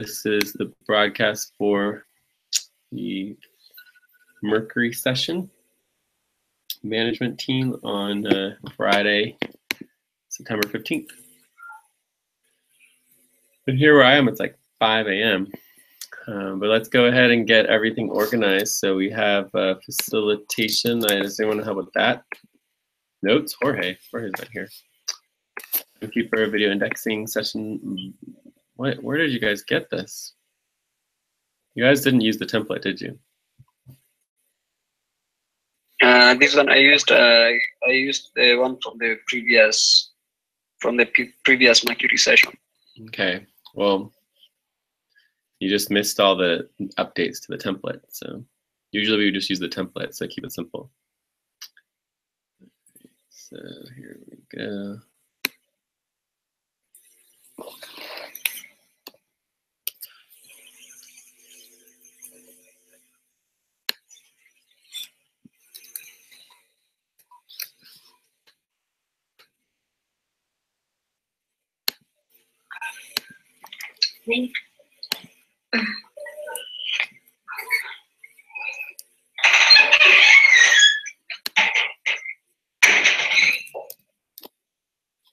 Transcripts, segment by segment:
This is the broadcast for the Mercury session management team on Friday, September 15th. But here where I am, it's like 5 a.m. But let's go ahead and get everything organized. So we have facilitation. Does anyone want to help with that? Notes? Jorge's not here. Keeper video indexing session. Where did you guys get this? You guys didn't use the template, did you? This one I used the one from the previous Mercury session. Okay. Well, you just missed all the updates to the template. So usually we would just use the template, so keep it simple. So here we go.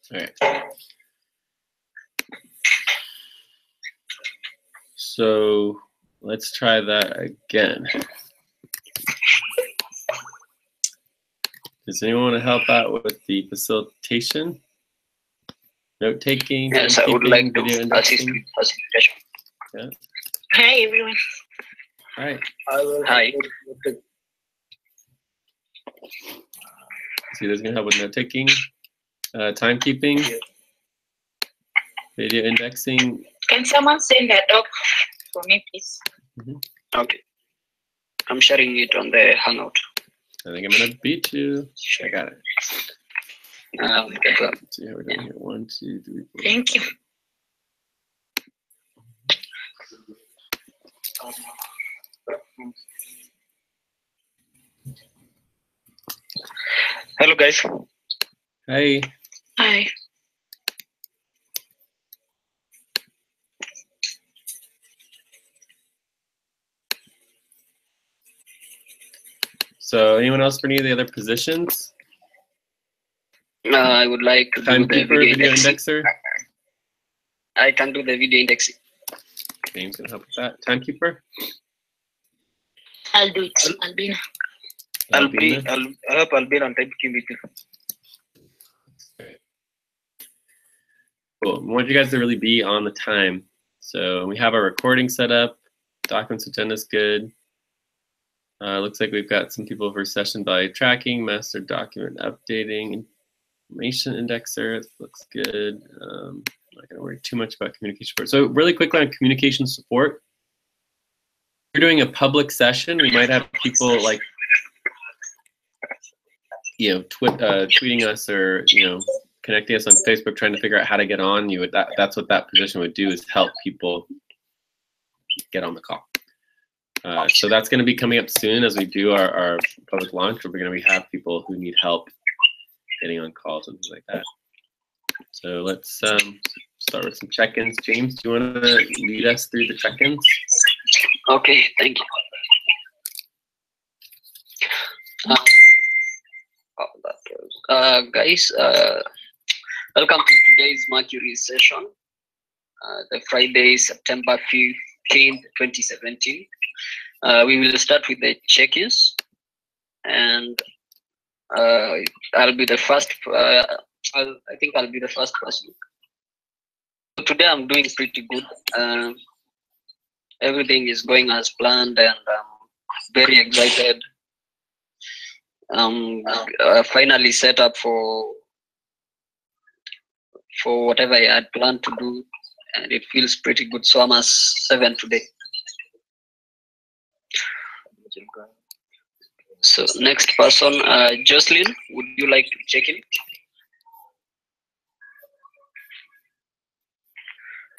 All right. So let's try that again. Does anyone want to help out with the facilitation? Note taking? Yes, I would like to assist with facilitation. Yeah. Hi, everyone. Hi. Hi. So who's going to help with note taking? Timekeeping? Video indexing? Can someone send that doc for me, please? Okay. I'm sharing it on the Hangout. I think I'm going to beat you. I got it. Okay. Let's see how we're doing here. 1, 2, 3, 4. Thank you. Hello, guys. Hey. Hi. So anyone else for any of the other positions? I would like to do the Timekeeper, video indexer? I can do the video indexing. James gonna help with that. Timekeeper? I'll do it. Albina. I hope I'll be on timekeeping with you. Cool. We want you guys to really be on the time. So we have our recording set up. Documents agenda is good. Looks like we've got some people for session value tracking, master document updating, information indexer. This looks good. I'm not going to worry too much about communication support. So really quickly on communication support. If you're doing a public session, we might have people like, tweeting us or, connecting us on Facebook, trying to figure out how to get on. That's what that position would do, is help people get on the call. So that's going to be coming up soon as we do our public launch. We're going to have people who need help getting on calls and things like that. So let's start with some check-ins. James, do you want to lead us through the check-ins? Okay, thank you. Guys, welcome to today's Mercury session, the Friday, September 15th, 2017. We will start with the check-ins, and I'll be the first. I think I'll be the first person. So today I'm doing pretty good. Everything is going as planned, and I'm very excited. Finally set up for whatever I had planned to do, and it feels pretty good. So I'm at 7 today. So next person, Jocelyn, would you like to check in?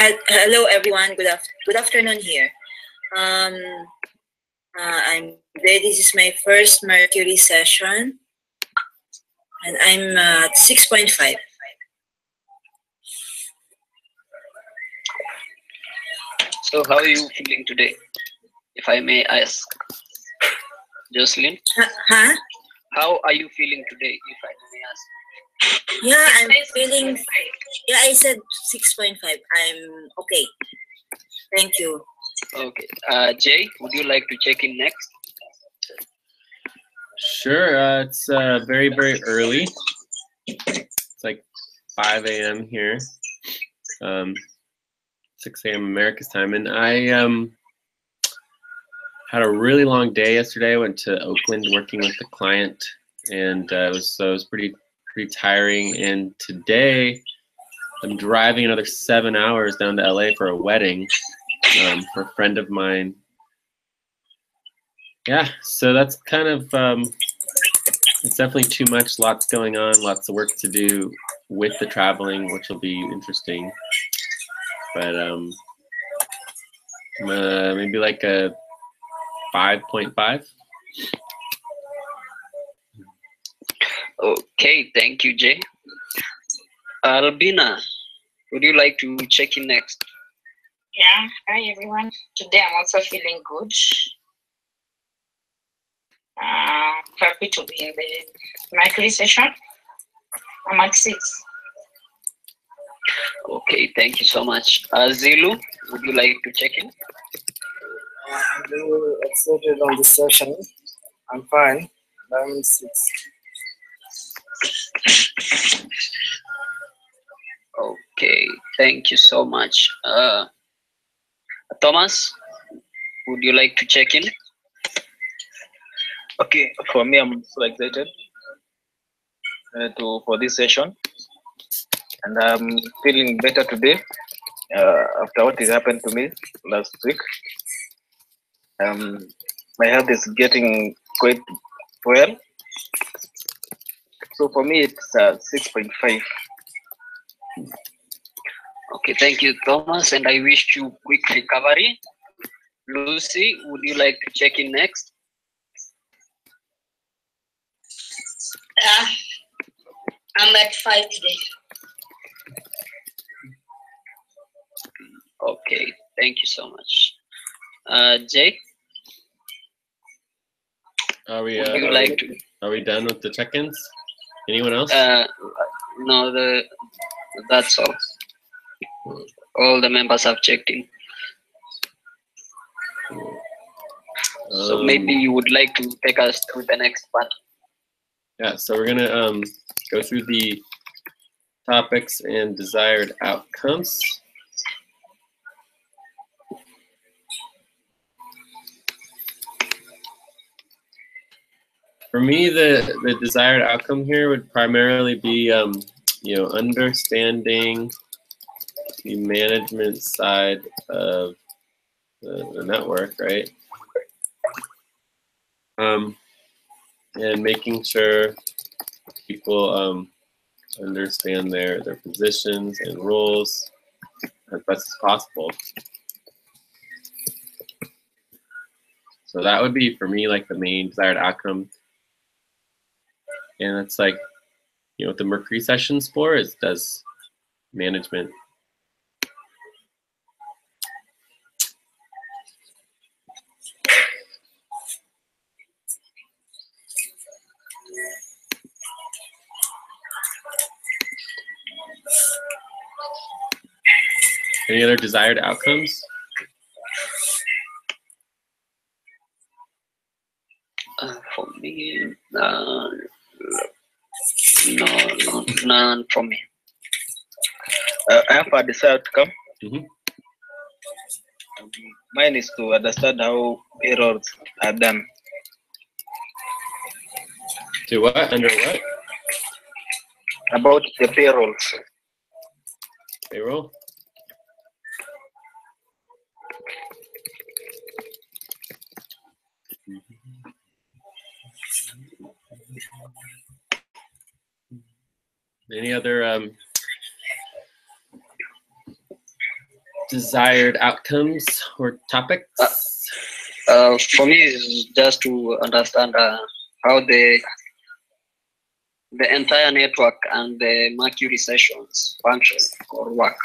Hello everyone, good afternoon here. I'm ready. This is my first Mercury session, and I'm at 6.5. So how are you feeling today, if I may ask? Jocelyn, Huh? how are you feeling today, if I may ask? Yeah, I'm feeling. Yeah, I said 6.5. I'm okay. Thank you. Okay. Jay, would you like to check in next? Sure. It's very, very early. It's like 5 a.m. here, 6 a.m. America's time, and I had a really long day yesterday. I went to Oakland working with the client, and it was pretty tiring. And today I'm driving another 7 hours down to LA for a wedding for a friend of mine. Yeah, so that's kind of it's definitely too much. Lots going on, lots of work to do with the traveling, which will be interesting. But maybe like a 5.5. Okay, thank you, Jay. Albina, would you like to check in next? Yeah. Hi, everyone. Today I'm also feeling good. Happy to be in the Mercury session. I'm at 6. Okay, thank you so much. Zilu, would you like to check in? I'm very excited on this session. I'm fine. I'm in 6. Okay, thank you so much. Thomas, would you like to check in? Okay, for me, I'm so excited for this session, and I'm feeling better today after what has happened to me last week. My health is getting quite well, so for me it's 6.5. Okay, thank you, Thomas, and I wish you quick recovery. Lucy, would you like to check in next? I'm at 5 today. Okay, thank you so much. Jay, Are we would you like to? are we done with the check-ins? Anyone else? No, that's all. All the members have checked in. So maybe you would like to take us through the next part. Yeah, so we're gonna go through the topics and desired outcomes. For me, the desired outcome here would primarily be, understanding the management side of the network, right? And making sure people understand their positions and roles as best as possible. So that would be, for me, like the main desired outcome. And it's like, what the Mercury session's for is does management. Any other desired outcomes? For me, no, none from me. I have a desired outcome. Mm-hmm. Mine is to understand how errors are done. To what? Under what? About the payrolls. Payroll? Any other desired outcomes or topics? For me, it's just to understand how the entire network and the Mercury sessions function or work.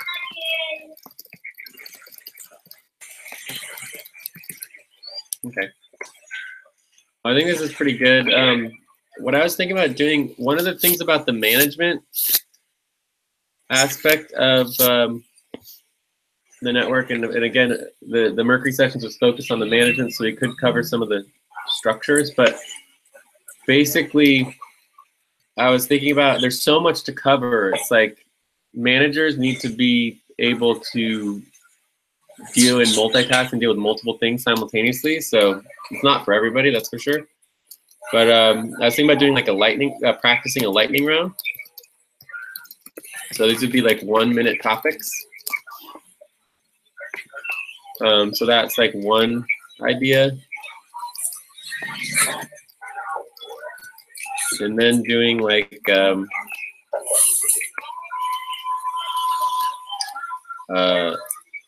Okay. I think this is pretty good. What I was thinking about doing, one of the things about the management aspect of the network, and again, the Mercury sessions was focused on the management, so we could cover some of the structures, but basically, I was thinking about, there's so much to cover. It's like managers need to be able to deal in multitask and deal with multiple things simultaneously. So it's not for everybody, that's for sure. But I was thinking about doing like a lightning, practicing a lightning round. So these would be like 1 minute topics. So that's like one idea. And then doing like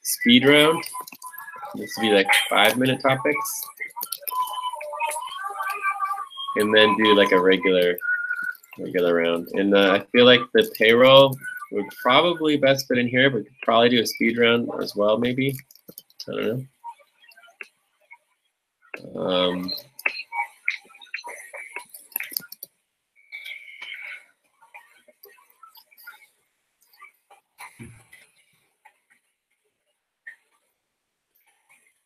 speed round. This would be like 5 minute topics. And then do like a regular round. And I feel like the payroll would probably best fit in here, but we could probably do a speed round as well, maybe. I don't know.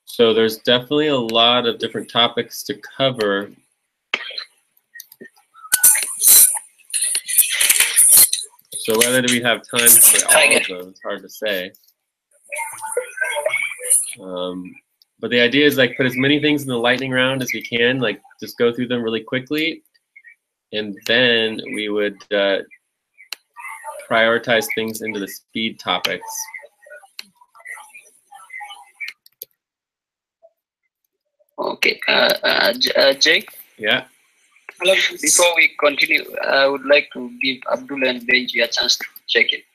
So there's definitely a lot of different topics to cover. So whether do we have time for all of them, it's hard to say. But the idea is like put as many things in the lightning round as we can, like just go through them really quickly. And then we would prioritize things into the speed topics. Okay, Jay? Yeah. Hello. Before we continue, I would like to give Abdul and Benji a chance to check it.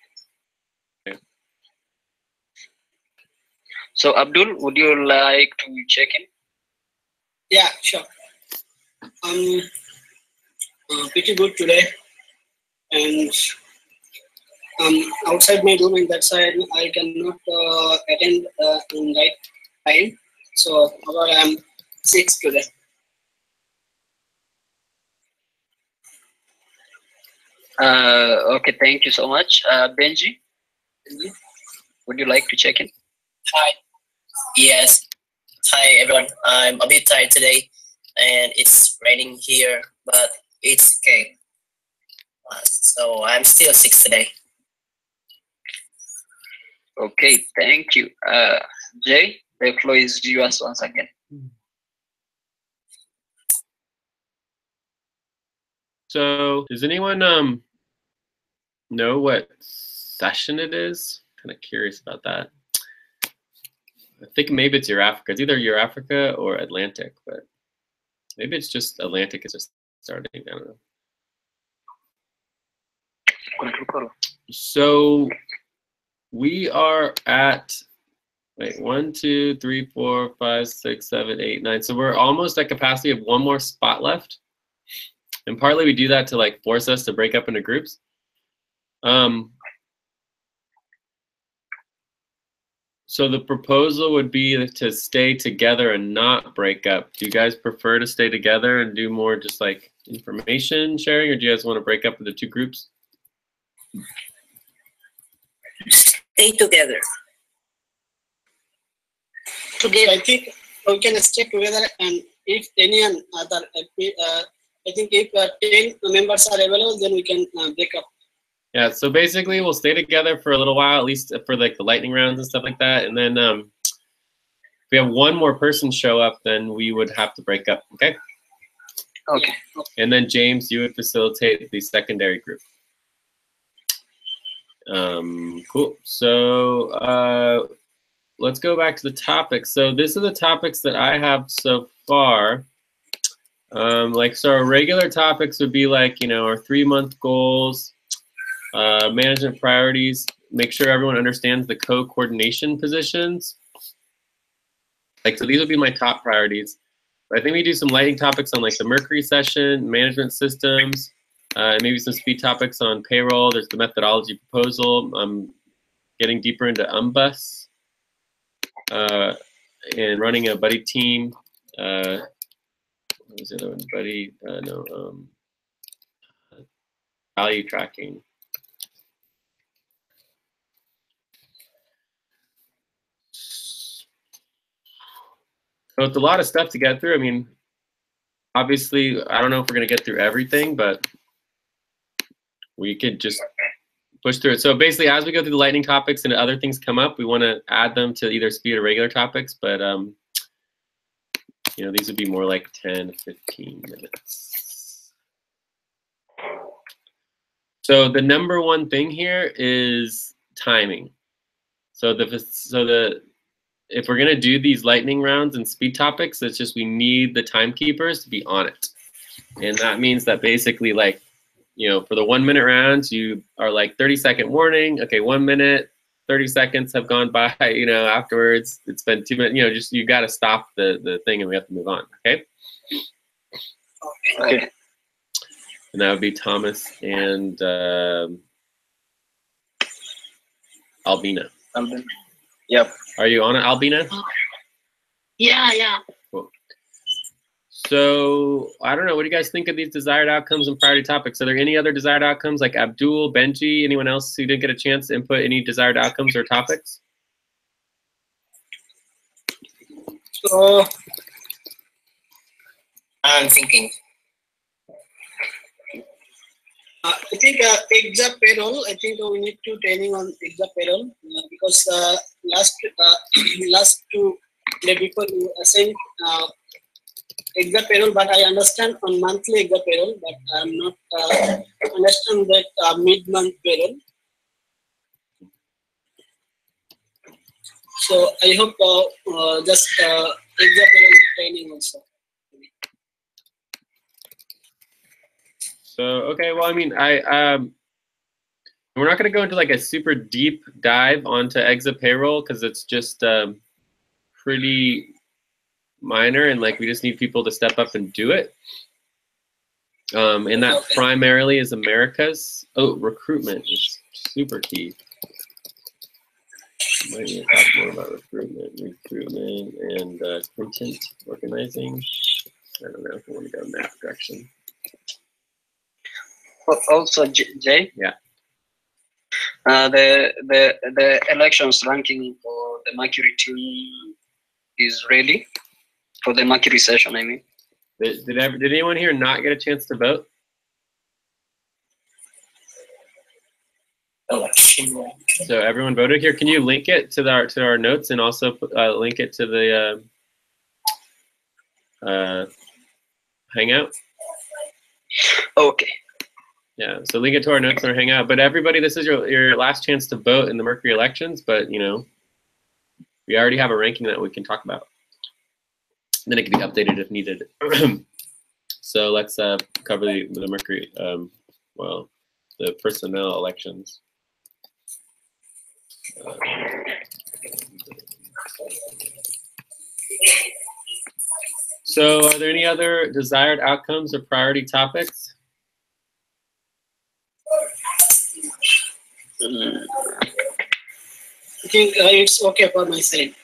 Okay. So Abdul, would you like to check in? Yeah, sure. Pretty good today, and outside my room, and that side I cannot attend in right time. So I'm 6 today. Okay, thank you so much. Benji, would you like to check in? Hi. Yes. Hi, everyone. I'm a bit tired today, and it's raining here, but it's okay. So I'm still 6 today. Okay, thank you. Jay, the floor is yours once again. So does anyone know what session it is? Kind of curious about that. I think maybe it's Eurafrica. It's either Eurafrica or Atlantic, but maybe it's just Atlantic is just starting. I don't know. So we are at, wait, 1, 2, 3, 4, 5, 6, 7, 8, 9. So we're almost at capacity of one more spot left. And partly we do that to like force us to break up into groups. So the proposal would be to stay together and not break up. Do you guys prefer to stay together and do more just like information sharing, or do you guys want to break up into 2 groups? Stay together. Together, I think we can stay together, and if any other, I think if 10 members are available, then we can break up. Yeah, so basically we'll stay together for a little while, at least for like the lightning rounds and stuff like that. And then if we have one more person show up, then we would have to break up, okay? Okay. And then James, you would facilitate the secondary group. Cool. So let's go back to the topics. So these are the topics that I have so far. So our regular topics would be like, you know, our 3-month goals, management priorities, make sure everyone understands the co-coordination positions. Like, so these would be my top priorities. But I think we do some lighting topics on like the Mercury session, management systems, maybe some speed topics on payroll. There's the methodology proposal. I'm getting deeper into UMBUS and running a buddy team. what was the other one? Buddy, no, value tracking. So it's a lot of stuff to get through. I mean, obviously, I don't know if we're going to get through everything, but we could just push through it. So basically, as we go through the lightning topics and other things come up, we want to add them to either speed or regular topics. But, you know, these would be more like 10, 15 minutes. So the number one thing here is timing. So if we're gonna do these lightning rounds and speed topics, it's just we need the timekeepers to be on it. And that means that basically, like, you know, for the 1 minute rounds, you are like 30-second warning. Okay, 1 minute, 30 seconds have gone by, you know, afterwards it's been 2 minutes, you know, just you gotta stop the thing and we have to move on, okay? Okay. And that would be Thomas and Albina. Yep. Are you on it, Albina? Yeah. Cool. So I don't know. What do you guys think of these desired outcomes and priority topics? Are there any other desired outcomes, like Abdul, Benji, anyone else who didn't get a chance to input any desired outcomes or topics? So I'm thinking. I think exam payroll. I think we need to training on exam payroll because last two day before you assigned exam payroll, but I understand on monthly exam payroll, but I'm not understand that mid-month payroll. So I hope just exam payroll training also. So, okay, well, I mean, we're not going to go into like a super deep dive onto exit payroll because it's just pretty minor and like we just need people to step up and do it. And that primarily is America's. Oh, recruitment is super key. Might need to talk more about recruitment and content organizing. I don't know if I want to go in that direction. Also, Jay. Yeah. The elections ranking for the Mercury team is ready for the Mercury session. I mean, did anyone here not get a chance to vote? Election. So everyone voted here. Can you link it to our notes and also link it to the Hangout? okay. Yeah, so link it to our notes and our Hangout. But everybody, this is your last chance to vote in the Mercury elections. But you know, we already have a ranking that we can talk about. Then it can be updated if needed. So let's cover the Mercury. Well, the personnel elections. So are there any other desired outcomes or priority topics? I think it's okay for my side.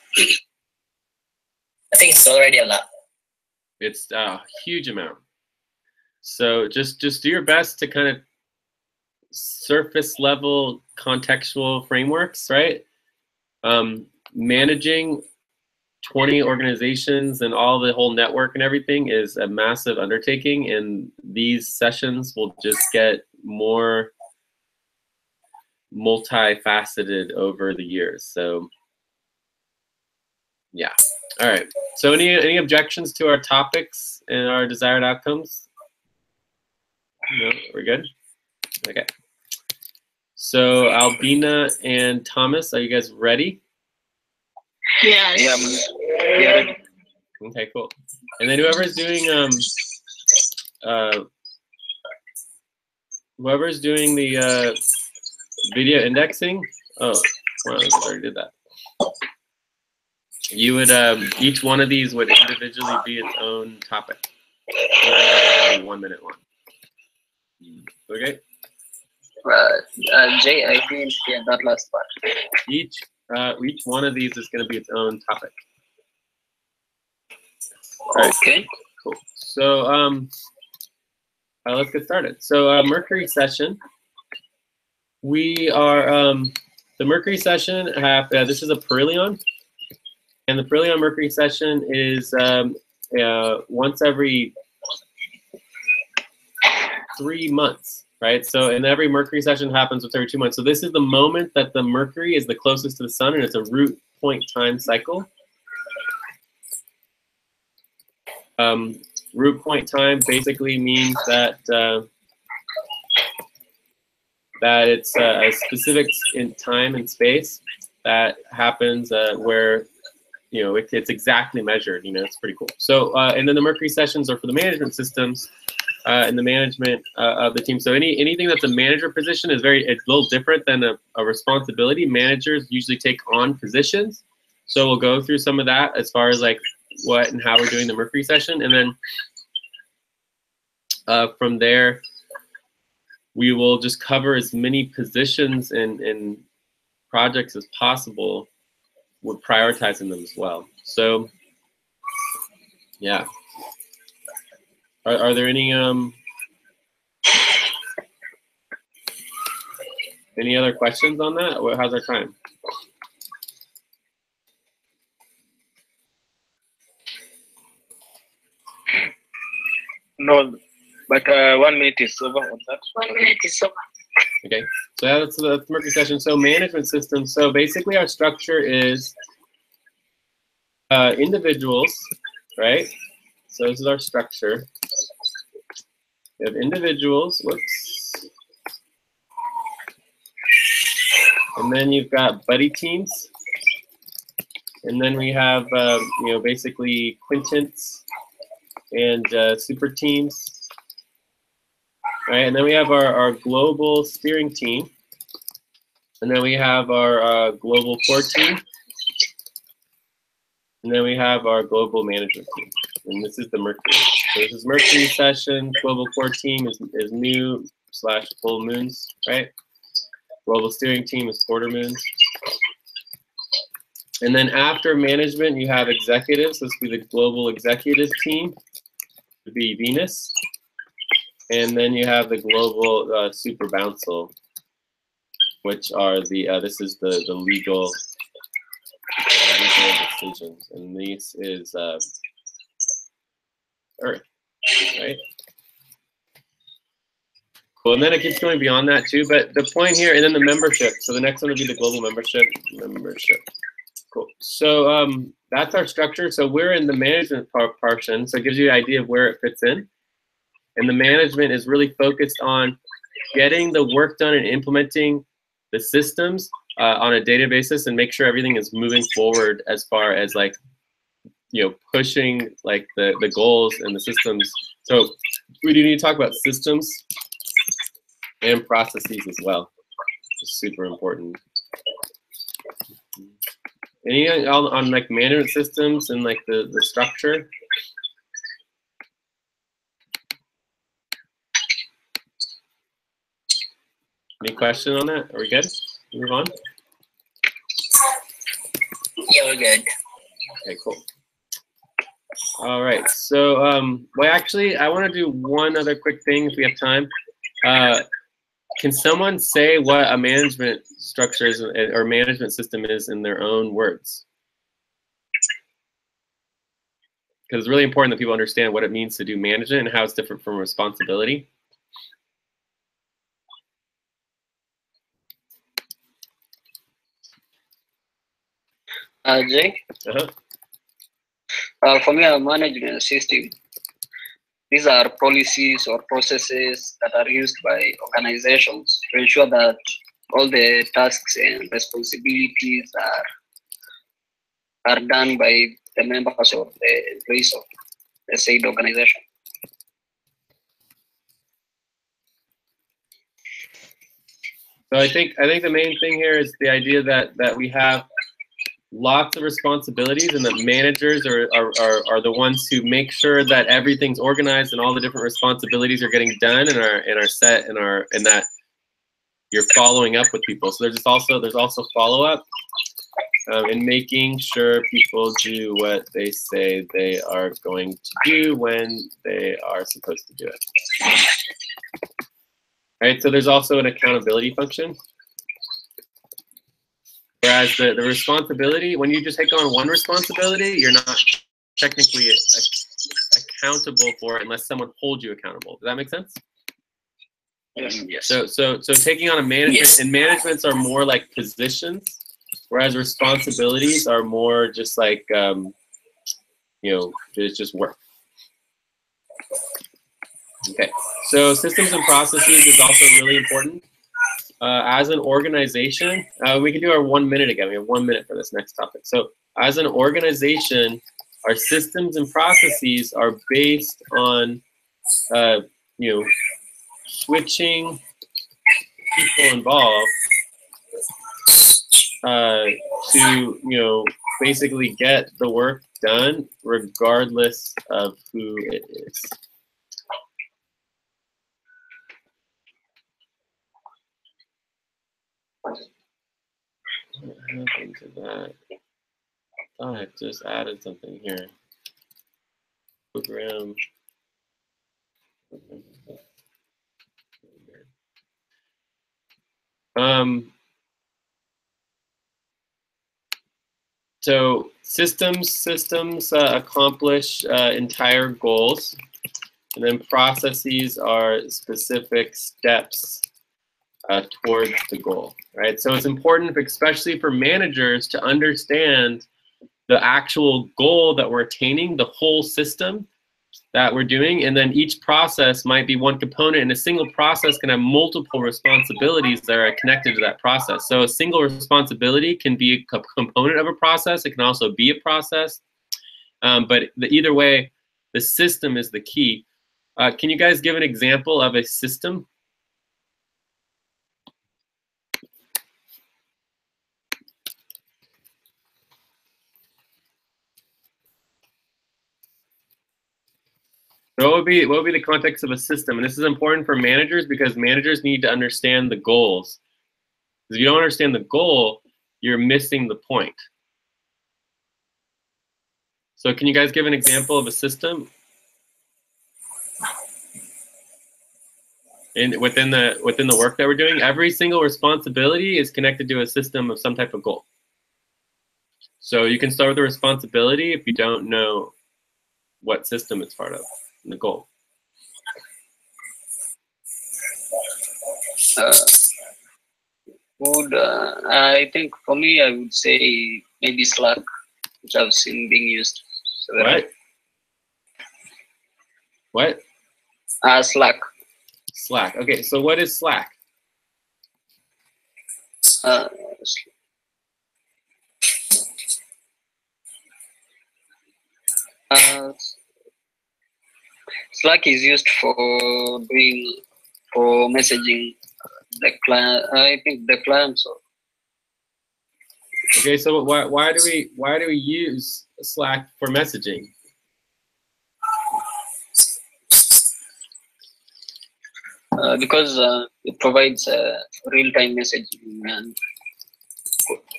I think it's already a lot. It's a huge amount. So just do your best to kind of surface level contextual frameworks, right? Managing 20 organizations and all the whole network and everything is a massive undertaking, and these sessions will just get more multifaceted over the years. So yeah. All right. So any objections to our topics and our desired outcomes? No, we're good? Okay. So Albina and Thomas, are you guys ready? Yes. Yeah. Okay, cool. And then whoever's doing the video indexing. Oh, wow, I already did that. You would each one of these would individually be its own topic. It'll be 1 minute long. Okay. Jay, I didn't hear that last part. Each one of these is going to be its own topic. right. Okay. Cool. So let's get started. So Mercury session. We are the Mercury session. This is a Perihelion, and the Perihelion Mercury session is once every 3 months, right? So, and every Mercury session happens once every 2 months. So this is the moment that the Mercury is the closest to the sun, and it's a root point time cycle. Root point time basically means that that it's a specific in time and space that happens where, you know, it's exactly measured. You know, it's pretty cool. So, and then the Mercury sessions are for the management systems and the management of the team. So anything that's a manager position is it's a little different than a responsibility. Managers usually take on positions. So we'll go through some of that as far as like what and how we're doing the Mercury session. And then from there, we will just cover as many positions and projects as possible. We're prioritizing them as well. So, yeah. Are there any other questions on that? How's our time? No, but 1 minute is over on that. 1 minute is over. Okay, so that's the Mercury session. So management system. So basically our structure is individuals, right? So this is our structure. We have individuals, whoops. And then you've got buddy teams. And then we have, you know, basically quintets and super teams. Right, and then we have our global steering team. And then we have our global core team. And then we have our global management team. And this is the Mercury. So this is Mercury session. Global core team is new / full moons, right? Global steering team is quarter moons. And then after management, you have executives. This would be the global executive team. It would be Venus. And then you have the global super bouncil, which are this is the legal decisions, and this is Earth, right? Cool, and then it keeps going beyond that too, but the point here, and then the membership. So the next one would be the global membership. Cool. So that's our structure. So we're in the management portion, so it gives you an idea of where it fits in. And the management is really focused on getting the work done and implementing the systems on a daily basis and make sure everything is moving forward as far as like, you know, pushing like the goals and the systems. So we do need to talk about systems and processes as well. It's super important. Any on like management systems and like the structure? Any question on that? Are we good? Move on? Yeah, we're good. Okay, cool. All right, so, well, actually, I want to do one other quick thing if we have time. Can someone say what a management structure is or management system is in their own words? Because it's really important that people understand what it means to do management and how it's different from responsibility. Jay, for me, a management system, these are policies or processes that are used by organizations to ensure that all the tasks and responsibilities are done by the members or the employees of the said organization. So I think the main thing here is the idea that we have lots of responsibilities, and that managers are the ones who make sure that everything's organized and all the different responsibilities are getting done and are set and that you're following up with people. So there's also follow up, in making sure people do what they say they are going to do when they are supposed to do it. All right, so there's also an accountability function. Whereas the responsibility, when you just take on one responsibility, you're not technically accountable for it unless someone holds you accountable. Does that make sense? Yes. So taking on a management, Yes. and managements are more like positions, whereas responsibilities are more just like, you know, it's just work. Okay, so systems and processes is also really important. As an organization, we can do our 1 minute again. We have 1 minute for this next topic. So as an organization, our systems and processes are based on, you know, switching people involved to, you know, basically get the work done regardless of who it is. What happened to that? Oh, I just added something here. Program. So systems accomplish entire goals, and then processes are specific steps towards the goal, right? So it's important, especially for managers, to understand the actual goal that we're attaining, the whole system that we're doing, and then each process might be one component, and a single process can have multiple responsibilities that are connected to that process. So a single responsibility can be a component of a process. It can also be a process, but either way, the system is the key. Can you guys give an example of a system? What would be the context of a system? And this is important for managers because managers need to understand the goals. If you don't understand the goal, you're missing the point. So can you guys give an example of a system? Within the work that we're doing, every single responsibility is connected to a system of some type of goal. So you can start with the responsibility if you don't know what system it's part of, the goal. I think for me, I would say maybe Slack, which I've seen being used. What? Slack. Slack. Okay, so what is Slack? Slack is used for messaging the client. I think the clients. Okay, so why do we use Slack for messaging? Because it provides real-time messaging and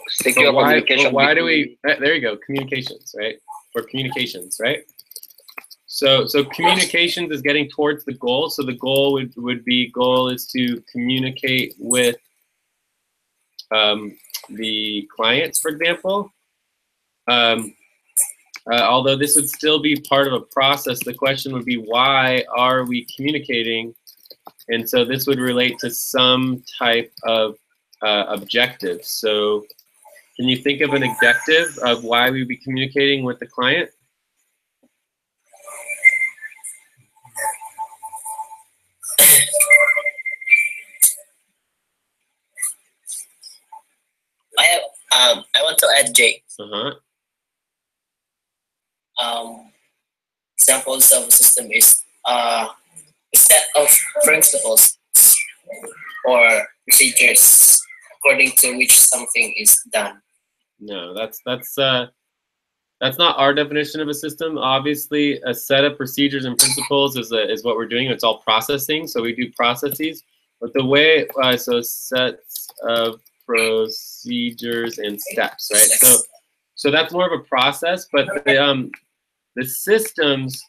secure communication. Why do we? There you go, communications, right? For communications, right? So communications is getting towards the goal. So the goal goal is to communicate with the clients, for example. Although this would still be part of a process, the question would be, why are we communicating? And so this would relate to some type of objective. So can you think of an objective of why we'd be communicating with the client? I want to add, Jay. Examples of a system is a set of principles or procedures according to which something is done. No, that's not our definition of a system. Obviously, a set of procedures and principles is what we're doing. It's all processing, so we do processes. But the way so sets of procedures and steps, right? So that's more of a process, but the systems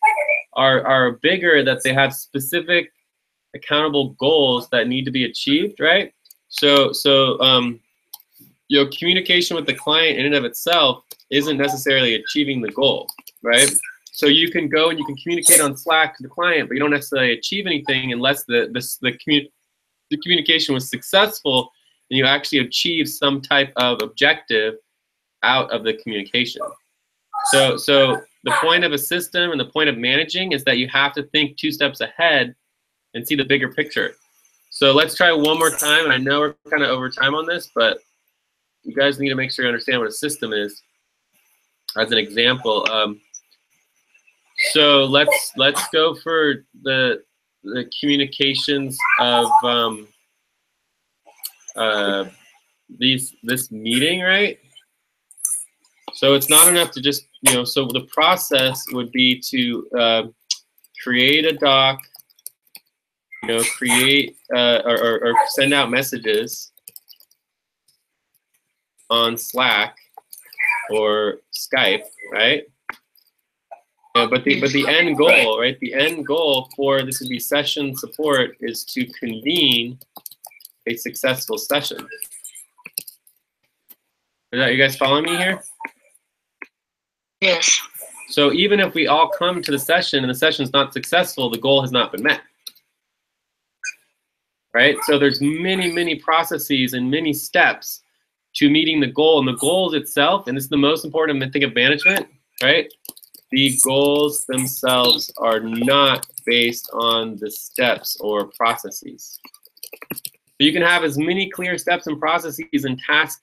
are bigger, that they have specific accountable goals that need to be achieved, right? So communication with the client in and of itself isn't necessarily achieving the goal, right? So you can go and you can communicate on Slack to the client, but you don't necessarily achieve anything unless the communication was successful and you actually achieve some type of objective out of the communication. So the point of a system and the point of managing is that you have to think 2 steps ahead and see the bigger picture. So let's try one more time. And I know we're kind of over time on this, but you guys need to make sure you understand what a system is as an example. So let's go for the communications of this meeting, right? So it's not enough to just, so the process would be to create a doc, create or send out messages on Slack or Skype, right? But the end goal, right? The end goal for this would be session support is to convene a successful session. You guys following me here? Yes. So even if we all come to the session and the session is not successful, the goal has not been met. Right? So there's many processes and many steps to meeting the goal. And the goals itself, and this is the most important thing of management, right? The goals themselves are not based on the steps or processes. So you can have as many clear steps and processes and tasks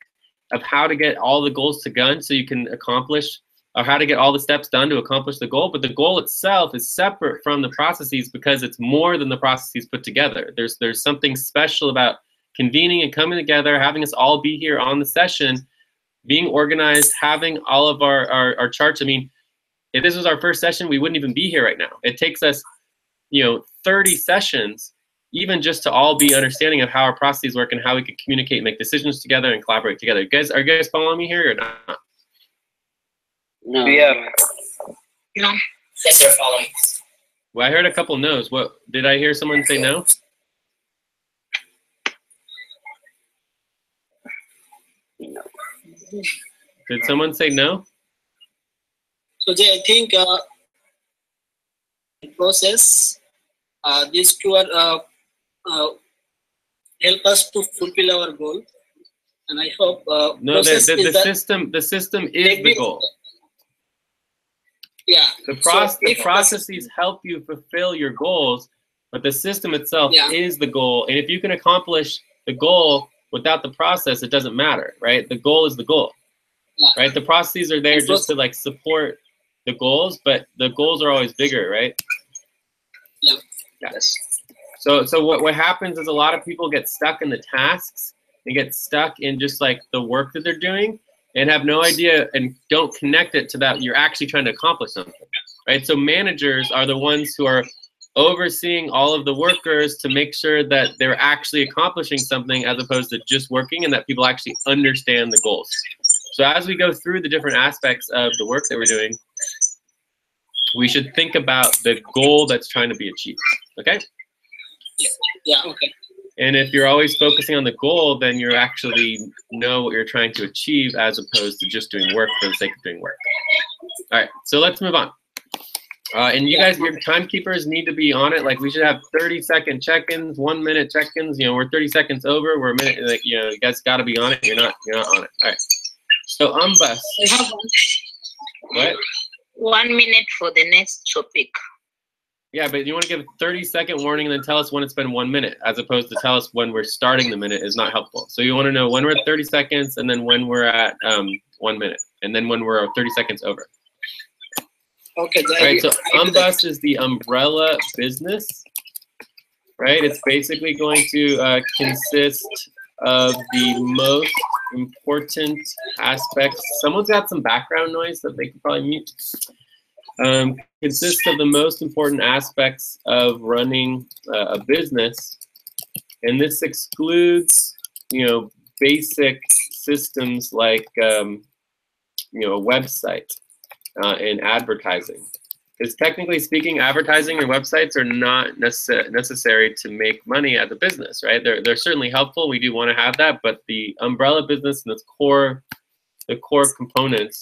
of how to get all the goals to done so you can accomplish, or how to get all the steps done to accomplish the goal, but the goal itself is separate from the processes because it's more than the processes put together. There's something special about convening and coming together, having us all be here on the session, being organized, having all of our charts. I mean, if this was our first session, we wouldn't even be here right now. It takes us, 30 sessions, even just to all be understanding of how our processes work and how we can communicate, make decisions together, and collaborate together. Are you guys following me here or not? No. Yeah. No. Yes, they're following. Well, I heard a couple no's. What did I hear someone say no? Did someone say no? So Jay, I think process, these two are help us to fulfill our goal, and I hope No, the system is the goal. Yeah. The processes help you fulfill your goals, but the system itself is the goal. And if you can accomplish the goal without the process, it doesn't matter, right? The goal is the goal, right? The processes are there just to like support the goals, but the goals are always bigger, right? Yeah. Yes. So what happens is a lot of people get stuck in the tasks and get stuck in just like the work that they're doing and have no idea and don't connect it to that you're actually trying to accomplish something, right? So managers are the ones who are overseeing all of the workers to make sure that they're actually accomplishing something as opposed to just working, and that people actually understand the goals. So as we go through the different aspects of the work that we're doing, we should think about the goal that's trying to be achieved, okay? Yeah, okay. And if you're always focusing on the goal, then you actually know what you're trying to achieve as opposed to just doing work for the sake of doing work. All right, so let's move on. And you guys, your timekeepers need to be on it. Like we should have 30-second check-ins, 1-minute check-ins. We're 30 seconds over. We're a minute. Like you guys got to be on it. You're not on it. All right. So bus. What? 1 minute for the next topic. Yeah, but you want to give a 30-second warning and then tell us when it's been 1 minute, as opposed to tell us when we're starting the minute is not helpful. So you want to know when we're at 30 seconds and then when we're at 1 minute, and then when we're 30 seconds over. Okay. All right, so bus is the umbrella business, right? It's basically going to consist of the most important aspects. Someone's got some background noise that they could probably mute. Consists of the most important aspects of running a business, and this excludes, basic systems like you know, a website and advertising. Because technically speaking, advertising and websites are not necessary to make money as a business, right? They're certainly helpful. We do want to have that, but the umbrella business and the core components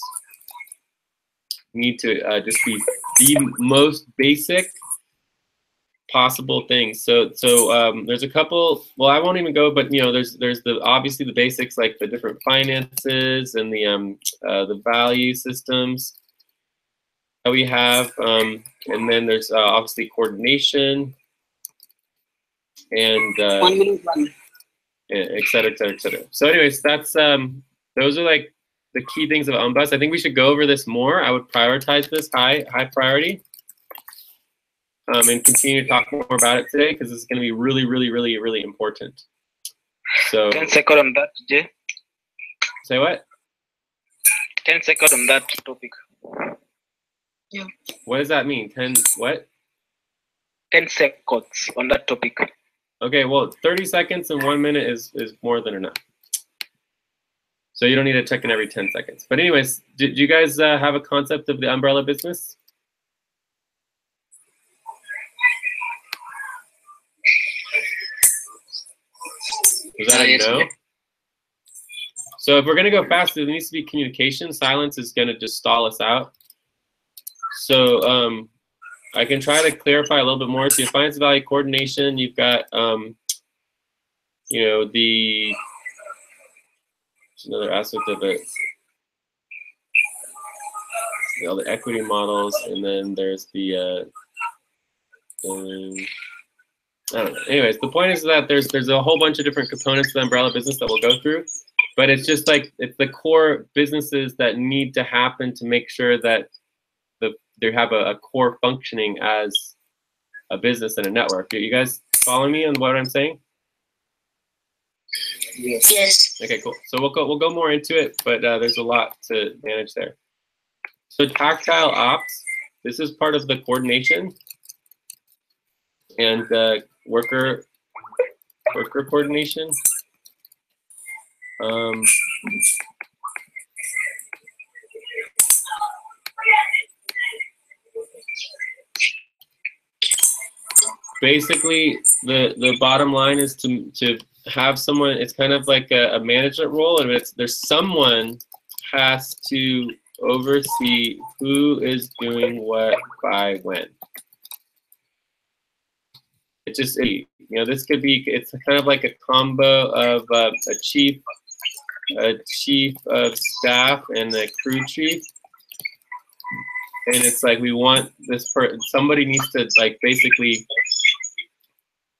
need to just be the most basic possible things. So there's a couple. Well, I won't even go, but you know, there's the obviously the basics like the different finances and the value systems that we have, and then there's obviously coordination and 1 minute one. et cetera, et cetera, et cetera. So anyways, that's those are like the key things of UMBUS. I think we should go over this more. I would prioritize this high priority, and continue to talk more about it today because it's going to be really, really, really, really important. So 10 seconds on that, Jay. Say what? 10 seconds on that topic. Yeah. What does that mean? 10 what? 10 seconds on that topic. Okay, well, 30 seconds and 1 minute is more than enough. So you don't need to check in every 10 seconds. But anyways, do you guys have a concept of the umbrella business? Is that a no? So if we're going to go fast, there needs to be communication. Silence is going to just stall us out. So I can try to clarify a little bit more. So you have finance value coordination. You've got, you know, another aspect of it. You know, the equity models, and then there's the, I don't know. Anyways, the point is that there's a whole bunch of different components of the umbrella business that we'll go through, but it's just like it's the core businesses that need to happen to make sure that they have a core functioning as a business and a network. You guys following me on what I'm saying? Yes. Yes. Okay, cool. So we'll go more into it, but there's a lot to manage there. So tactile ops, this is part of the coordination and worker coordination. Basically, the bottom line is to have someone. It's kind of like a management role, and there's someone has to oversee who is doing what by when. It's just, you know, this could be, it's kind of like a combo of a chief of staff and a crew chief. And it's like, we want this somebody needs to like basically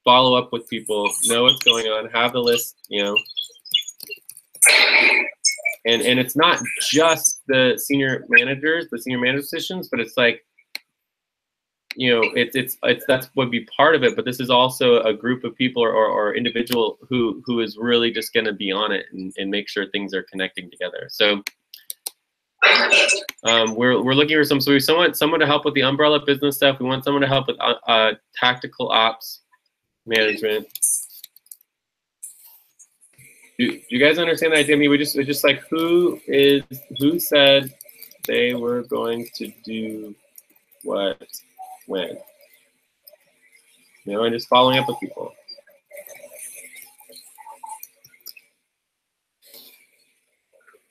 follow up with people, know what's going on, have the list, you know. And it's not just the senior managers, the senior manager positions, but it's like, you know, it's that's would be part of it, but this is also a group of people or individual who is really just going to be on it and make sure things are connecting together. So we're looking for so we want someone to help with the umbrella business stuff. We want someone to help with tactical ops management. Do you guys understand the idea? I mean, it's just like who said they were going to do what when, you know, and just following up with people.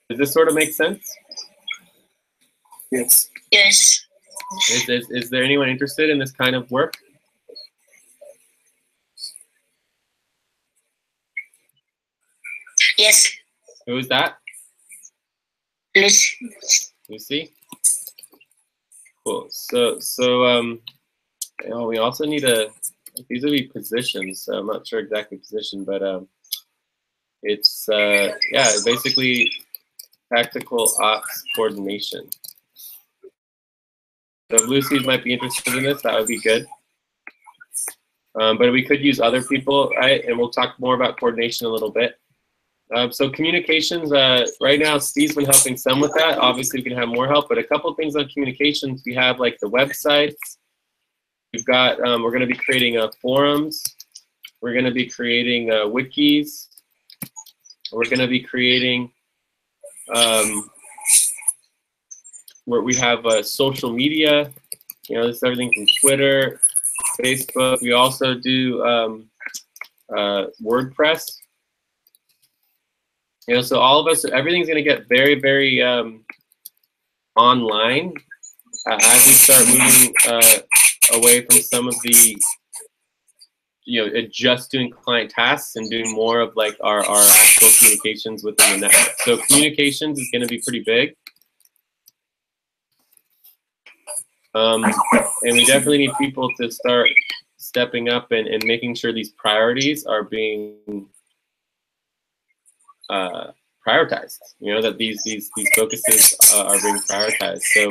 Does this sort of make sense? Yes. Yes. Is there anyone interested in this kind of work? Yes. Who is that? Please. Lucy? Cool. So oh, we also need these would be positions. So I'm not sure exactly position, but it's yeah, basically tactical ops coordination. So if Lucy might be interested in this, that would be good. But we could use other people, right? And we'll talk more about coordination a little bit. So communications, right now Steve's been helping some with that. Obviously we can have more help, but a couple things on communications. We have like the websites. We've got, we're gonna be creating forums. We're gonna be creating wikis. We're going to be creating where we have social media. You know, this is everything from Twitter, Facebook. We also do WordPress. You know, so all of us, everything's going to get very, very online as we start moving away from some of the, you know, just doing client tasks and doing more of like our actual communications within the network. So communications is going to be pretty big. And we definitely need people to start stepping up and making sure these priorities are being prioritized. You know, that these focuses are being prioritized. So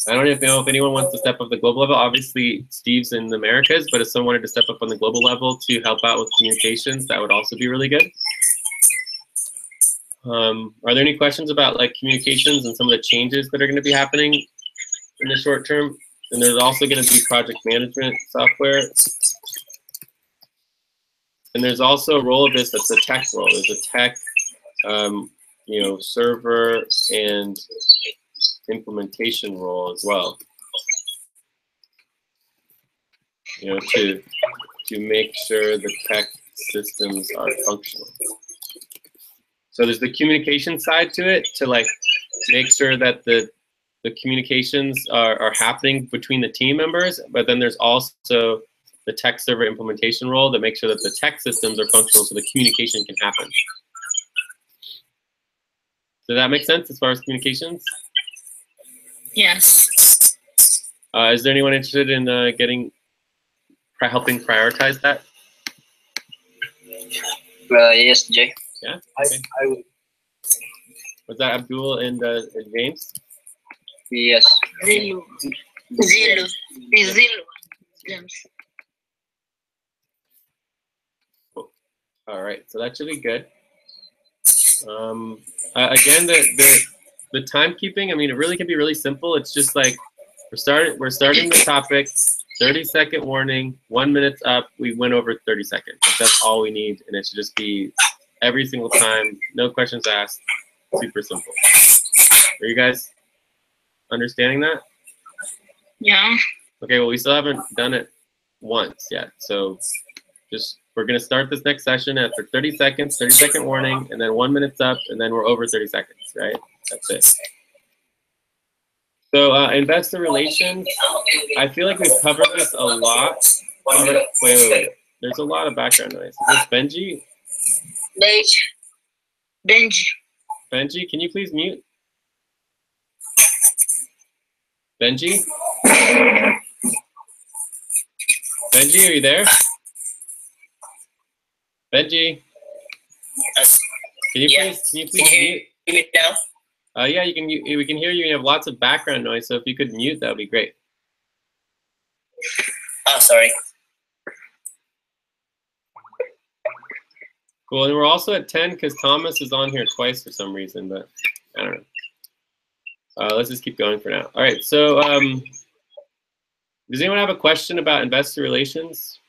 I don't know if anyone wants to step up the global level. Obviously, Steve's in the Americas, but if someone wanted to step up on the global level to help out with communications, that would also be really good. Are there any questions about like communications and some of the changes that are going to be happening in the short term? And there's also going to be project management software. And there's also a role of this that's a tech role. There's a tech, you know, server and implementation role as well. You know, to make sure the tech systems are functional. So there's the communication side to it, to like make sure that the communications are happening between the team members, but then there's also the tech server implementation role that makes sure that the tech systems are functional so the communication can happen. Does that make sense as far as communications? Yes. Is there anyone interested in helping prioritize that? Yes, Jay. Yeah. Okay. I will. Was that Abdul and James? Yes. Zero. James. Cool. All right, so that should be good. Again, the timekeeping, I mean, it really can be really simple. It's just like we're starting the topic, 30-second warning, 1 minute's up, we went over 30 seconds. That's all we need, and it should just be every single time, no questions asked, super simple. Are you guys understanding that? Yeah. Okay, well, we still haven't done it once yet, so just we're going to start this next session after 30 seconds, 30-second warning, and then 1 minute's up, and then we're over 30 seconds, right? That's it. So investor relations, I feel like we've covered this a lot. Wait. There's a lot of background noise. Is this Benji? Benji. Benji, can you please mute? Benji? Benji, are you there? Benji? Yes. Can you please mute? Hear me now? Yeah, you can. We can hear you. You have lots of background noise, so if you could mute, that would be great. Oh, sorry. Cool, and we're also at 10 because Thomas is on here twice for some reason, but I don't know. Let's just keep going for now. All right, so does anyone have a question about investor relations?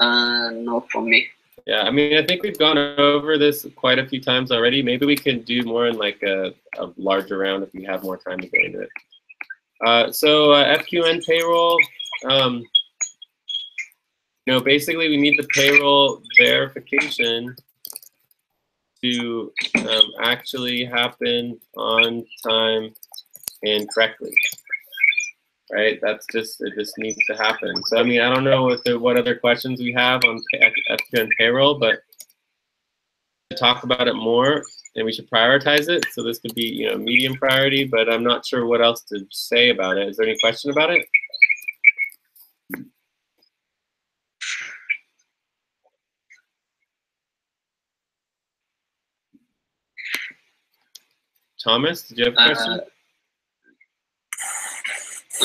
No, for me. Yeah, I mean, I think we've gone over this quite a few times already. Maybe we can do more in like a larger round if we have more time to go into it. So FQN payroll, you know, basically we need the payroll verification to actually happen on time and correctly. Right, that's just, it just needs to happen. So I mean, I don't know what other questions we have on FQN payroll, but talk about it more, and we should prioritize it. So this could be, you know, medium priority, but I'm not sure what else to say about it. Is there any question about it? Thomas, did you have a question?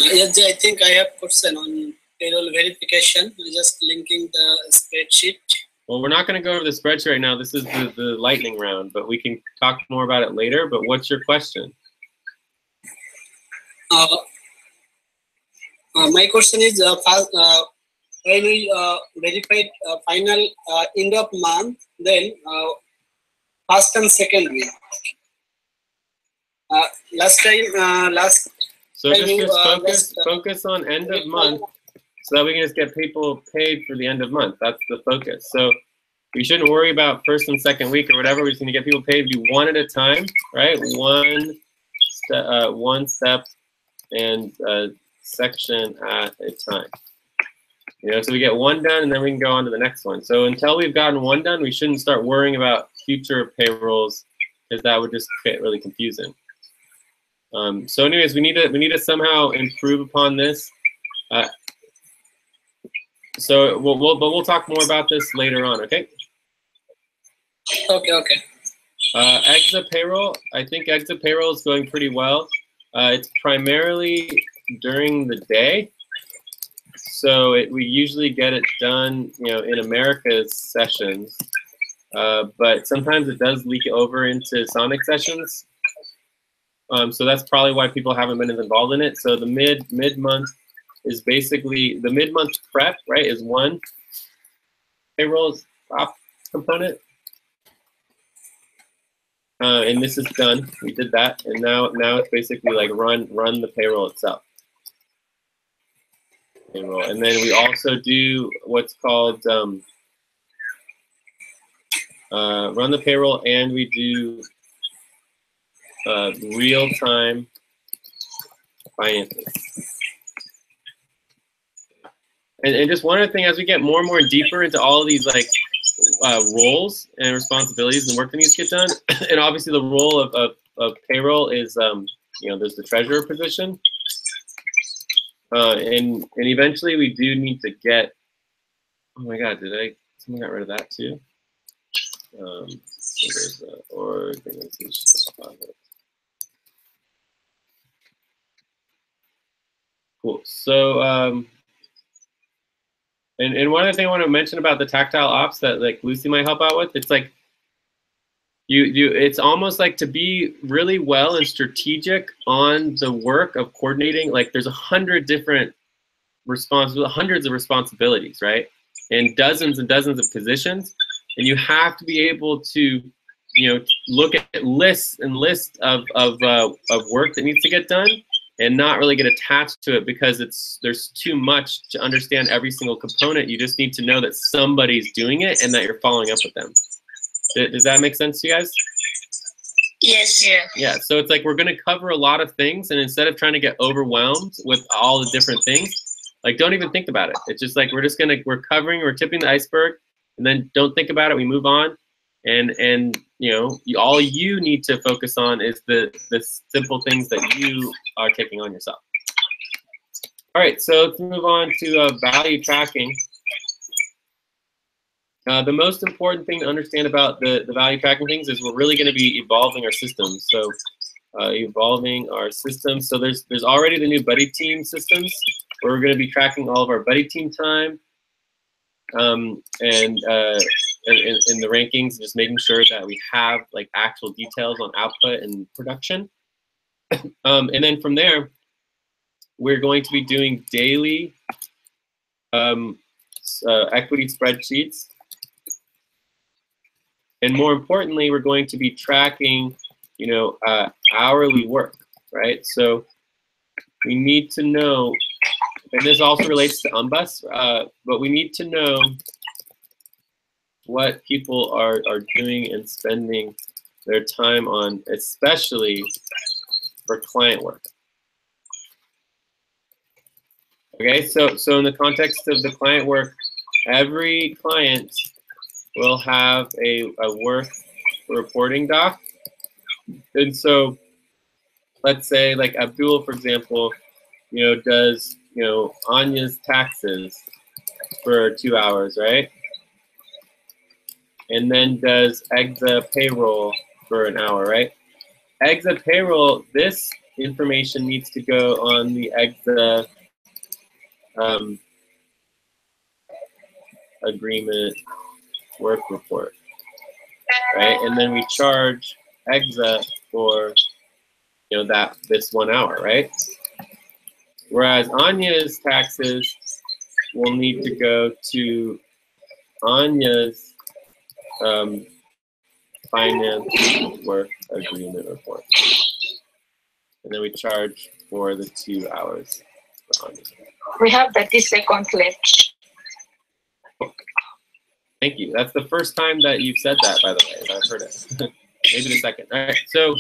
Yes, I think I have question on payroll verification. We're just linking the spreadsheet. Well, we're not going to go over the spreadsheet right now. This is the lightning round, but we can talk more about it later. But what's your question? My question is, when we verified final end of month, then first and second week. Last time, So just focus on end of month, so that we can just get people paid for the end of month. That's the focus. So we shouldn't worry about first and second week or whatever. We just need to get people paid. Do one at a time, right? One step and section at a time. You know, so we get one done and then we can go on to the next one. So until we've gotten one done, we shouldn't start worrying about future payrolls, because that would just get really confusing. So anyways, we need to somehow improve upon this. So we'll talk more about this later on, okay? Okay. Exa payroll, I think Exa payroll is going pretty well. It's primarily during the day, so we usually get it done, you know, in America's sessions, but sometimes it does leak over into Sonic sessions. So that's probably why people haven't been as involved in it. So the mid-month is basically, the mid-month prep, right, is one payroll op component. And this is done. We did that, and now it's basically like run the payroll itself. Payroll. And then we also do what's called run the payroll, and we do real-time finances. And just one other thing, as we get more and more deeper into all of these like roles and responsibilities and work that needs to get done, and obviously the role of payroll is, you know, there's the treasurer position, and eventually we do need to get, oh my God, someone got rid of that too? So there's organizational project. Cool. So, and one other thing I want to mention about the tactile ops that like Lucy might help out with, it's like it's almost like to be really well and strategic on the work of coordinating. Like there's 100 different hundreds of responsibilities, right? And dozens of positions, and you have to be able to, you know, look at lists of work that needs to get done, and not really get attached to it because there's too much to understand every single component. You just need to know that somebody's doing it and that you're following up with them. Does that make sense to you guys? Yes. Yeah. Yeah, so it's like we're gonna cover a lot of things, and instead of trying to get overwhelmed with all the different things, like don't even think about it. It's just like we're tipping the iceberg, and then don't think about it, we move on. And you know, all you need to focus on is the simple things that you are taking on yourself. All right, so let's move on to value tracking. The most important thing to understand about the value tracking things is we're really going to be evolving our systems. So evolving our systems. So there's already the new buddy team systems where we're going to be tracking all of our buddy team time, and in the rankings, just making sure that we have like actual details on output and production. And then from there, we're going to be doing daily equity spreadsheets. And more importantly, we're going to be tracking, you know, hourly work, right? So we need to know, and this also relates to UNBUS, but we need to know what people are doing and spending their time on, especially for client work. Okay, so in the context of the client work, every client will have a work reporting doc. And so let's say like Abdul, for example, you know, does, you know, Anya's taxes for 2 hours, right? And then does Exa payroll for an hour, right? Exa payroll, this information needs to go on the Exa agreement work report, right? And then we charge Exa for, you know, this 1 hour, right? Whereas Anya's taxes will need to go to Anya's finance work agreement report. And then we charge for the 2 hours for Anya. We have 30 seconds left. Thank you. That's the first time that you've said that, by the way. I've heard it. Maybe the second. All right. So,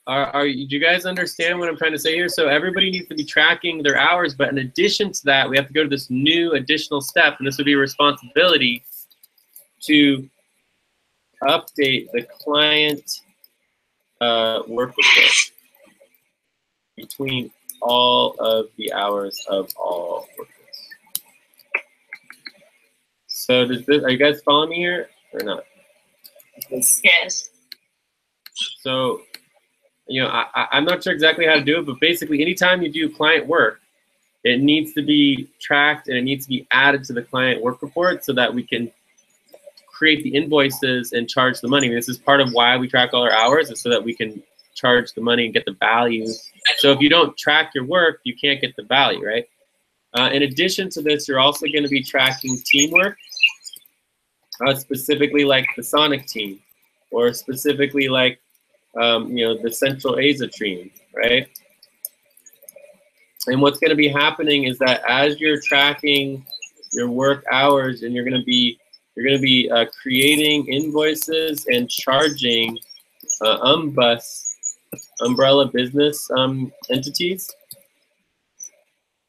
do you guys understand what I'm trying to say here? So everybody needs to be tracking their hours, but in addition to that, we have to go to this new additional step, and this would be a responsibility to update the client work report between all of the hours of all workers. So are you guys following me here or not? Yes. So, you know, I'm not sure exactly how to do it, but basically anytime you do client work, it needs to be tracked and it needs to be added to the client work report so that we can create the invoices and charge the money. I mean, this is part of why we track all our hours, is so that we can charge the money and get the value. So if you don't track your work, you can't get the value, right? In addition to this, you're also going to be tracking teamwork, specifically like the Sonic team, or specifically like you know, the Central Asia team, right? And what's going to be happening is that as you're tracking your work hours, and you're going to be creating invoices and charging umbrella business entities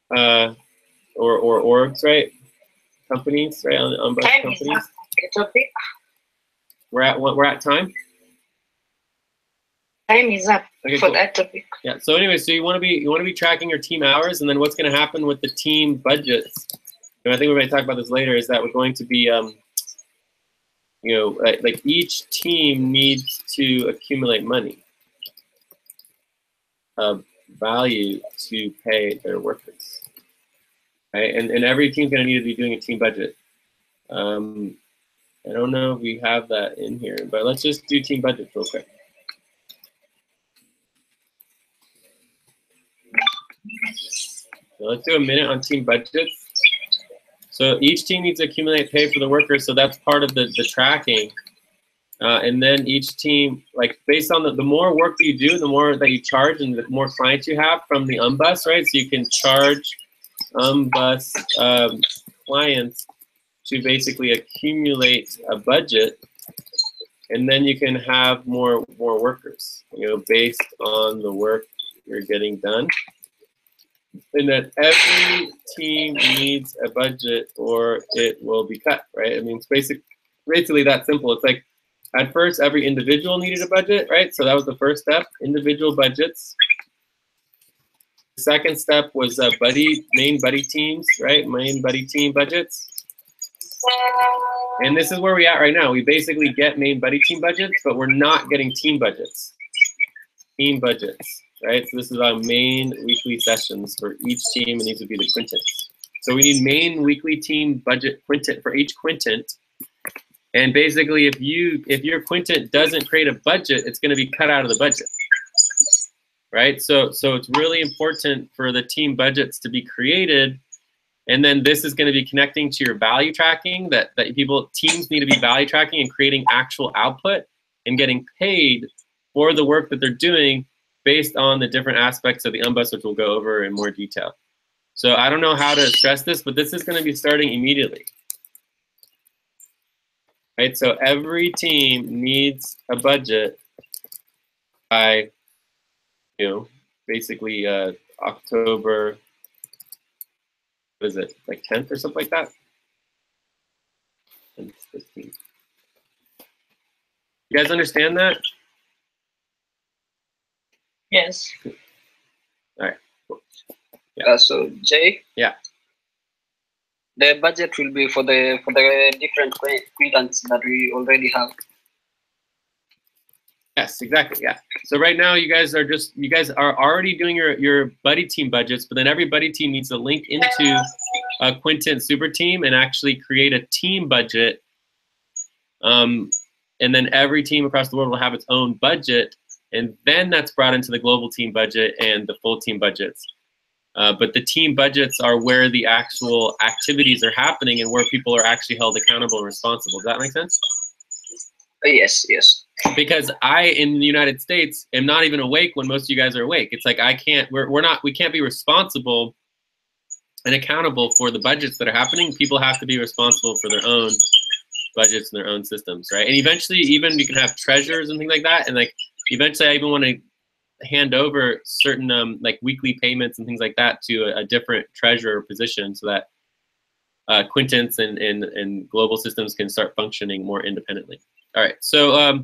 or orgs, right? Companies, right? Umbrella companies. We're at time. Time is up for that topic. Yeah. So anyway, so you want to be tracking your team hours, and then what's going to happen with the team budgets? And I think we're going to talk about this later. Is that we're going to be you know, like each team needs to accumulate money, value to pay their workers, right? And every team's going to need to be doing a team budget. I don't know if we have that in here, but let's just do team budgets real quick. So let's do a minute on team budgets. So each team needs to accumulate pay for the workers, so that's part of the tracking. And then each team, like based on the more work that you do, the more that you charge, and the more clients you have from the umbus, right? So you can charge umbus clients to basically accumulate a budget, and then you can have more workers, you know, based on the work you're getting done. And that every team needs a budget or it will be cut, right? I mean, it's basically that simple. It's like at first every individual needed a budget, right? So that was the first step, individual budgets. The second step was main buddy teams, right? Main buddy team budgets. And this is where we're at right now. We basically get main buddy team budgets, but we're not getting team budgets. Team budgets, right? So this is our main weekly sessions for each team, and these would be the quintets. So we need main weekly team budget quintet for each quintet. And basically, if your quintet doesn't create a budget, it's going to be cut out of the budget, right? So it's really important for the team budgets to be created. And then this is going to be connecting to your value tracking, that teams need to be value tracking and creating actual output and getting paid for the work that they're doing based on the different aspects of the umbus, which we'll go over in more detail. So I don't know how to stress this, but this is going to be starting immediately. Right, so every team needs a budget by, you know, basically October, what is it, like 10th or something like that? 10th, 15th. You guys understand that? Yes. All right. Cool. Yeah. So Jay. Yeah. The budget will be for the different quintets that we already have. Yes, exactly. Yeah. So right now you guys are already doing your buddy team budgets, but then every buddy team needs to link into a quintet super team and actually create a team budget. And then every team across the world will have its own budget And then that's brought into the global team budget and the full team budgets. But the team budgets are where the actual activities are happening and where people are actually held accountable and responsible. Does that make sense? Yes, yes. Because I, in the United States, am not even awake when most of you guys are awake. It's like we can't be responsible and accountable for the budgets that are happening. People have to be responsible for their own budgets and their own systems, right? And eventually, even you can have treasurers and things like that. And like eventually, I even want to hand over certain like weekly payments and things like that to a different treasurer position, so that Quintence and global systems can start functioning more independently. All right, so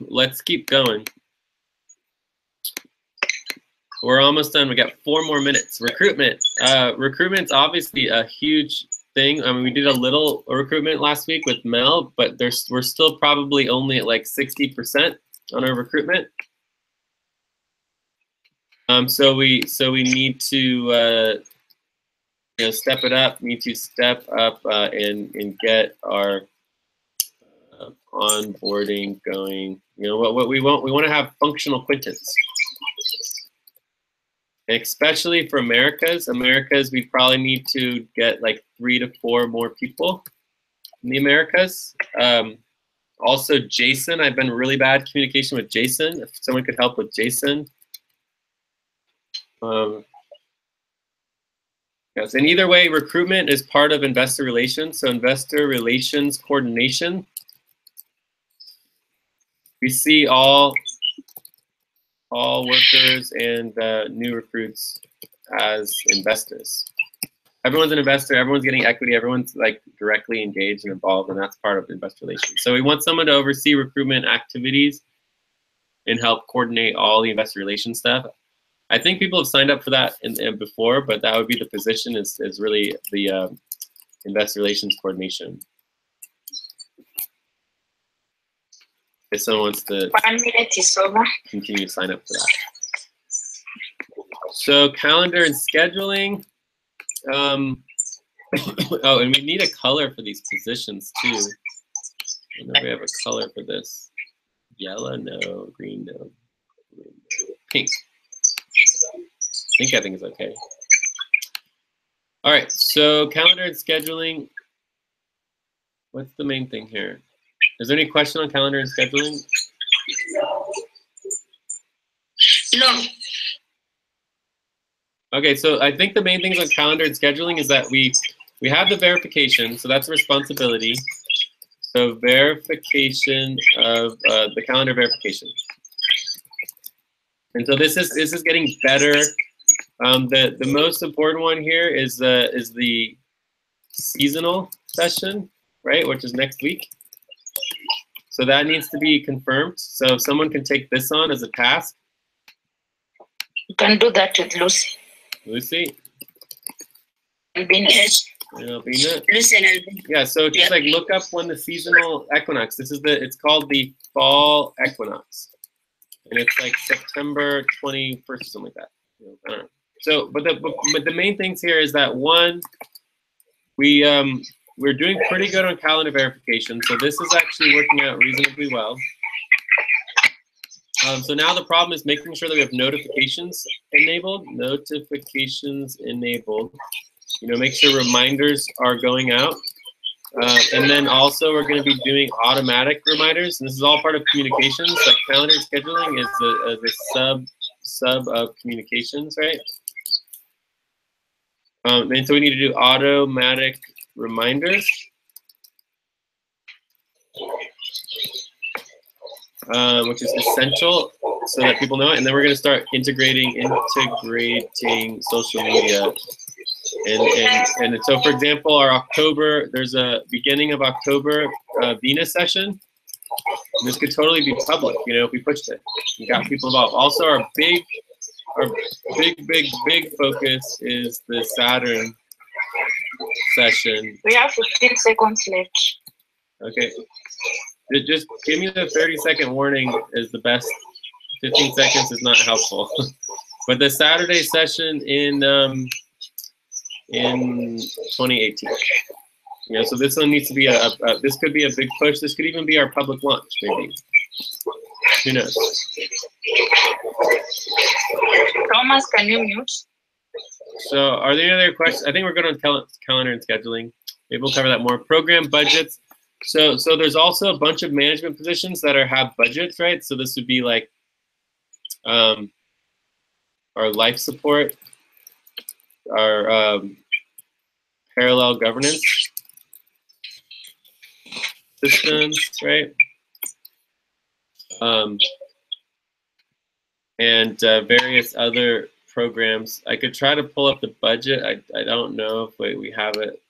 let's keep going. We're almost done. We got 4 more minutes. Recruitment. Recruitment's obviously a huge thing. I mean, we did a little recruitment last week with Mel, but we're still probably only at like 60% on our recruitment. So we need to step it up. Need to step up and get our onboarding going. You know what we want? We want to have functional Quintence. Especially for Americas, we probably need to get like 3 to 4 more people in the Americas. Also, Jason, I've been really bad communication with Jason. If someone could help with Jason. Yes, and either way, recruitment is part of investor relations. So investor relations coordination. We see all workers and new recruits as investors. Everyone's an investor, everyone's getting equity, everyone's like directly engaged and involved, and that's part of investor relations. So we want someone to oversee recruitment activities and help coordinate all the investor relations stuff. I think people have signed up for that before, but that would be the position is really the investor relations coordination. If someone wants to 1 minute is over. continue to sign up for that. So calendar and scheduling. Oh, and we need a color for these positions too. I know we have a color for this. Yellow, no. Green, no. Pink. Pink, I think is okay. All right, so calendar and scheduling. What's the main thing here? Is there any question on calendar and scheduling? No. Okay, so I think the main things on calendar and scheduling is that we have the verification, so that's a responsibility. So verification of the calendar verification. And so this is getting better. The most important one here is the seasonal session, right, which is next week. So that needs to be confirmed. So if someone can take this on as a task. You can do that with Lucy. Lucy? Albina. Albina? Lucy and Albina. Yeah, so just like look up when the seasonal equinox. It's called the fall equinox. And it's like September 21st or something like that. I don't know. So, but the main things here is that one, we're doing pretty good on calendar verification. So this is actually working out reasonably well. So now the problem is making sure that we have notifications enabled. Notifications enabled. You know, make sure reminders are going out. And then also we're going to be doing automatic reminders. And this is all part of communications. Like calendar scheduling is a sub of communications, right? And so we need to do automatic reminders. Which is essential so that people know it. And then we're going to start integrating social media. And so, for example, our October, there's a beginning of October Venus session. And this could totally be public, you know, if we pushed it. We got people involved. Also, our big focus is the Saturn session. We have 15 seconds left. Okay. Just give me the 30-second warning is the best. 15 seconds is not helpful. But the Saturday session in 2018. You know, so this one needs to be this could be a big push. This could even be our public launch, maybe. Who knows? Thomas, can you mute? So are there any other questions? I think we're good on calendar and scheduling. Maybe we'll cover that more. Program budgets. So there's also a bunch of management positions that have budgets, right? So this would be like our life support, our parallel governance systems, right? And various other programs. I could try to pull up the budget. I don't know if we have it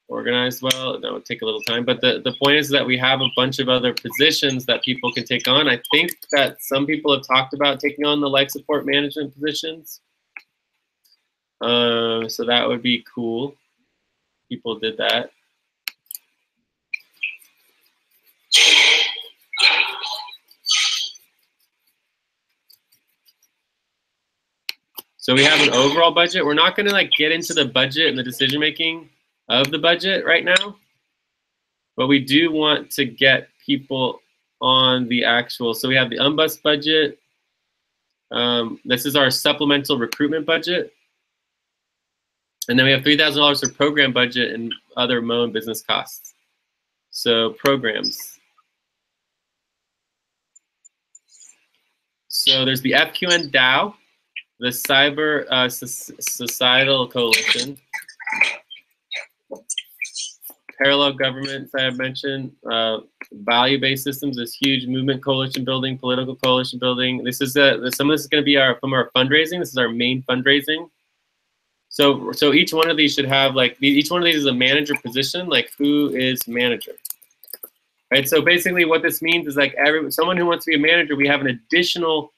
organized well. That would take a little time. But the point is that we have a bunch of other positions that people can take on. I think that some people have talked about taking on the life support management positions. So that would be cool. People did that. So we have an overall budget. We're not going to like get into the budget and the decision making of the budget right now, but we do want to get people on the actual. So we have the UNBUS budget. This is our supplemental recruitment budget, and then we have $3,000 for program budget and other Mo and business costs. So programs. So there's the FQN DAO. The Cyber Societal Coalition, parallel governments I have mentioned, value-based systems, this huge movement coalition building, political coalition building. This is some of this is going to be from our fundraising. This is our main fundraising. So each one of these should have like each one of these is a manager position. Like who is manager, right? So basically, what this means is like someone who wants to be a manager, we have an additional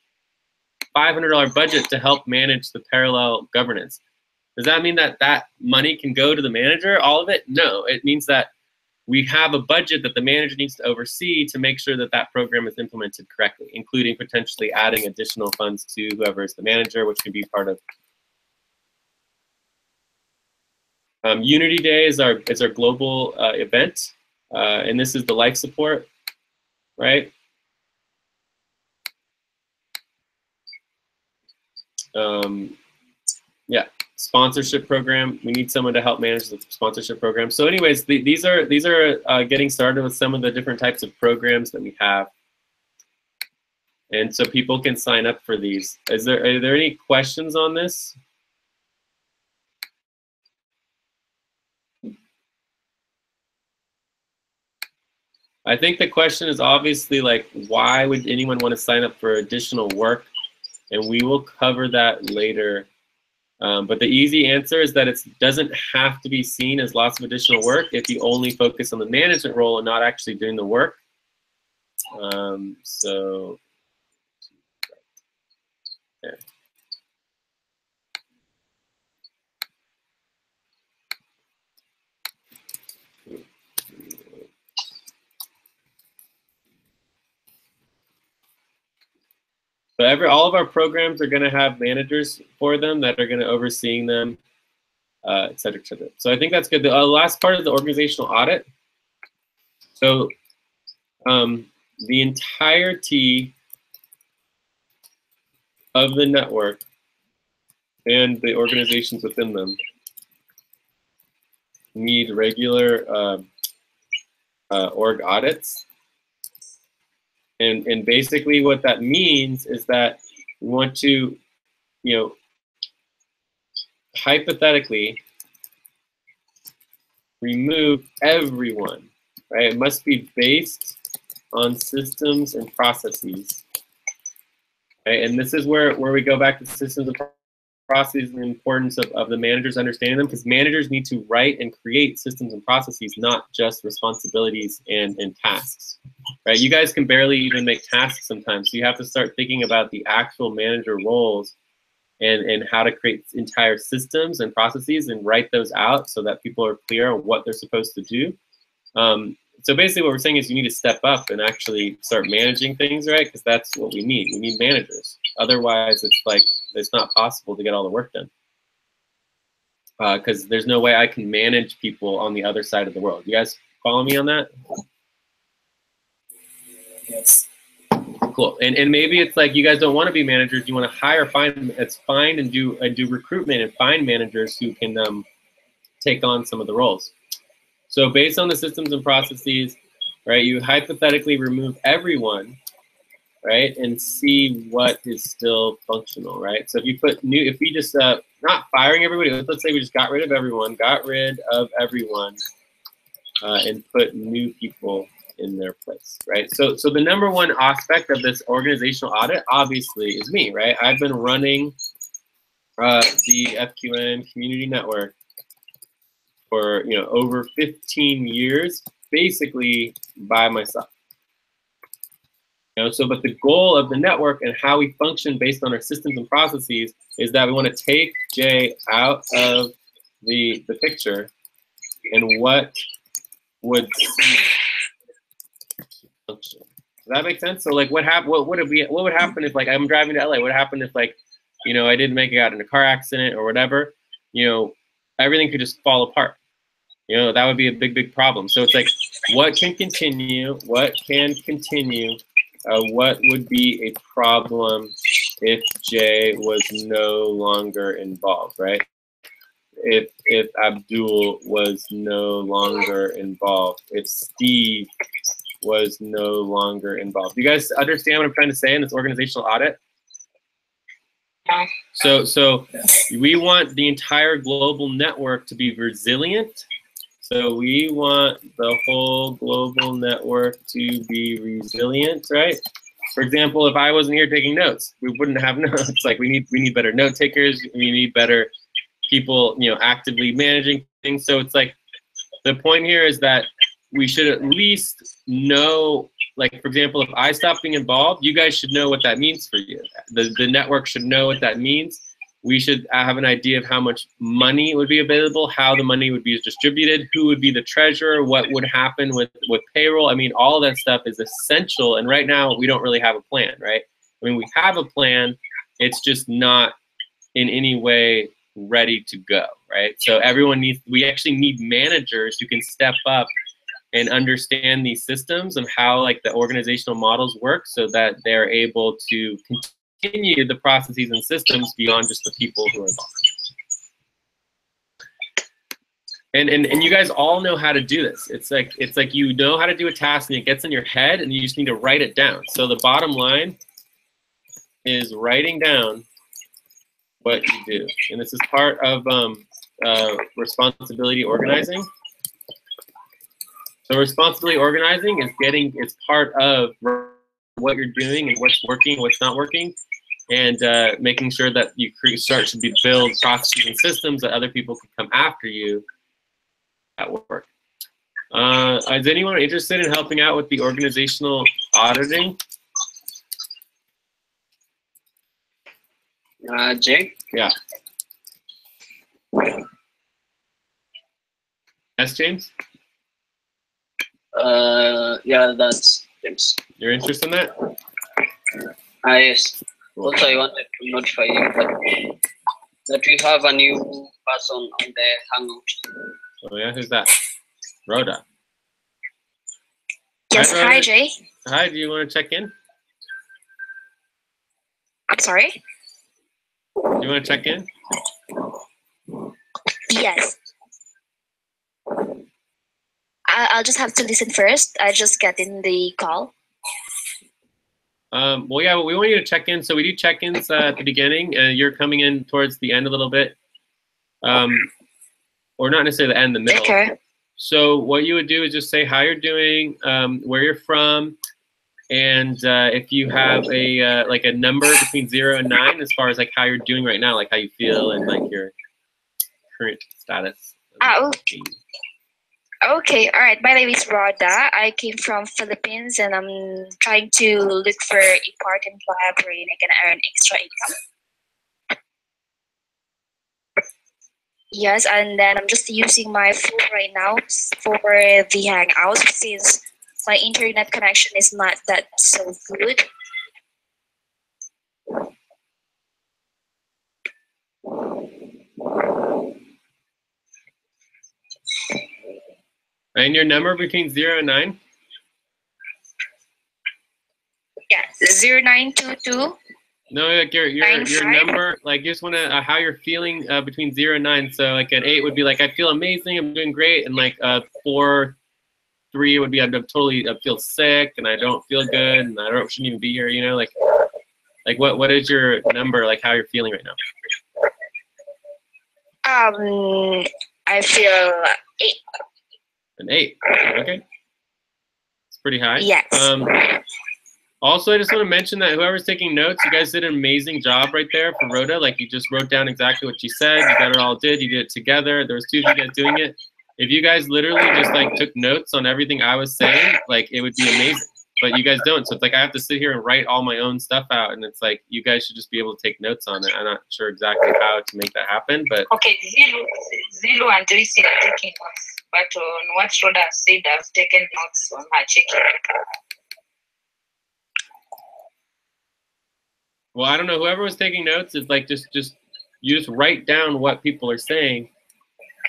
$500 budget to help manage the parallel governance. Does that mean that that money can go to the manager, all of it? No, it means that we have a budget that the manager needs to oversee to make sure that that program is implemented correctly, including potentially adding additional funds to whoever is the manager, which can be part of. Unity Day is our global event, and this is the life support, right? Yeah, sponsorship program. We need someone to help manage the sponsorship program. So anyways, these are getting started with some of the different types of programs that we have. And so people can sign up for these. Are there any questions on this? I think the question is obviously like, why would anyone want to sign up for additional work? And we will cover that later. But the easy answer is that it doesn't have to be seen as lots of additional work if you only focus on the management role and not actually doing the work. So there. But all of our programs are going to have managers for them that are going to overseeing them, et cetera, et cetera. So I think that's good. The last part of the organizational audit. So the entirety of the network and the organizations within them need regular org audits. And basically what that means is that we want to, hypothetically remove everyone, right? It must be based on systems and processes, right? And this is where we go back to systems and processes and the importance of the managers understanding them, because managers need to write and create systems and processes, not just responsibilities and tasks, right? You guys can barely even make tasks sometimes, so you have to start thinking about the actual manager roles and how to create entire systems and processes and write those out so that people are clear on what they're supposed to do. So basically what we're saying is you need to step up and actually start managing things, right? Because that's what we need. We need managers. Otherwise, it's like, it's not possible to get all the work done. Because there's no way I can manage people on the other side of the world. You guys follow me on that? Yes. cool. And maybe it's like you guys don't want to be managers. You want to hire, find and do recruitment and find managers who can take on some of the roles. So based on the systems and processes, right, you hypothetically remove everyone, right, and see what is still functional, right? So if you put if we just, not firing everybody, let's say we just got rid of everyone, and put new people in their place, right? So the number one aspect of this organizational audit, obviously, is me, right? I've been running the FQN community network for over 15 years, basically by myself. So, but the goal of the network and how we function based on our systems and processes is that we want to take Jay out of the picture, and what would function. Does that make sense? So like what would happen if like I'm driving to LA? What would happen if like, I didn't make it out in a car accident or whatever, everything could just fall apart. That would be a big problem. So it's like, what can continue? What can continue? What would be a problem if Jay was no longer involved, right? If Abdul was no longer involved, if Steve was no longer involved. You guys understand what I'm trying to say in this organizational audit? Yeah. So we want the entire global network to be resilient. So we want the whole global network to be resilient, right? For example, if I wasn't here taking notes, we wouldn't have notes. Like we need better note takers. We need better people, actively managing things. So it's like the point here is that we should at least know, like, for example, if I stop being involved, you guys should know what that means for you. The network should know what that means. We should have an idea of how much money would be available, how the money would be distributed, who would be the treasurer, what would happen with payroll. I mean, all of that stuff is essential. And right now, we don't really have a plan, right? I mean, we have a plan. It's just not in any way ready to go, right? So we actually need managers who can step up and understand these systems and how like the organizational models work, so that they're able to continue the processes and systems beyond just the people who are involved. And you guys all know how to do this. It's like you know how to do a task and it gets in your head and you just need to write it down. So the bottom line is writing down what you do. And this is part of responsibility organizing. So responsibility organizing is it's part of what you're doing and what's working, what's not working, and making sure that you start to build processes and systems that other people can come after you at work. Is anyone interested in helping out with the organizational auditing? Jay? Yeah. Yes, James? Yeah, that's James. You're interested in that? Yes. Cool. Also, I wanted to notify you that we have a new person on the Hangout. Oh yeah, who's that? Rhoda. Yes, Rhoda. hi Jay. Hi, do you want to check in? I'm sorry? Do you want to check in? Yes. I'll just have to listen first. I just got in the call. Well, yeah, we want you to check in. So we do check-ins at the beginning, and you're coming in towards the end a little bit, or not necessarily the end, the middle. Okay. So what you would do is just say how you're doing, where you're from, and if you have a like a number between 0 and 9 as far as like how you're doing right now, like how you feel and like your current status. Okay, all right. My name is Rhoda. I came from Philippines and I'm trying to look for a part-time job where I can earn extra income. Yes, and then I'm just using my phone right now for the Hangouts since my internet connection is not that so good. And your number between 0 and 9? Yeah, 0922. No, like your 95. number, like you just want to how you're feeling between 0 and 9. So like an 8 would be like I feel amazing, I'm doing great, and like 4, 3 would be I feel sick and I don't feel good and shouldn't even be here. You know, like what is your number? Like how you're feeling right now? I feel 8. An 8. Okay, it's pretty high. Yes. Also, I just want to mention that whoever's taking notes, you guys did an amazing job right there for Rhoda. Like you just wrote down exactly what she said. You got it all you did it together. There was 2 of you guys doing it. If you guys literally just like took notes on everything I was saying, like it would be amazing. But you guys don't. So it's like I have to sit here and write all my own stuff out. And it's like you guys should just be able to take notes on it. I'm not sure exactly how to make that happen, but Okay, Zero and Tracy are taking notes. But on what Rhoda said, I've taken notes on her checking. well, I don't know. Whoever was taking notes is like just you just write down what people are saying,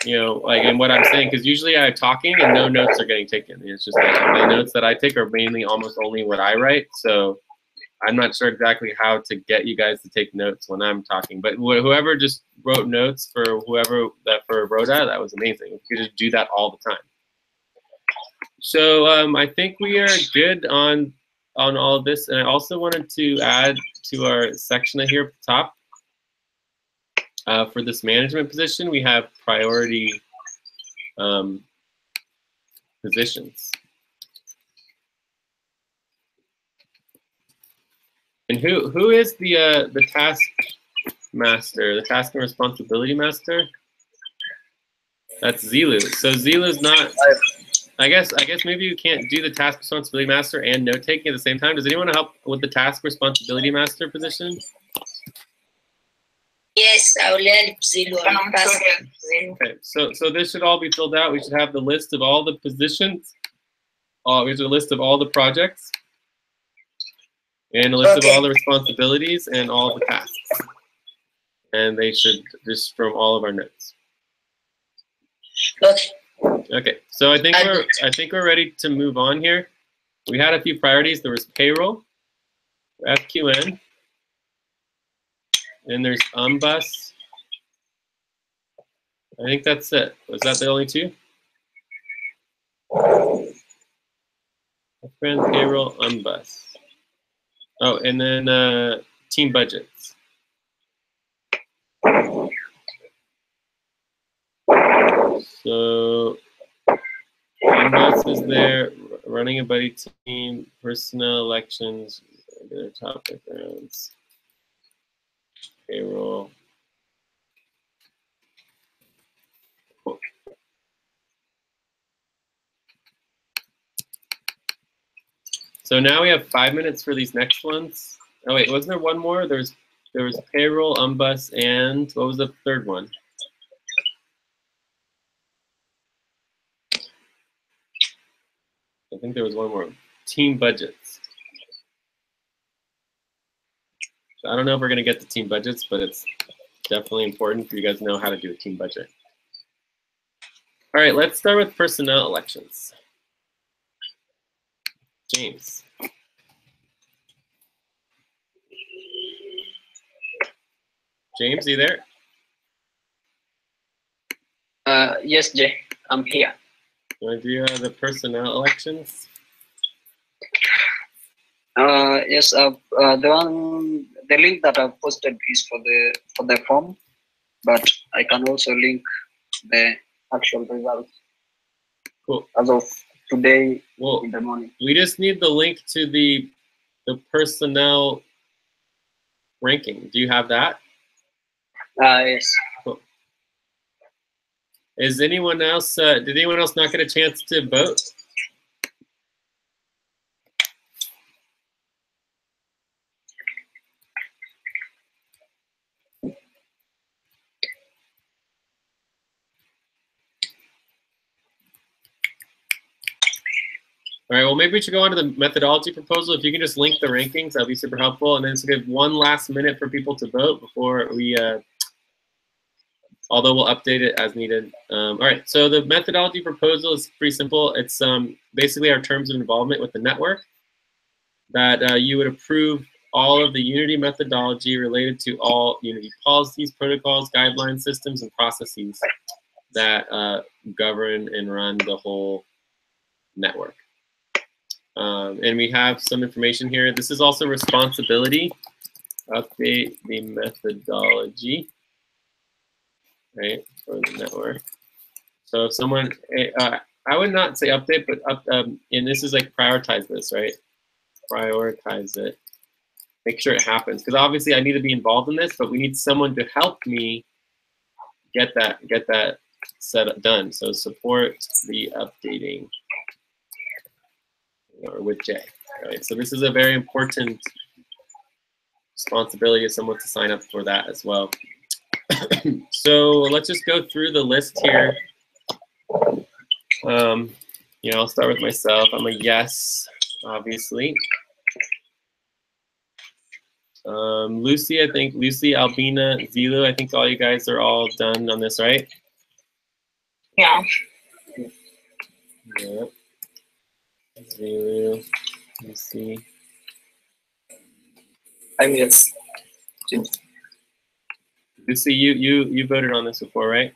you know, like and what I'm saying, because usually I'm talking and no notes are getting taken. It's just like the notes that I take are mainly almost only what I write. So I'm not sure exactly how to get you guys to take notes when I'm talking. But whoever just wrote notes for for Rhoda, that was amazing. If you could just do that all the time. So I think we are good on all of this, and I also wanted to add to our section here at the top. For this management position, we have priority positions. And who is the task master, the task and responsibility master? That's Zilu. So Zilu's not. I guess maybe you can't do the task responsibility master and note taking at the same time. Does anyone help with the task responsibility master position? Yes, I will help Zilo. Okay, so this should all be filled out. We should have the list of all the positions. We have a list of all the projects, and a list of all the responsibilities and all the tasks. And they should just from all of our notes. Okay. Okay, so I think we're ready to move on here. We had a few priorities. There was payroll, FQN, and there's bus. I think that's it. Was that the only 2? FQN, payroll, bus. Oh, and then team budgets. So bus is there, running a buddy team, personnel, elections, regular topic rounds, payroll. Cool. So now we have 5 minutes for these next ones. Oh wait, wasn't there one more? There was payroll, bus, and what was the third one? I think there was one more. Team budgets. So I don't know if we're going to get to team budgets, but it's definitely important for you guys to know how to do a team budget. All right, let's start with personnel elections. James. James, are you there? Yes, Jay, I'm here. You want to do the personnel elections? Yes, the link that I've posted is for the form, but I can also link the actual results. Cool. As of today well, in the morning. We just need the link to the personnel ranking. Do you have that? Yes. Cool. Is anyone else? Did anyone else not get a chance to vote? All right, well, maybe we should go on to the methodology proposal. If you can just link the rankings, that'd be super helpful. And then so give one last minute for people to vote before we, although we'll update it as needed. All right, so the methodology proposal is pretty simple. It's basically our terms of involvement with the network. that you would approve all of the Unity methodology related to all Unity policies, protocols, guidelines, systems, and processes that govern and run the whole network. And we have some information here. This is also responsibility. Update the methodology, right, for the network. So if someone, I would not say update, but and this is like prioritize this, right? Prioritize it. Make sure it happens, because obviously I need to be involved in this, but we need someone to help me get that set up done. So support the updating, or with J, right? So this is a very important responsibility of someone to sign up for that as well. So let's just go through the list here. You know, I'll start with myself. I'm a yes, obviously. Lucy, I think, Lucy, Albina, Zilu, I think all you guys are all done on this, right? Yeah. Yep. Zilu, Lucy. I'm yes. Lucy, you voted on this before, right?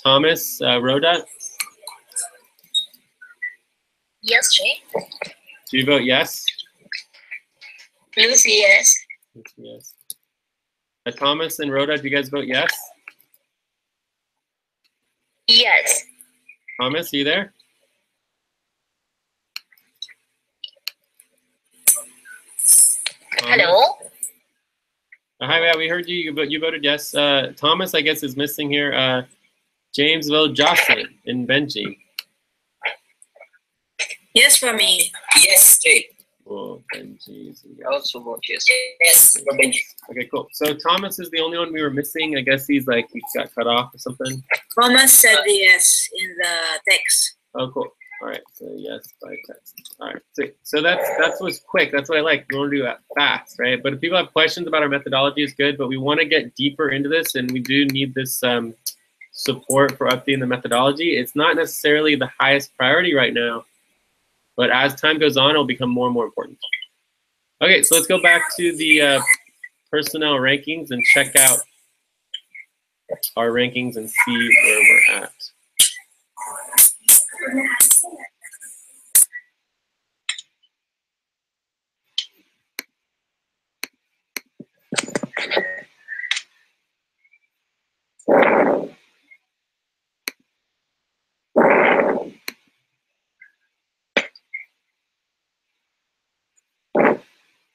Thomas, Rhoda? Yes, Jay. Do you vote yes? Lucy, yes. Yes. Thomas and Rhoda, do you guys vote yes? Yes. Thomas, are you there? Hello. Hi, yeah, we heard you, but you voted yes. Thomas, I guess, is missing here. James voted Jocelyn and Benji. Yes for me. Yes, Jay. Oh, Benji's. I also vote yes. Yes, for Benji. Okay, cool. So Thomas is the only one we were missing. I guess he got cut off or something. Thomas said yes in the text. Oh, cool. All right, so yes by text. All right, so that's what's quick. That's what I like. We want to do that fast, right? But if people have questions about our methodology, it's good. But we want to get deeper into this, and we do need this support for updating the methodology. It's not necessarily the highest priority right now, but as time goes on, it'll become more and more important. Okay, so let's go back to the personnel rankings and check out our rankings and see where we're at.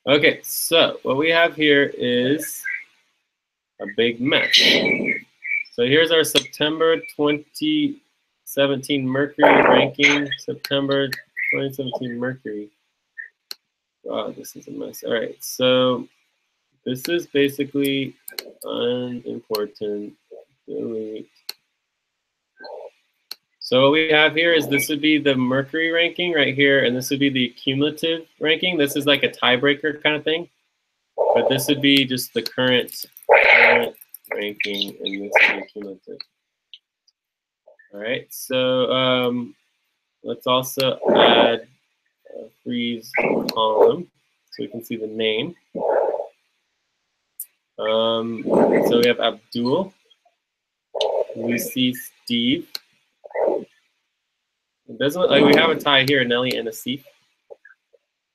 Okay, so what we have here is a big mess. So here's our September 2017 Mercury ranking. September 2017 Mercury. Wow, this is a mess. All right, so this is basically unimportant. Delete. So what we have here is this would be the Mercury ranking right here, and this would be the cumulative ranking. This is like a tiebreaker kind of thing, but this would be just the current ranking, and this is the cumulative. All right, so let's also add a freeze column so we can see the name. So we have Abdul, Lucy, Steve. It doesn't look like we have a tie here, Nelly and Asif.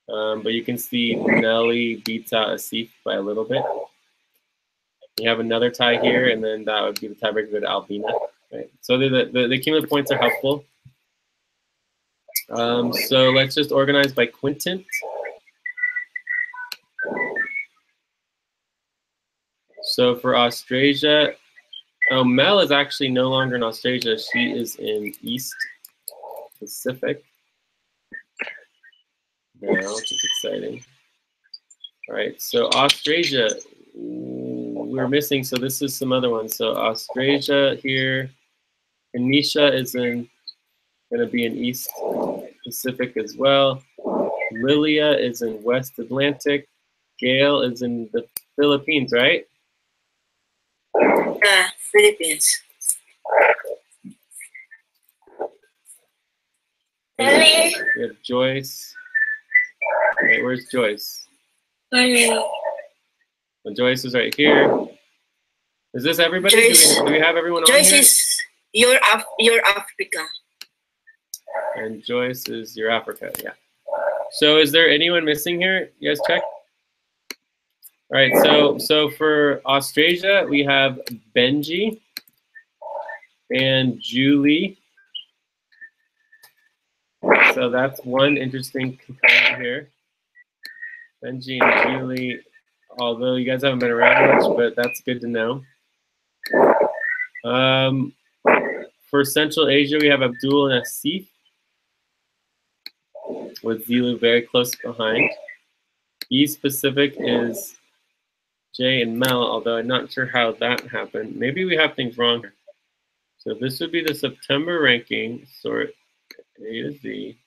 But you can see Nelly beats out Asif by a little bit. You have another tie here, and then that would be the tiebreaker with Albina. Right? So the cumulative points are helpful. So let's just organize by quintant. So for Austrasia, Mel is actually no longer in Austrasia. She is in East Pacific now, which is exciting. All right, so Austrasia, we're missing, so this is some other ones. So Austrasia here, Anisha is going to be in East Pacific as well. Lilia is in West Atlantic. Gail is in the Philippines, right? Philippines. We have Joyce Right, where's Joyce? Hi. Well, Joyce is right here. Is this everybody? Joyce, do we have everyone on Joyce here? is your Africa. And Joyce is your Africa, yeah. So is there anyone missing here? You guys check? All right, so for Australia, we have Benji and Julie. So that's one interesting component here. Benji and Julie, although you guys haven't been around much, but that's good to know. For Central Asia, we have Abdul and Asif, with Zilu very close behind. East Pacific is Jay and Mel, although I'm not sure how that happened. Maybe we have things wrong here. So this would be the September ranking, sort A to Z.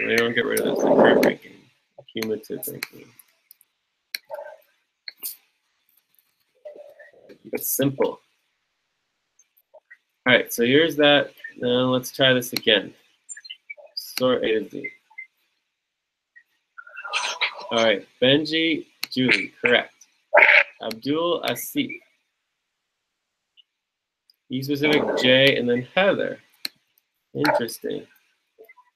We don't get rid of this, the current ranking, cumulative ranking. It's simple. All right, so here's that. Now let's try this again. Sort A to Z. All right, Benji, Julie, correct. Abdul, Asif. E specific, J, and then Heather. Interesting.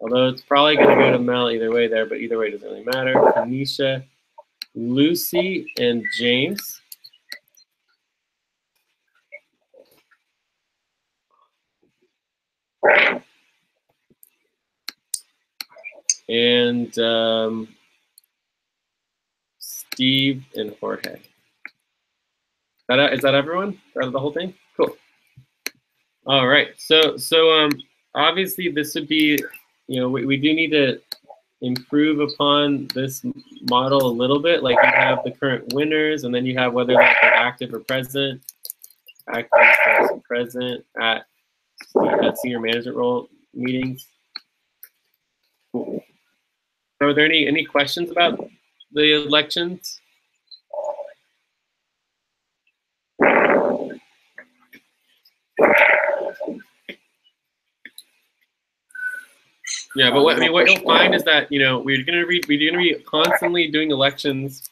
Although it's probably going to go to Mel either way there, but either way doesn't really matter. Tanisha, Lucy, and James. And Steve and Jorge. Is that everyone? Is that the whole thing? Cool. All right. So obviously this would be, we do need to improve upon this model a little bit. Like you have the current winners, and then you have whether they're active or present, active, present at senior management role meetings. Cool. Are there any questions about the elections? Yeah, but what you'll find is that we're gonna be constantly doing elections.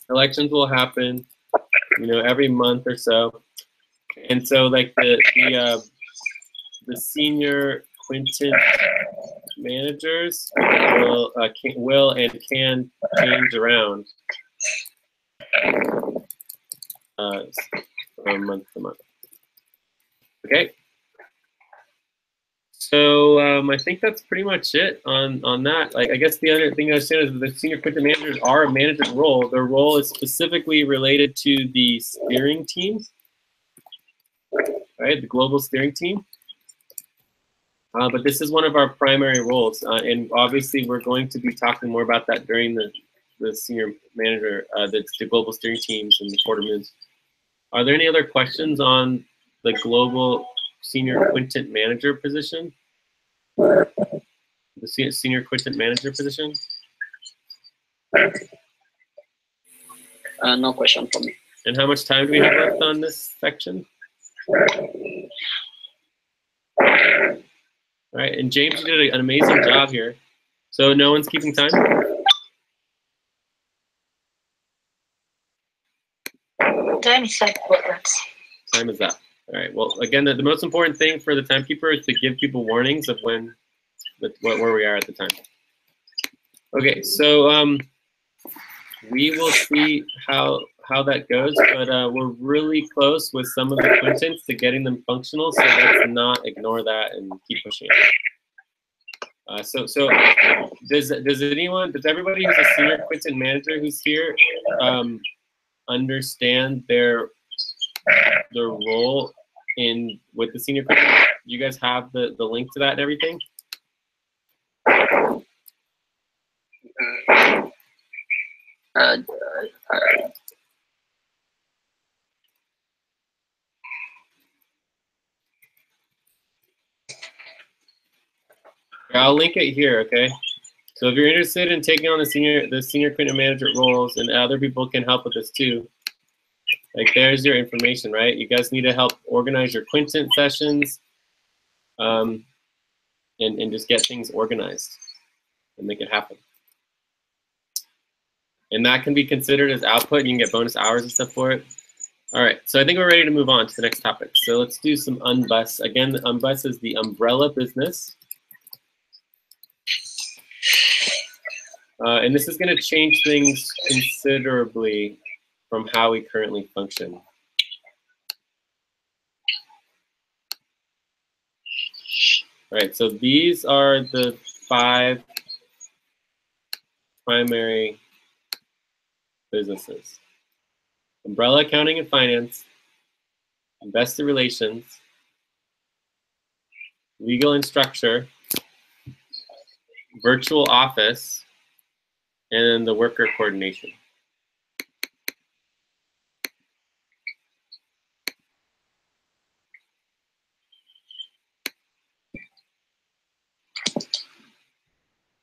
Elections will happen, every month or so, and so like the senior quintet managers will and can change around from month to month. Okay. So I think that's pretty much it on that. Like, I guess the other thing I understand is that the senior quintet managers are a management role. Their role is specifically related to the steering team, right? The global steering team. But this is one of our primary roles, and obviously we're going to be talking more about that during the senior manager, the global steering teams and the quarter moons. Are there any other questions on the global senior quintet manager position? The senior quintet manager position? No question for me. And how much time do we have left on this section? All right, and James, you did an amazing job here. So no one's keeping time? Time is up. Time is up. All right, well, again, the most important thing for the timekeeper is to give people warnings of where we are at the time. Okay, so we will see how that goes, but we're really close with some of the quintets to getting them functional, so let's not ignore that and keep pushing. So does everybody who's a senior quintet manager who's here understand their role with the senior quintet? You guys have the link to that and everything? I'll link it here, okay? So if you're interested in taking on the senior quintet manager roles, and other people can help with this too, like there's your information, right? You guys need to help organize your quintet sessions, and just get things organized. and make it happen. And that can be considered as output. You can get bonus hours and stuff for it. All right, so I think we're ready to move on to the next topic. So let's do some unbus. Again, the unbus is the umbrella business. And this is going to change things considerably from how we currently function. All right, so these are the 5 primary businesses: umbrella accounting and finance, investor relations, legal and structure, virtual office, and the worker coordination.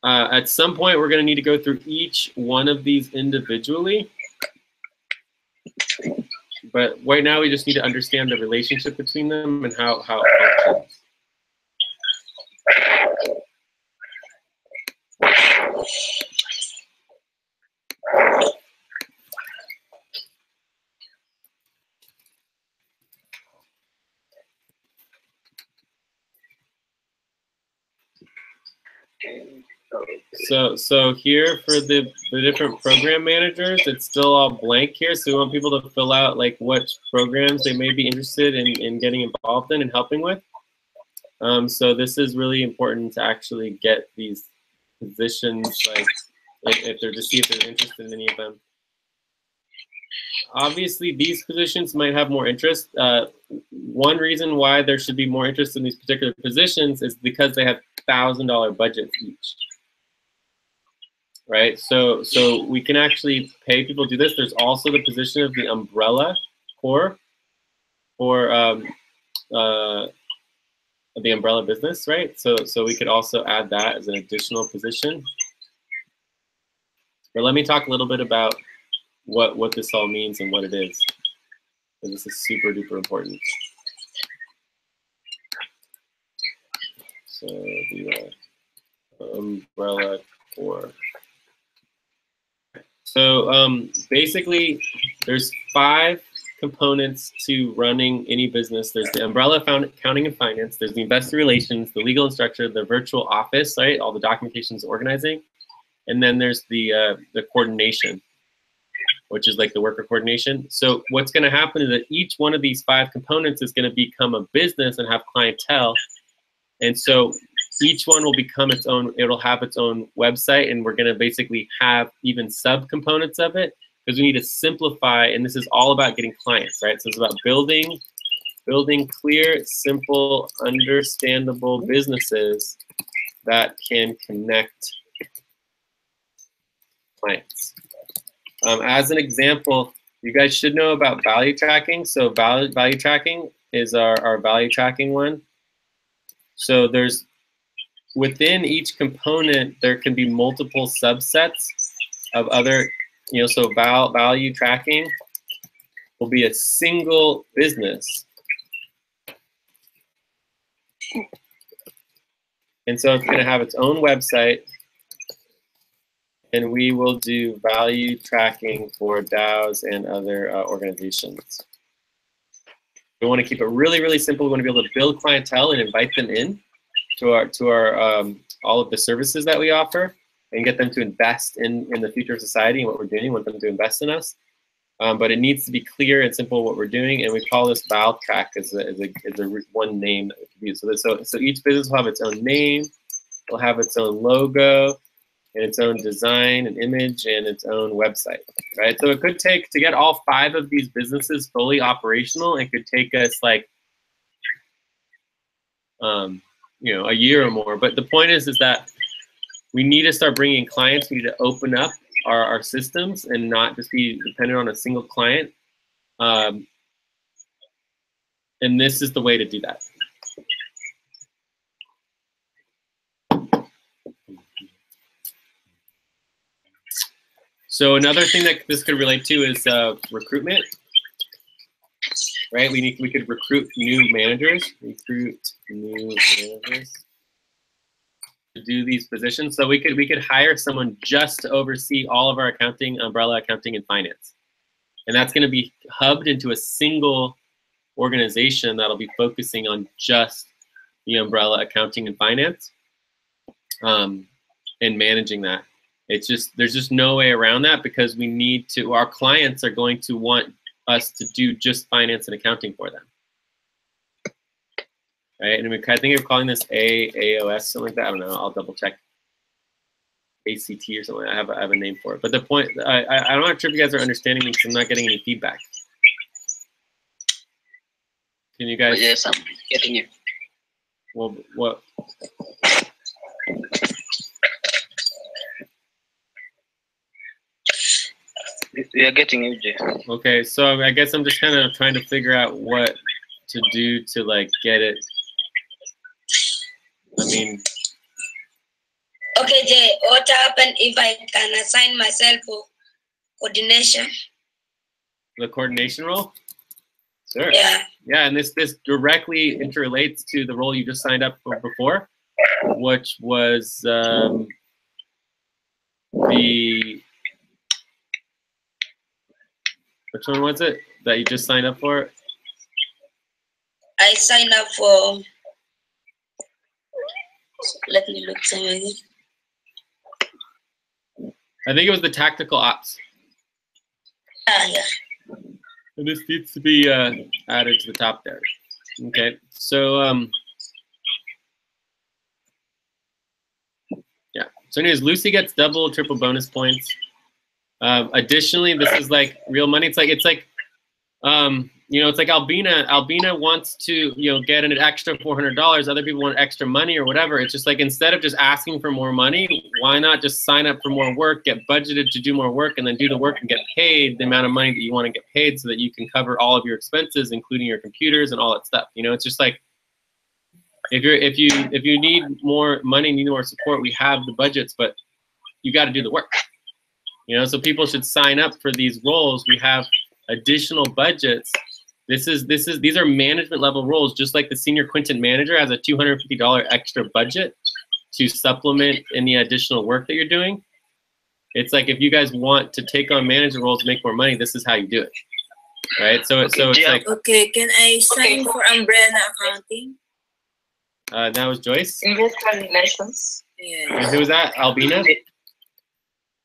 At some point, we're going to need to go through each one of these individually. But right now, we just need to understand the relationship between them and how it functions. So here for the different program managers, it's still all blank here. So we want people to fill out like what programs they may be interested in getting involved in and helping with. So this is really important to actually get these positions, like if they're to see if they're interested in any of them. Obviously, these positions might have more interest. One reason why there should be more interest in these particular positions is because they have $1,000 budgets each. Right, so we can actually pay people to do this. There's also the position of the umbrella core for the umbrella business, right? So we could also add that as an additional position. But let me talk a little bit about what this all means and what it is, because this is super duper important. So the umbrella core. So basically, there's 5 components to running any business. There's the umbrella accounting and finance. There's the investor relations, the legal and structure, the virtual office, right? All the documentations, organizing, and then there's the coordination, which is like the worker coordination. So what's going to happen is that each one of these 5 components is going to become a business and have clientele, and so each one will become its own, it'll have its own website, and we're going to basically have even sub-components of it because we need to simplify, and this is all about getting clients, right? So it's about building clear, simple, understandable businesses that can connect clients. As an example, you guys should know about value tracking. So value tracking is our value tracking one. So there's, within each component, there can be multiple subsets of other, so value tracking will be a single business. And so it's going to have its own website, and we will do value tracking for DAOs and other organizations. We want to keep it really, really simple. We want to be able to build clientele and invite them in to our all of the services that we offer, and get them to invest in the future of society and what we're doing. We want them to invest in us, but it needs to be clear and simple what we're doing, and we call this Val Track as a one name that we can use. So each business will have its own name, will have its own logo, and its own design and image, and its own website, right? So it could take, to get all 5 of these businesses fully operational, it could take us like a year or more. But the point is that we need to start bringing in clients. We need to open up our systems and not just be dependent on a single client. And this is the way to do that. So another thing that this could relate to is recruitment, right? We could recruit new managers. do these positions. So we could hire someone just to oversee all of our accounting, umbrella accounting, and finance, and that's going to be hubbed into a single organization that'll be focusing on just the umbrella accounting and finance, and managing that. It's just, there's just no way around that, because we need to, our clients are going to want us to do just finance and accounting for them. Right, and I think we're calling this AOS, something like that. I don't know. I'll double check. ACT or something. I have a name for it. But the point, I'm not sure if you guys are understanding me because I'm not getting any feedback. Can you guys? Yes, I'm getting you. Well, what? We are getting you, Jay. Okay, so I guess I'm just kind of trying to figure out what to do to like get it. I mean. Okay, Jay, what happened if I can assign myself for coordination? The coordination role? Sure. Yeah. Yeah, and this directly interrelates to the role you just signed up for before, which was the. Which one was it that you just signed up for? I signed up for. Let me look somewhere. I think it was the tactical ops. Yeah. And this needs to be added to the top there. Okay, so yeah. So anyways, Lucy gets double, triple bonus points. Additionally, this is like real money. It's like you know, it's like Albina wants to, you know, get an extra $400. Other people want extra money or whatever. It's just like, instead of just asking for more money, why not just sign up for more work, get budgeted to do more work, and then do the work and get paid the amount of money that you want to get paid, so that you can cover all of your expenses, including your computers and all that stuff. You know, it's just like, if you need more money, need more support, we have the budgets, but you got to do the work. You know, so people should sign up for these roles. We have additional budgets. These are management level roles, just like the senior quintet manager has a $250 extra budget to supplement any additional work that you're doing. It's like, if you guys want to take on management roles, make more money, this is how you do it, right? So it's like. Okay, can I sign for umbrella accounting? That was Joyce. Investment license. Yeah. And who was that? Albina.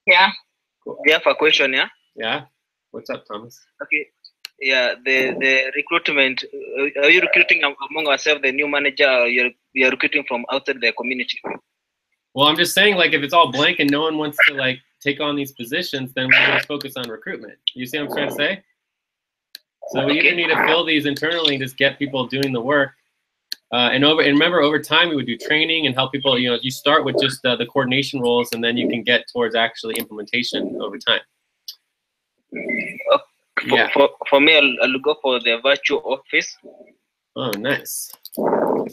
Yeah. We have a question, yeah? Yeah. What's up, Thomas? Okay. Yeah, the recruitment, are you recruiting among ourselves the new manager, or you're recruiting from outside the community? Well, I'm just saying, like, if it's all blank and no one wants to like take on these positions, then we just focus on recruitment. You see what I'm trying to say? So we either need to fill these internally, just get people doing the work, and remember, over time we would do training and help people. You know, you start with just the coordination roles, and then you can get towards actually implementation over time. Yeah. For me, I'll go for the virtual office. Oh, nice. All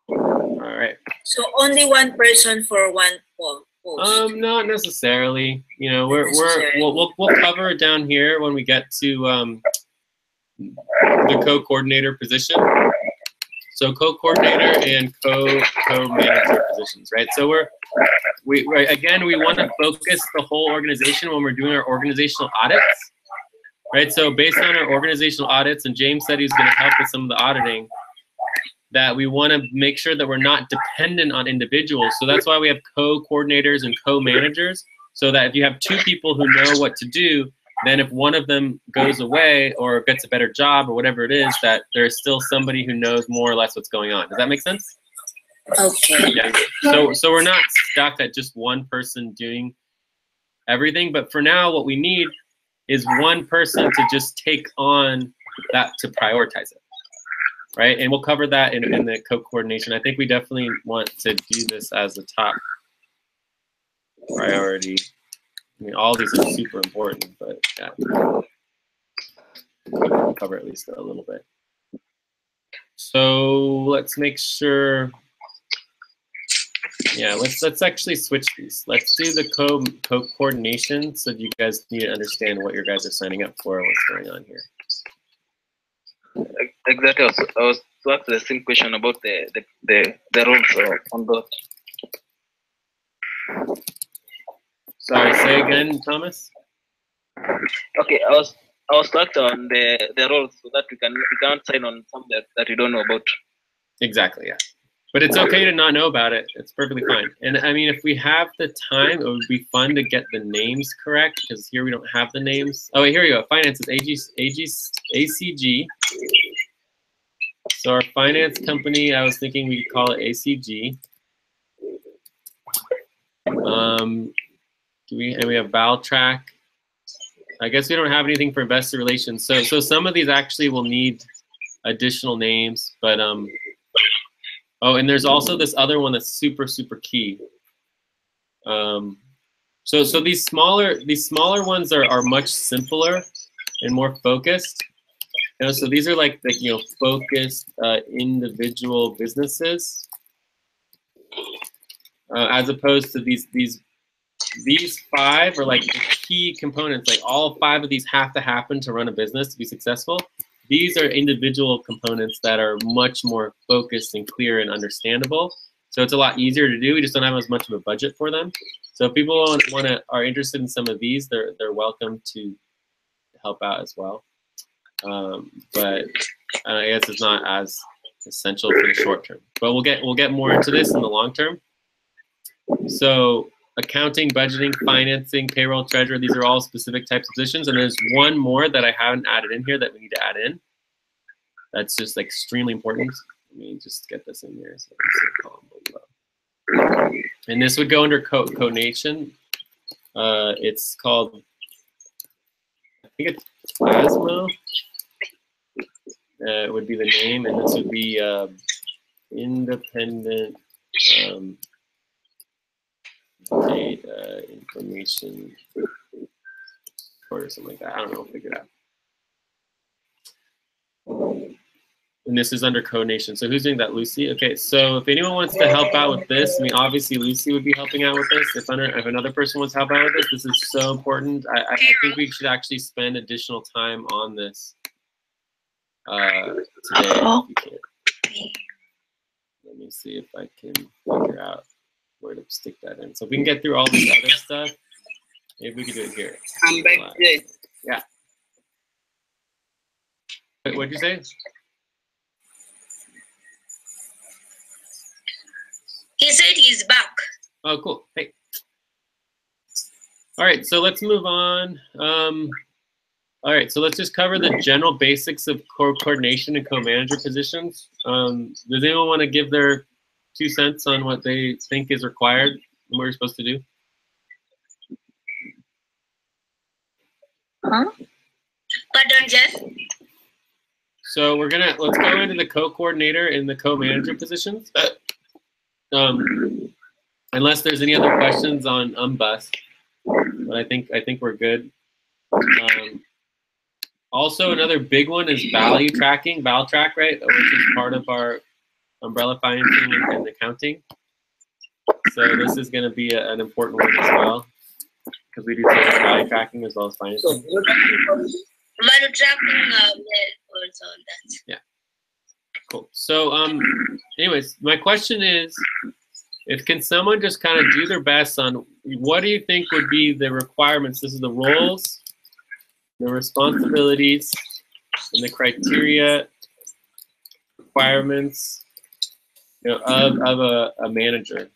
right. So only one person for one post? Not necessarily. You know, we'll cover it down here when we get to the co-coordinator position. So co-coordinator and co-manager positions, right? So we want to focus the whole organization when we're doing our organizational audits. Right, so based on our organizational audits, and James said he's going to help with some of the auditing, that we want to make sure that we're not dependent on individuals. So that's why we have co-coordinators and co-managers, so that if you have two people who know what to do, then if one of them goes away or gets a better job or whatever it is, that there's still somebody who knows more or less what's going on. Does that make sense? Okay. Yeah. So we're not stuck at just one person doing everything, but for now, what we need is one person to just take on that, to prioritize it, right? And we'll cover that in the co-coordination. I think we definitely want to do this as a top priority. I mean, all these are super important, but yeah, we'll cover at least a little bit. So let's make sure. Yeah, let's actually switch these. Let's do the co-coordination, so you guys need to understand what your guys are signing up for and what's going on here. Exactly. I was to ask the same question about the rules on both. Sorry, say again, Thomas. Okay, I was stuck on the roles so that we can't sign on some that we don't know about. Exactly, yeah. But it's okay to not know about it. It's perfectly fine. And I mean, if we have the time, it would be fun to get the names correct, because here we don't have the names. Oh, wait, here we go. Finances, ACG. So our finance company, I was thinking we could call it ACG. And we have Valtrack. I guess we don't have anything for investor relations. So some of these actually will need additional names, but oh, and there's also this other one that's super, super key. So these smaller ones are much simpler and more focused. You know, so these are like the focused individual businesses, as opposed to these 5 are like the key components. Like all 5 of these have to happen to run a business to be successful. These are individual components that are much more focused and clear and understandable. So it's a lot easier to do. We just don't have as much of a budget for them. So if people are interested in some of these, they're welcome to help out as well. But I guess it's not as essential for the short term. But we'll get more into this in the long term. So accounting, budgeting, financing, payroll, treasurer, these are all specific types of positions. And there's one more that I haven't added in here that we need to add in. That's just like extremely important. Let me just get this in here. So below. And this would go under coordination. It's called, I think it's Plasma. It would be the name, and this would be independent data information or something like that. I don't know, figure it out. And this is under coordination. So who's doing that? Lucy? Okay, so if anyone wants to help out with this, I mean, obviously Lucy would be helping out with this. If another person wants to help out with this is so important. I think we should actually spend additional time on this today. If you can. Let me see if I can figure out where to stick that in. So if we can get through all this other stuff, maybe we can do it here. I'm back. Yeah. Wait, what'd you say? He said he's back. Oh, cool. Hey. All right, so let's move on. All right, so let's just cover the general basics of coordination and co-manager positions. Does anyone want to give their 2 cents on what they think is required and what you're supposed to do? Huh? Pardon, Jeff? So let's go into the co-coordinator and the co-manager positions. Unless there's any other questions on Bus, but I think we're good. Also, another big one is value tracking, Valtrack, right, which is part of our umbrella financing and accounting. So this is going to be an important one as well, because we do so much value tracking as well as financing. Value tracking, also that. Yeah. Cool. So, anyways, my question is, can someone just kind of do their best on what do you think would be the requirements? This is the roles, the responsibilities, and the criteria, requirements, of a manager.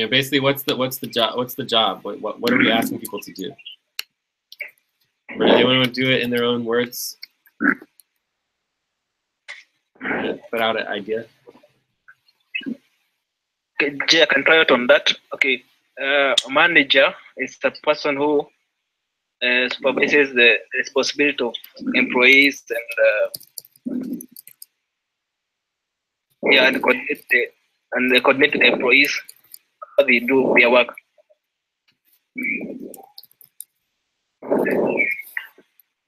Basically, what's the job? What's the job? What are we asking people to do? Or do they want to do it in their own words? Put out an idea. Okay, Jay, I can try out on that. Okay, manager is the person who supervises the responsibility of employees and and coordinate the employees how they do their work.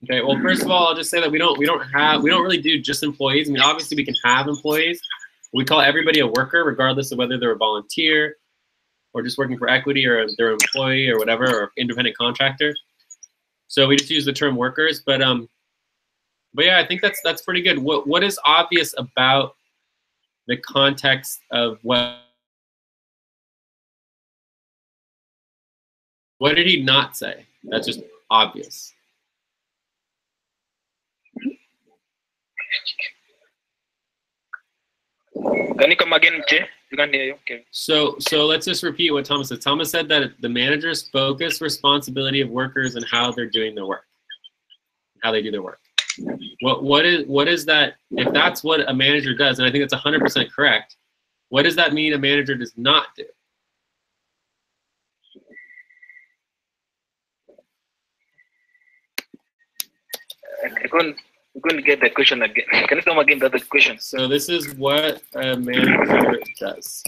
Okay. Well, first of all, I'll just say that we don't really do just employees. I mean, obviously we can have employees. We call everybody a worker, regardless of whether they're a volunteer or just working for equity or they're an employee or whatever, or independent contractor. So we just use the term workers. But But yeah, I think that's pretty good. What is obvious about the context of what did he not say? That's just obvious. Can you come again, Che? You can't hear you. Okay. So let's just repeat what Thomas said. Thomas said that the manager's focus responsibility of workers and how they're doing their work, how they do their work. What is that? If that's what a manager does, and I think that's 100% correct, what does that mean a manager does not do? I couldn't get the question again. Can you come again to the question? So this is what a manager does.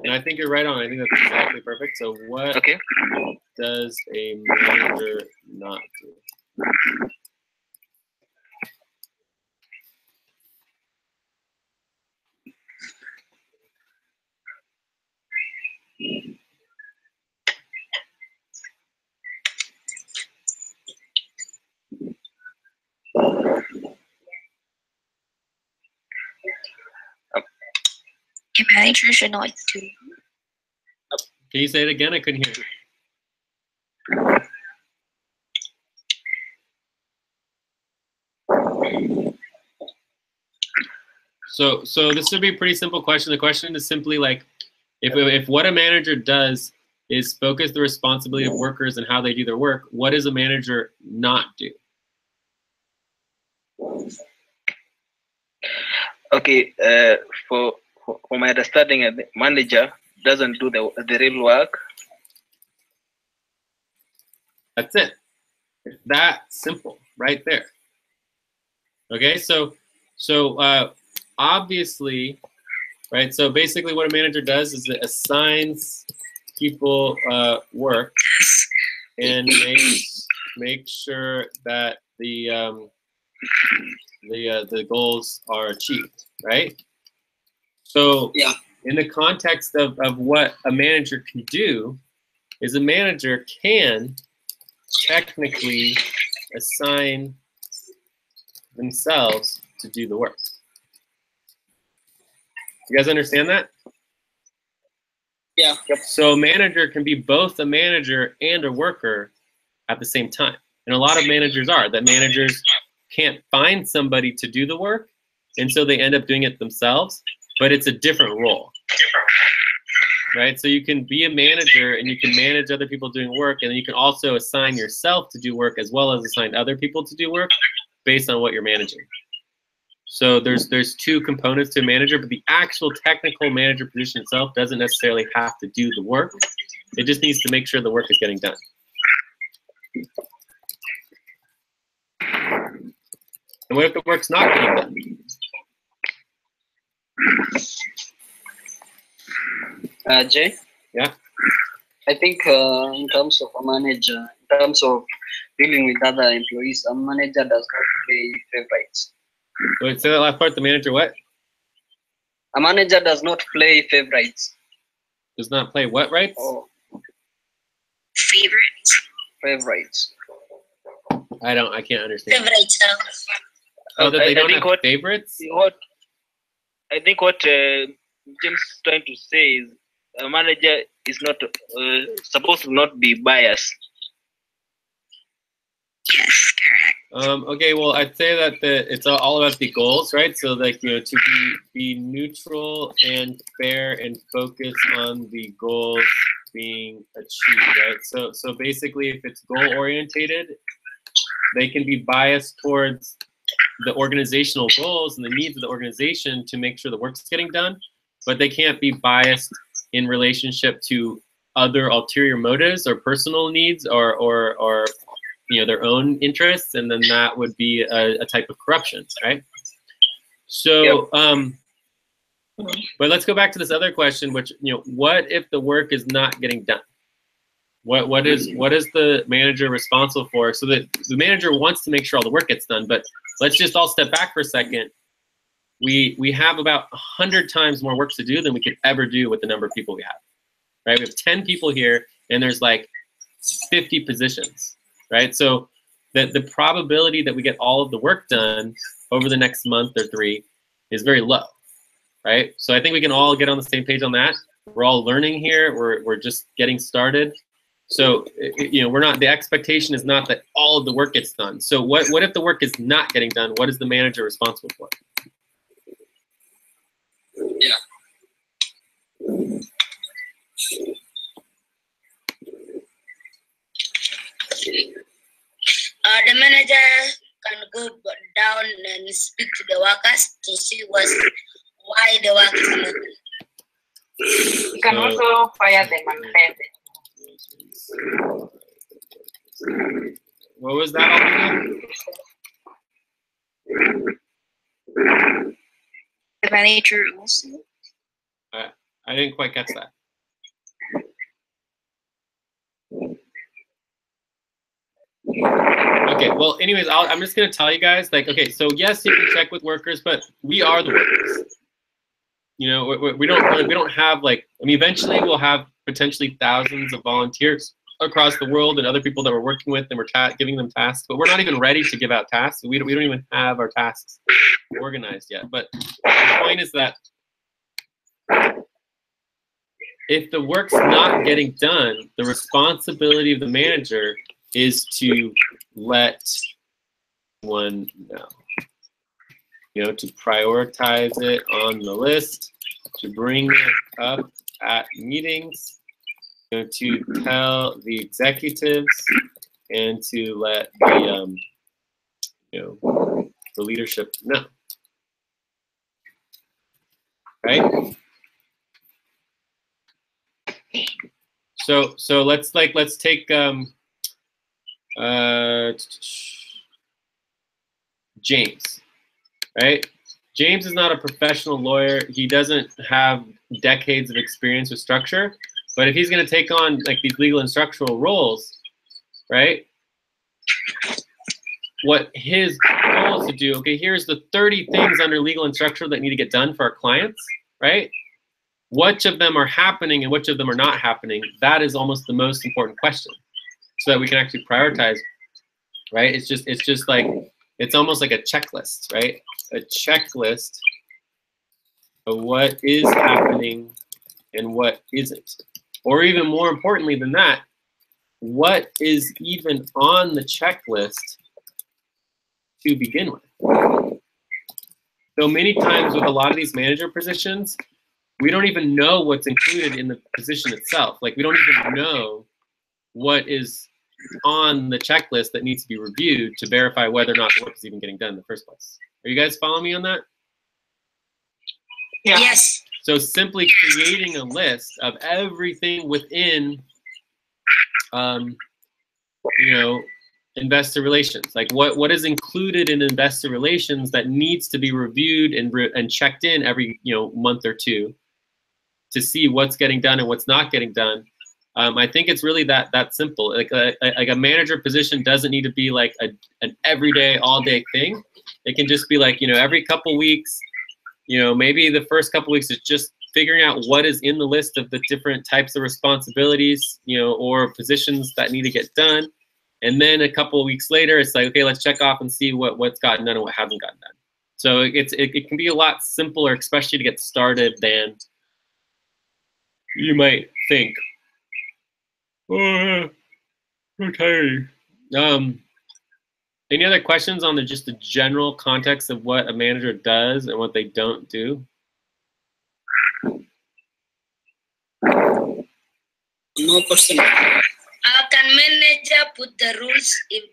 And I think you're right on. I think that's exactly perfect. So what does a manager not do? A manager should not do. Can you say it again? I couldn't hear you. So this would be a pretty simple question. The question is simply like, if what a manager does is focus the responsibility of workers and how they do their work, what does a manager not do? Okay, for my understanding, the manager doesn't do the real work. That's it. It's that simple, right there. Okay, so obviously, right? So basically, what a manager does is it assigns people work and makes sure that the goals are achieved, right? So yeah, in the context of what a manager can do, is a manager can technically assign themselves to do the work. You guys understand that? Yeah. Yep. So a manager can be both a manager and a worker at the same time. And a lot of managers are. That managers can't find somebody to do the work, and so they end up doing it themselves, but it's a different role. Right? So you can be a manager and you can manage other people doing work, and then you can also assign yourself to do work as well as assign other people to do work based on what you're managing. So there's two components to a manager, but the actual technical manager position itself doesn't necessarily have to do the work. It just needs to make sure the work is getting done. And what if the work's not getting done? Jay? Yeah? I think in terms of a manager, in terms of dealing with other employees, a manager does not play favorites. Wait, say that last part, the manager what? A manager does not play favorites. Does not play what rights? Oh. Favorites. Favorites. I can't understand. Favorites. Oh, that they don't have what, favorites? I think what James is trying to say is a manager is not supposed to not be biased. Yes, correct. Okay, well, I'd say that it's all about the goals, right? So, like, you know, to be neutral and fair and focus on the goals being achieved, right? So basically, if it's goal orientated, they can be biased towards the organizational goals and the needs of the organization to make sure the work's getting done, but they can't be biased in relationship to other ulterior motives or personal needs or you know, their own interests, and then that would be a type of corruption, right? So, but let's go back to this other question, which, you know, what if the work is not getting done? What is the manager responsible for? So that the manager wants to make sure all the work gets done, but let's just all step back for a second. We have about 100 times more work to do than we could ever do with the number of people we have, right? We have 10 people here, and there's like 50 positions, right? So that the probability that we get all of the work done over the next month or 3 is very low, right? So I think we can all get on the same page on that. We're all learning here. We're just getting started. So, you know, we're not, the expectation is not that all of the work gets done. So what if the work is not getting done? What is the manager responsible for? Yeah. The manager can go down and speak to the workers to see why the work is not done. You can also fire them and hire them. What was that, Alvina? The manager also. I didn't quite catch that. Okay, well, anyways, I'm just gonna tell you guys, like, okay, so yes, you can check with workers, but we are the workers. You know, we don't have, like, I mean, eventually we'll have potentially thousands of volunteers across the world and other people that we're working with, and we're giving them tasks, but we're not even ready to give out tasks. We don't even have our tasks organized yet. But the point is that if the work's not getting done, the responsibility of the manager is to let one know. You know, to prioritize it on the list, to bring it up at meetings, you know, to tell the executives, and to let the you know, the leadership know. Right? So let's take James, right? James is not a professional lawyer. He doesn't have decades of experience with structure, but if he's going to take on like these legal and structural roles, right? What his goal is to do, okay, here's the 30 things under legal and structural that need to get done for our clients, right? Which of them are happening and which of them are not happening? That is almost the most important question, so that we can actually prioritize, right? It's just like, it's almost like a checklist, right? A checklist of what is happening and what isn't. Or even more importantly than that, what is even on the checklist to begin with. So many times with a lot of these manager positions, we don't even know what's included in the position itself. Like, we don't even know what is on the checklist that needs to be reviewed to verify whether or not the work is even getting done in the first place. Are you guys following me on that? Yeah. Yes. So simply creating a list of everything within, you know, investor relations, like what is included in investor relations that needs to be reviewed and checked in every, you know, month or two to see what's getting done and what's not getting done. I think it's really that simple. Like a manager position doesn't need to be like an everyday, all day thing. It can just be like, you know, every couple weeks, you know, maybe the first couple weeks is just figuring out what is in the list of the different types of responsibilities, you know, or positions that need to get done. And then a couple of weeks later, it's like, okay, let's check off and see what's gotten done and what hasn't gotten done. So it can be a lot simpler, especially to get started, than you might think. Oh, I'm tired. Any other questions on just the general context of what a manager does and what they don't do? No question. Can manager put the rules if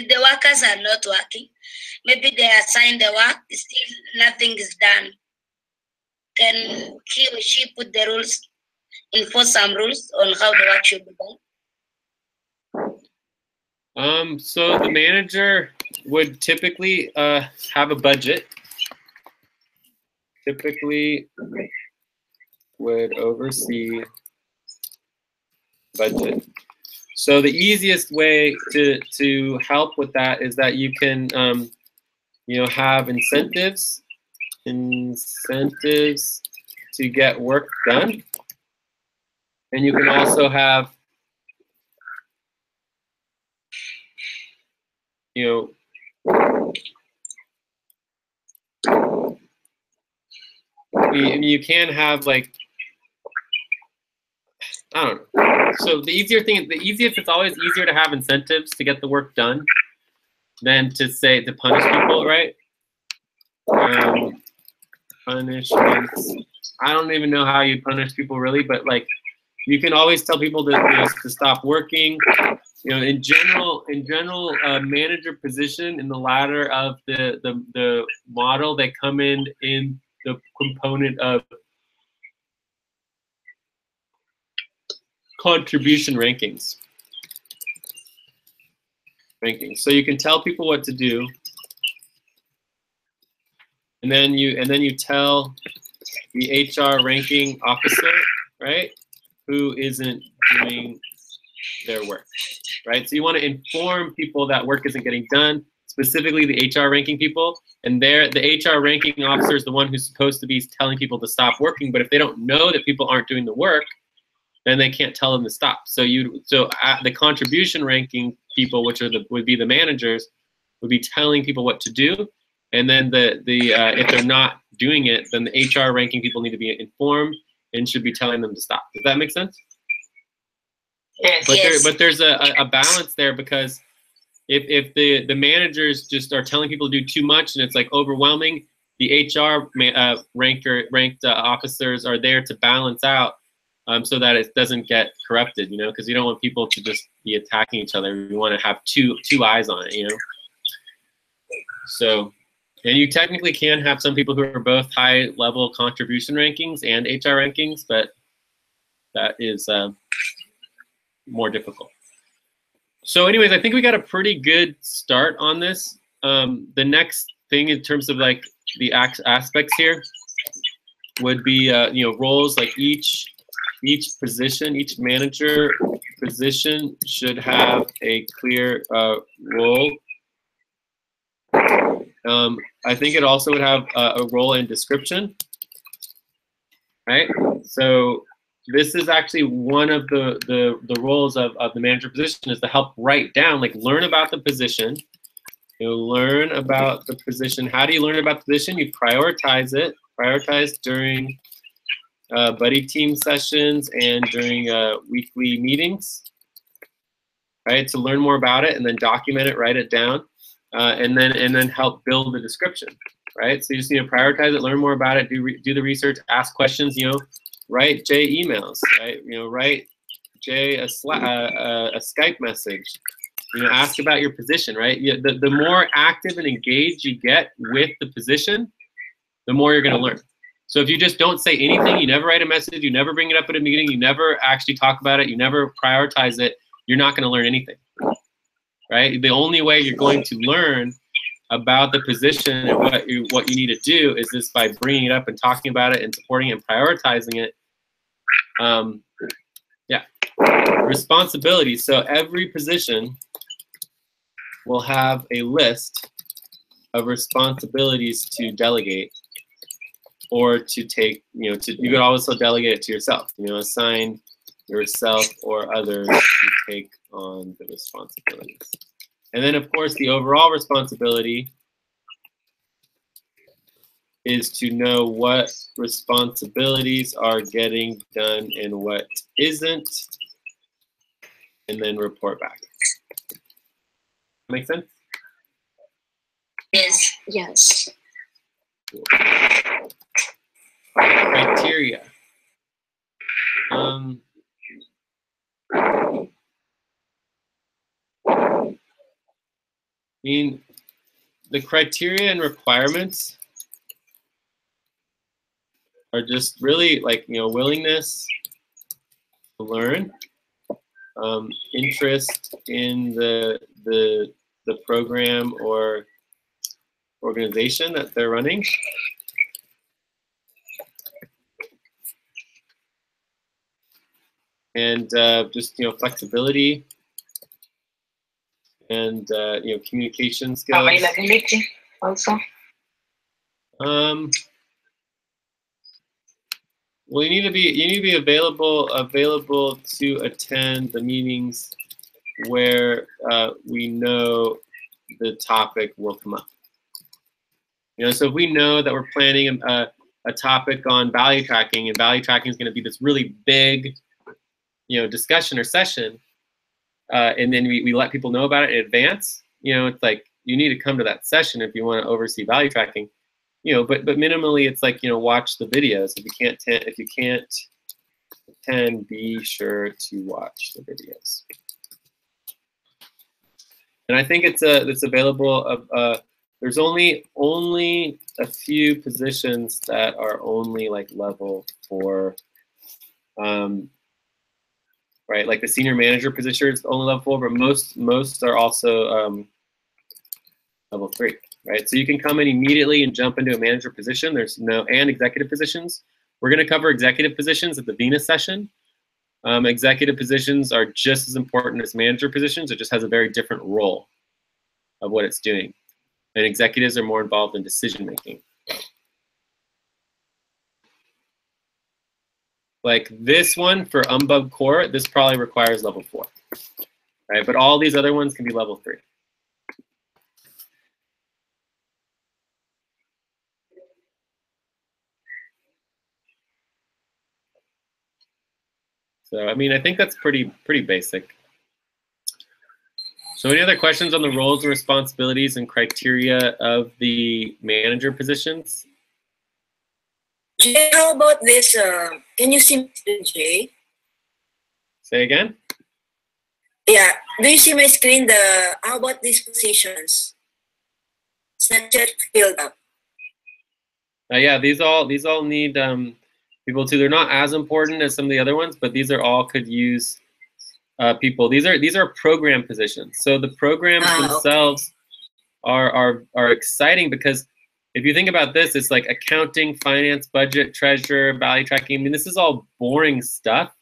the workers are not working? Maybe they assign the work, still nothing is done. Can he or she put the rules, enforce some rules on how the work should be done? So the manager would typically have a budget. Typically would oversee budget. So the easiest way to help with that is that you can, you know, have incentives to get work done, and you can also have you can have like, I don't know. So the easiest, it's always easier to have incentives to get the work done than to punish people, right? Punishments. I don't even know how you punish people really, but like you can always tell people to stop working. In general, manager position in the ladder of the model, they come in the component of contribution rankings. So you can tell people what to do, and then you tell the HR ranking officer, right, who isn't doing their work, right? So you want to inform people that work isn't getting done, specifically the HR ranking people, and the HR ranking officer is the one who's supposed to be telling people to stop working. But if they don't know that people aren't doing the work, then they can't tell them to stop. So the contribution ranking people, which would be the managers, would be telling people what to do, and then if they're not doing it, then the HR ranking people need to be informed and should be telling them to stop. Does that make sense? Yes. But there's a balance there, because if the managers just are telling people to do too much and it's like overwhelming, the HR ranked officers are there to balance out, so that it doesn't get corrupted, because you don't want people to just be attacking each other. You want to have two eyes on it, So, and you technically can have some people who are both high-level contribution rankings and HR rankings, but that is more difficult. So anyways, I think we got a pretty good start on this. The next thing in terms of like the aspects here would be, roles. Like each position, each manager position should have a clear role. I think it also would have a role and description, right? So this is actually one of the roles of the manager position, is to help write down, like learn about the position. Learn about the position. How do you learn about the position? You prioritize it. Prioritize during buddy team sessions and during weekly meetings, right? To learn more about it and then document it, write it down, and then help build the description, right? So you just need to prioritize it, learn more about it, do the research, ask questions, write Jay emails, right? Write Jay a Skype message, ask about your position, right? The more active and engaged you get with the position, the more you're gonna learn. So if you just don't say anything, you never write a message, you never bring it up at a meeting, you never actually talk about it, you never prioritize it, you're not going to learn anything, right? The only way you're going to learn about the position and what you need to do is just by bringing it up and talking about it and supporting it and prioritizing it. Yeah. Responsibilities. So every position will have a list of responsibilities to delegate, or to take, you could also delegate it to yourself, assign yourself or others to take on the responsibilities. And then of course the overall responsibility is to know what responsibilities are getting done and what isn't, and then report back. Make sense? Yes. Yes. Cool. Criteria. The criteria and requirements are just really like, willingness to learn, interest in the program or organization that they're running, and just flexibility and communication skills. Availability also. Well, you need to be available to attend the meetings where we know the topic will come up. You know, so if we know that we're planning a topic on value tracking, and value tracking is going to be this really big, you know, discussion or session, and then we let people know about it in advance, you know, it's like you need to come to that session if you want to oversee value tracking, you know, but minimally it's like, you know, watch the videos. If you can't attend, be sure to watch the videos. And I think it's available. There's only a few positions that are only like level 4, right? Like the senior manager position is only level 4, but most are also level 3, right? So you can come in immediately and jump into a manager position. There's and executive positions. We're going to cover executive positions at the Venus session. Executive positions are just as important as manager positions. It just has a very different role of what it's doing. And executives are more involved in decision making. Like this one for Umbug Core, this probably requires level 4, right? But all these other ones can be level 3. So, I mean, I think that's pretty basic. So any other questions on the roles and responsibilities and criteria of the manager positions? Jay, how about this? Can you see me, Jay? Say again? Yeah. Do you see my screen? How about these positions? It's not yet filled up. Yeah, these all need people too. They're not as important as some of the other ones, but these are all could use people. These are program positions. So the programs themselves are exciting because if you think about this, it's like accounting, finance, budget, treasurer, value tracking. I mean, this is all boring stuff.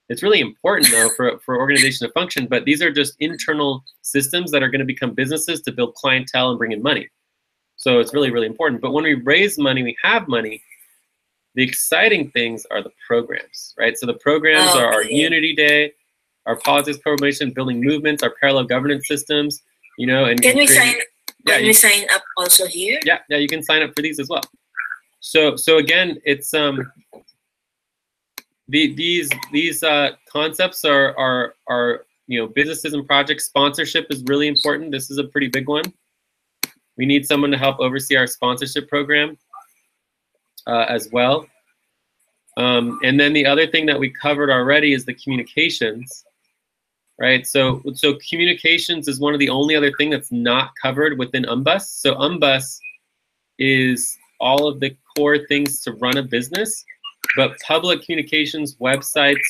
It's really important though for organization to function, but these are just internal systems that are going to become businesses to build clientele and bring in money. So it's really, really important. But when we raise money, we have money, the exciting things are the programs, right? So the programs are our Unity Day, our politics programmation, building movements, our parallel governance systems, you know, and can we sign up also here? Yeah, you can sign up for these as well. So again, it's these concepts are you know, businesses and projects. Sponsorship is really important. This is a pretty big one. We need someone to help oversee our sponsorship program as well. And then the other thing that we covered already is the communications, right? So communications is one of the only other thing that's not covered within UMBUS. So UMBUS is all of the core things to run a business, but public communications, websites,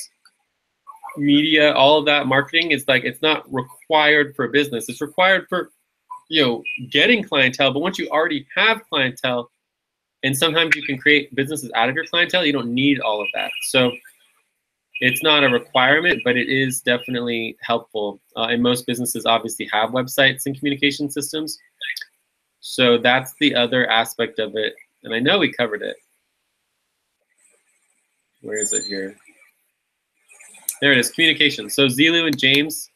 media, all of that marketing is like, it's not required for a business. It's required for, you know, getting clientele, but once you already have clientele, and sometimes you can create businesses out of your clientele, you don't need all of that. So it's not a requirement, but it is definitely helpful. And most businesses obviously have websites and communication systems. So that's the other aspect of it. And I know we covered it. Where is it here? There it is, communication. So Zilu and James.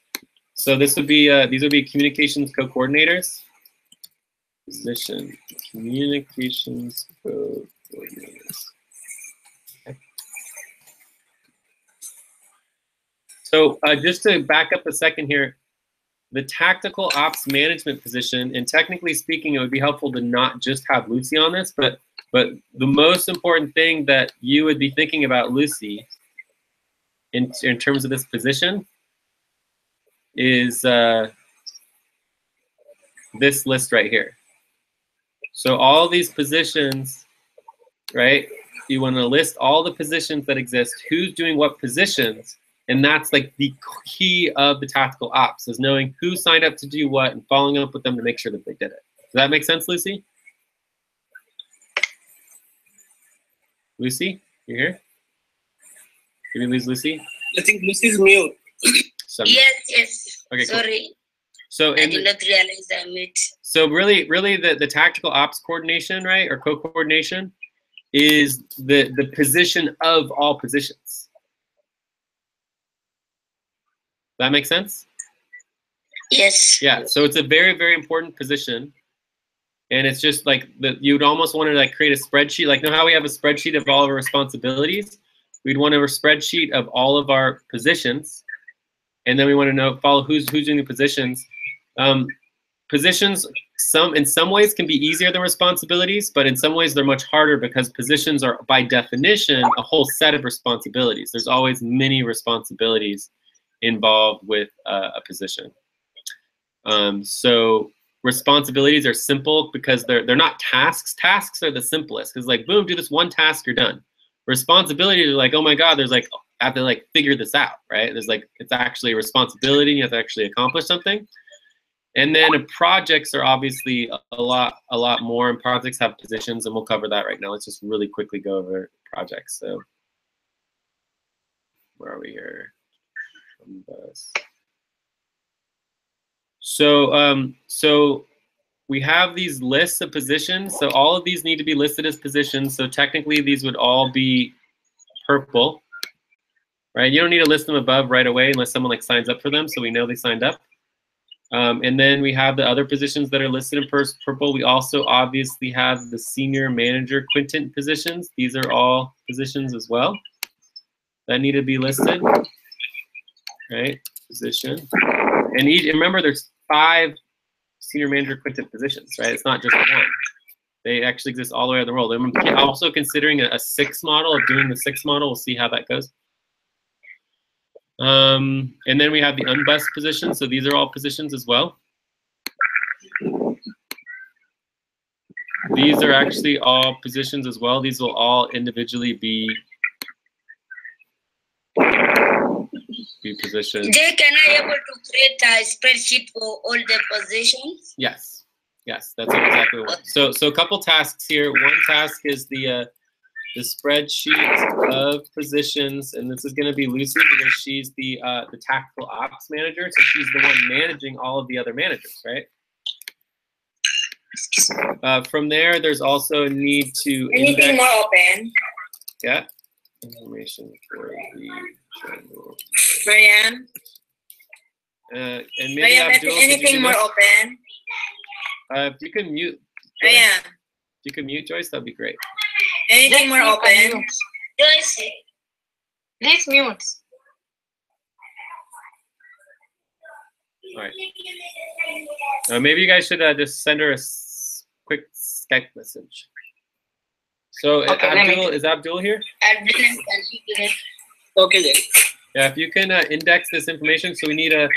So this would be these would be communications co-coordinators. Position, communications co-coordinators. Okay. So just to back up a second here, the tactical ops management position, and technically speaking, it would be helpful to not just have Lucy on this, but the most important thing that you would be thinking about Lucy in terms of this position is this list right here. So all these positions, right? You want to list all the positions that exist, who's doing what positions, and that's like the key of the tactical ops, is knowing who signed up to do what and following up with them to make sure that they did it. Does that make sense, Lucy? Lucy, you here? Did we lose Lucy? I think Lucy's mute. Yes. Okay, sorry. Cool. So I did not realize I'm mute. So really the tactical ops coordination, right, or co-coordination, is the position of all positions. That make sense? Yes. Yeah, so it's a very, very important position. And it's just like you'd almost want to like create a spreadsheet. Like, know how we have a spreadsheet of all of our responsibilities? We'd want to have a spreadsheet of all of our positions. And then we want to follow who's doing the positions. Positions, in some ways can be easier than responsibilities, but in some ways they're much harder because positions are by definition a whole set of responsibilities. There's always many responsibilities involved with a position. So responsibilities are simple because they're not tasks. Tasks are the simplest because like boom, do this one task, you're done. Responsibilities are like, oh my God, there's like I have to like figure this out, right? There's like it's actually a responsibility. You have to actually accomplish something. And then projects are obviously a lot more, and projects have positions, and we'll cover that right now. Let's just really quickly go over projects. So where are we here? So we have these lists of positions. So all of these need to be listed as positions. So technically these would all be purple, right? You don't need to list them above right away unless someone like signs up for them, so we know they signed up. And then we have the other positions that are listed in purple. We also obviously have the senior manager quintant positions. These are all positions as well that need to be listed, right? Position. And remember, there's 5 senior manager quintant positions, right? It's not just one. They actually exist all the way around the world. I'm also considering a 6 model of doing the 6 model. We'll see how that goes. And then we have the unbus positions. So these are all positions as well. These are actually all positions as well. These will all individually be positions. Jay, can I able to create a spreadsheet for all the positions? Yes, yes, that's exactly what. So a couple tasks here. One task is the spreadsheet of positions, and this is going to be Lucy because she's the tactical ops manager, so she's the one managing all of the other managers, right? From there, there's also a need to Anything more open? Yeah. Information for the general. Marianne? And maybe Marianne, Abdul, anything more open? If you can mute. Marianne? If you can mute Joyce, that'd be great. Anything more open? Joyce. Please mute. All right. Maybe you guys should just send her a quick Skype message. So Okay, is Abdul here? Okay, then. Yeah, if you can index this information. So we need to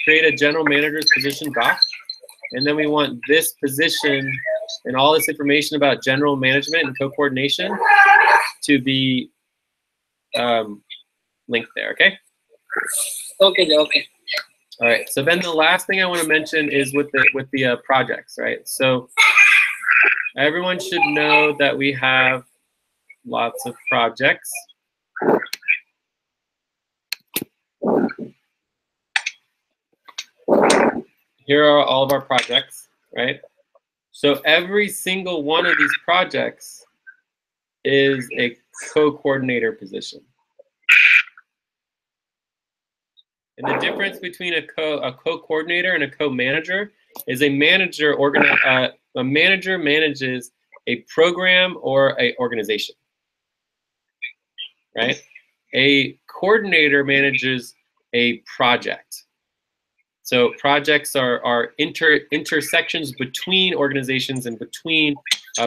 create a general manager's position doc. And then we want this position and all this information about general management and co-coordination to be linked there, okay? Okay, okay. All right, so then the last thing I want to mention is with the projects, right? So everyone should know that we have lots of projects. Here are all of our projects, right? So every single one of these projects is a co-coordinator position. And the difference between a co-coordinator and a co-manager is a manager manages a program or a organization, right? A coordinator manages a project. So projects are intersections between organizations and between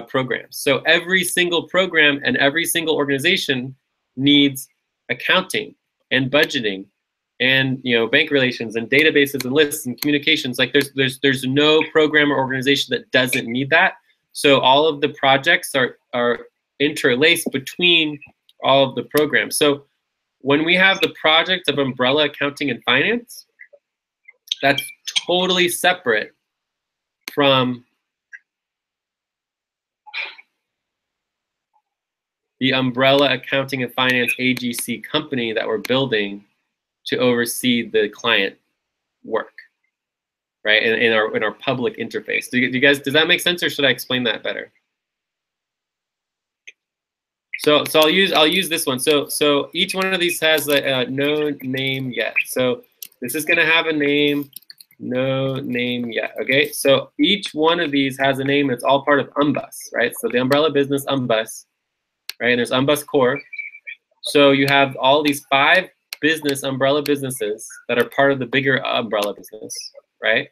programs. So every single program and every single organization needs accounting and budgeting and bank relations and databases and lists and communications. Like there's no program or organization that doesn't need that. So all of the projects are interlaced between all of the programs. So when we have the project of umbrella accounting and finance, that's totally separate from the umbrella accounting and finance AGC company that we're building to oversee the client work, right? In our public interface. Do you guys, does that make sense, or should I explain that better? So I'll use this one. So each one of these has no name yet. So this is going to have a name. No name yet. Okay, so each one of these has a name. It's all part of UMBUS, right? So the umbrella business UMBUS, right? And there's UMBUS core. So you have all these 5 umbrella businesses that are part of the bigger umbrella business, right?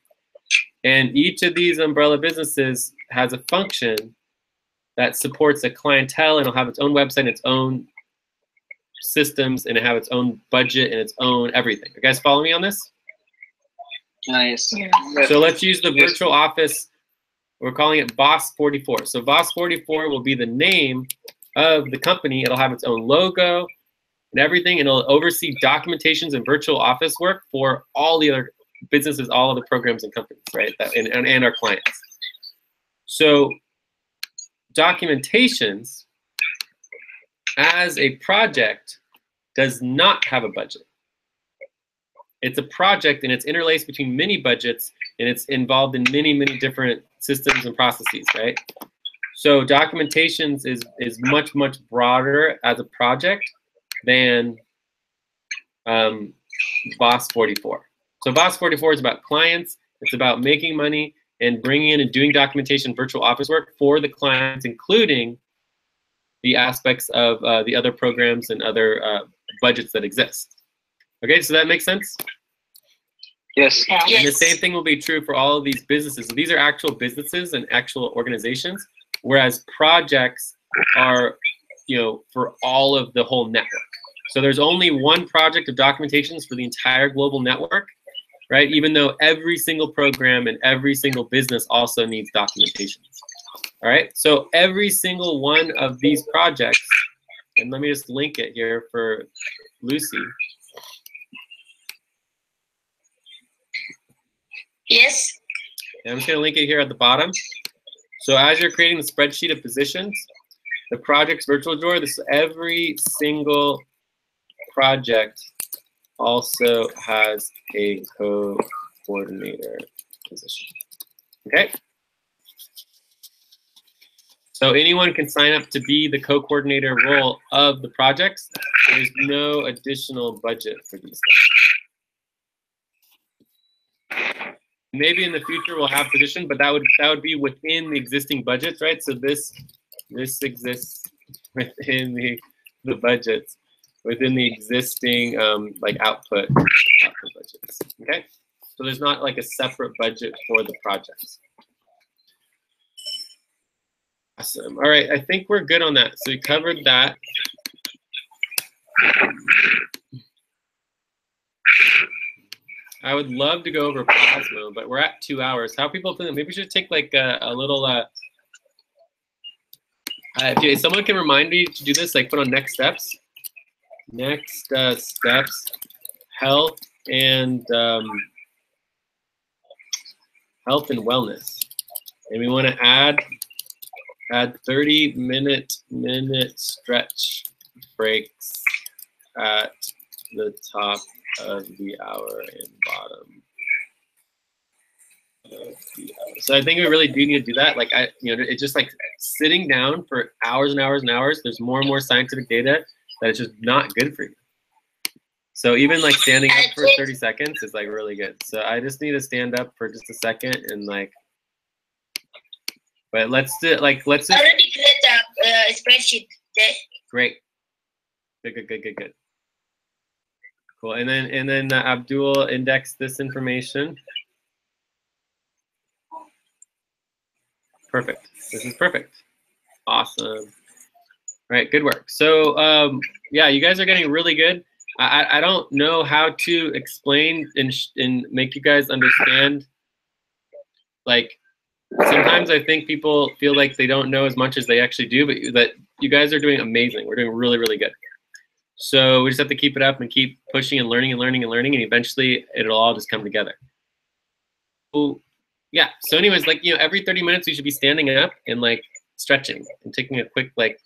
And each of these umbrella businesses has a function that supports a clientele, and it'll have its own website, its own systems, and it have its own budget and its own everything. You guys follow me on this? Nice. Yeah. So let's use the virtual office. We're calling it Boss 44. So Boss 44 will be the name of the company. It'll have its own logo and everything, and it'll oversee documentations and virtual office work for all the other businesses, all of the programs and companies, right? And our clients. So documentations as a project does not have a budget. It's a project, and it's interlaced between many budgets, and it's involved in many, many different systems and processes, right? So documentations is much, much broader as a project than Boss 44. So Boss 44 is about clients. It's about making money and bringing in and doing documentation, virtual office work for the clients, including the aspects of the other programs and other budgets that exist. Okay, so that makes sense? Yes. Yeah. And the same thing will be true for all of these businesses. So these are actual businesses and actual organizations, whereas projects are, you know, for all of the whole network. So there's only one project of documentations for the entire global network, right? Even though every single program and every single business also needs documentations. All right, so every single one of these projects, and let me just link it here for Lucy. Yes. And I'm just gonna link it here at the bottom. So as you're creating the spreadsheet of positions, the project's virtual drawer, this every single project also has a co-coordinator position. Okay. So anyone can sign up to be the co-coordinator role of the projects. There's no additional budget for these things. Maybe in the future we'll have position, but that would be within the existing budgets, right? So this exists within the budgets, within the existing like output budgets. Okay, so there's not like a separate budget for the projects. Awesome. All right, I think we're good on that. So we covered that. I would love to go over Plasma, but we're at 2 hours. How are people feeling? Maybe we should take like a little. If someone can remind me to do this, like put on next steps. Next steps, health and wellness, and we want to add 30-minute stretch breaks at the top of the hour and bottom of the hour. So I think we really do need to do that. Like it's just like sitting down for hours and hours and hours. There's more and more scientific data that it's just not good for you. So even like standing up for 30 seconds is like really good. So I just need to stand up for just a second and like. But let's do let's just Already create a spreadsheet there. Great. Good. Cool. And then Abdul index this information. Perfect. This is perfect. Awesome. All right, good work. So yeah, you guys are getting really good. I don't know how to explain and make you guys understand. Like sometimes I think people feel like they don't know as much as they actually do, but that you guys are doing amazing. We're doing really, really good. So we just have to keep it up and keep pushing and learning, and eventually it'll all just come together. So, yeah. So anyways, like, every 30 minutes we should be standing up and like stretching and taking a quick like,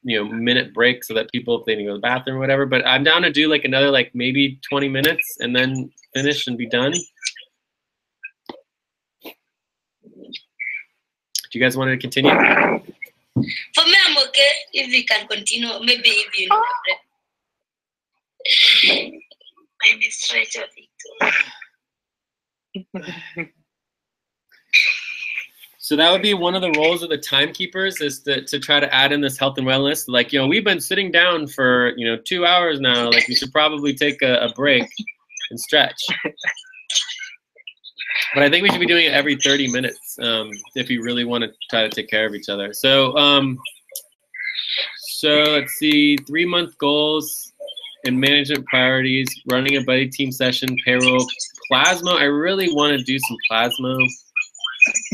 minute break so that people, if they need to go to the bathroom or whatever. But I'm down to do like another like maybe 20 minutes and then finish and be done. Do you guys want to continue? For me, I'm okay. If we can continue, maybe if you know. Maybe stretch a bit. So that would be one of the roles of the timekeepers, is to try to add in this health and wellness. Like, we've been sitting down for, 2 hours now. Like, we should probably take a break and stretch. But I think we should be doing it every 30 minutes if we really want to try to take care of each other. So, let's see, 3-month goals and management priorities, running a buddy team session, payroll, plasma. I really want to do some plasma.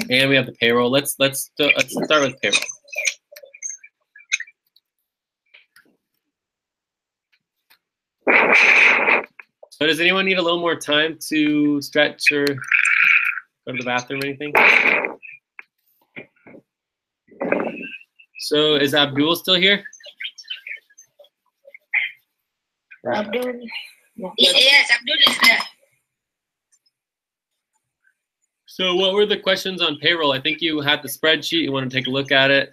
And we have the payroll. Let's start with payroll. So does anyone need a little more time to stretch or go to the bathroom or anything? So is Abdul still here? Abdul. Yes, Abdul is there. So what were the questions on payroll? I think you had the spreadsheet. You want to take a look at it?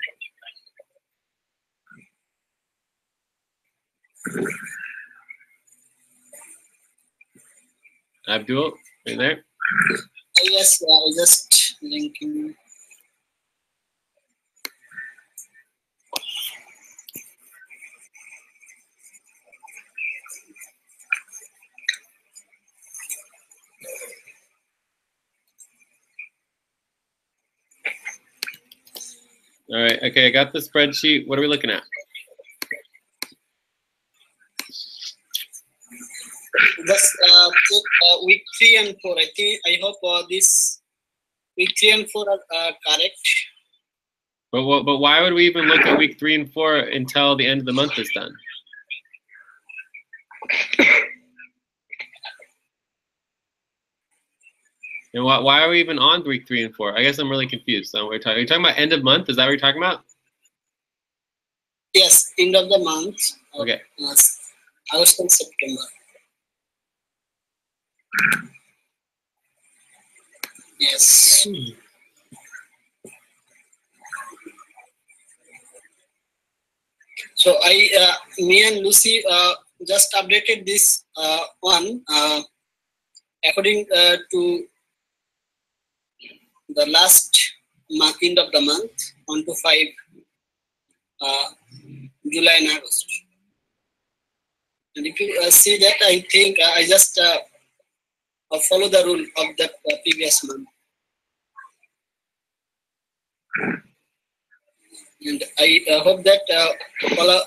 Abdul, are you there? Yes, I was just linking. All right, okay, I got the spreadsheet. What are we looking at? Just week 3 and 4. I hope this week 3 and 4 are correct. But why would we even look at week 3 and 4 until the end of the month is done? And why are we even on week 3 and 4? I guess I'm really confused. So are you talking about end of month? Is that what you're talking about? Yes, end of the month. Okay. August and September. Yes. So me and Lucy just updated this one according to the last end of the month, 1 to 5, July and August. And if you see that, I think I just follow the rule of the previous month. And I hope that follow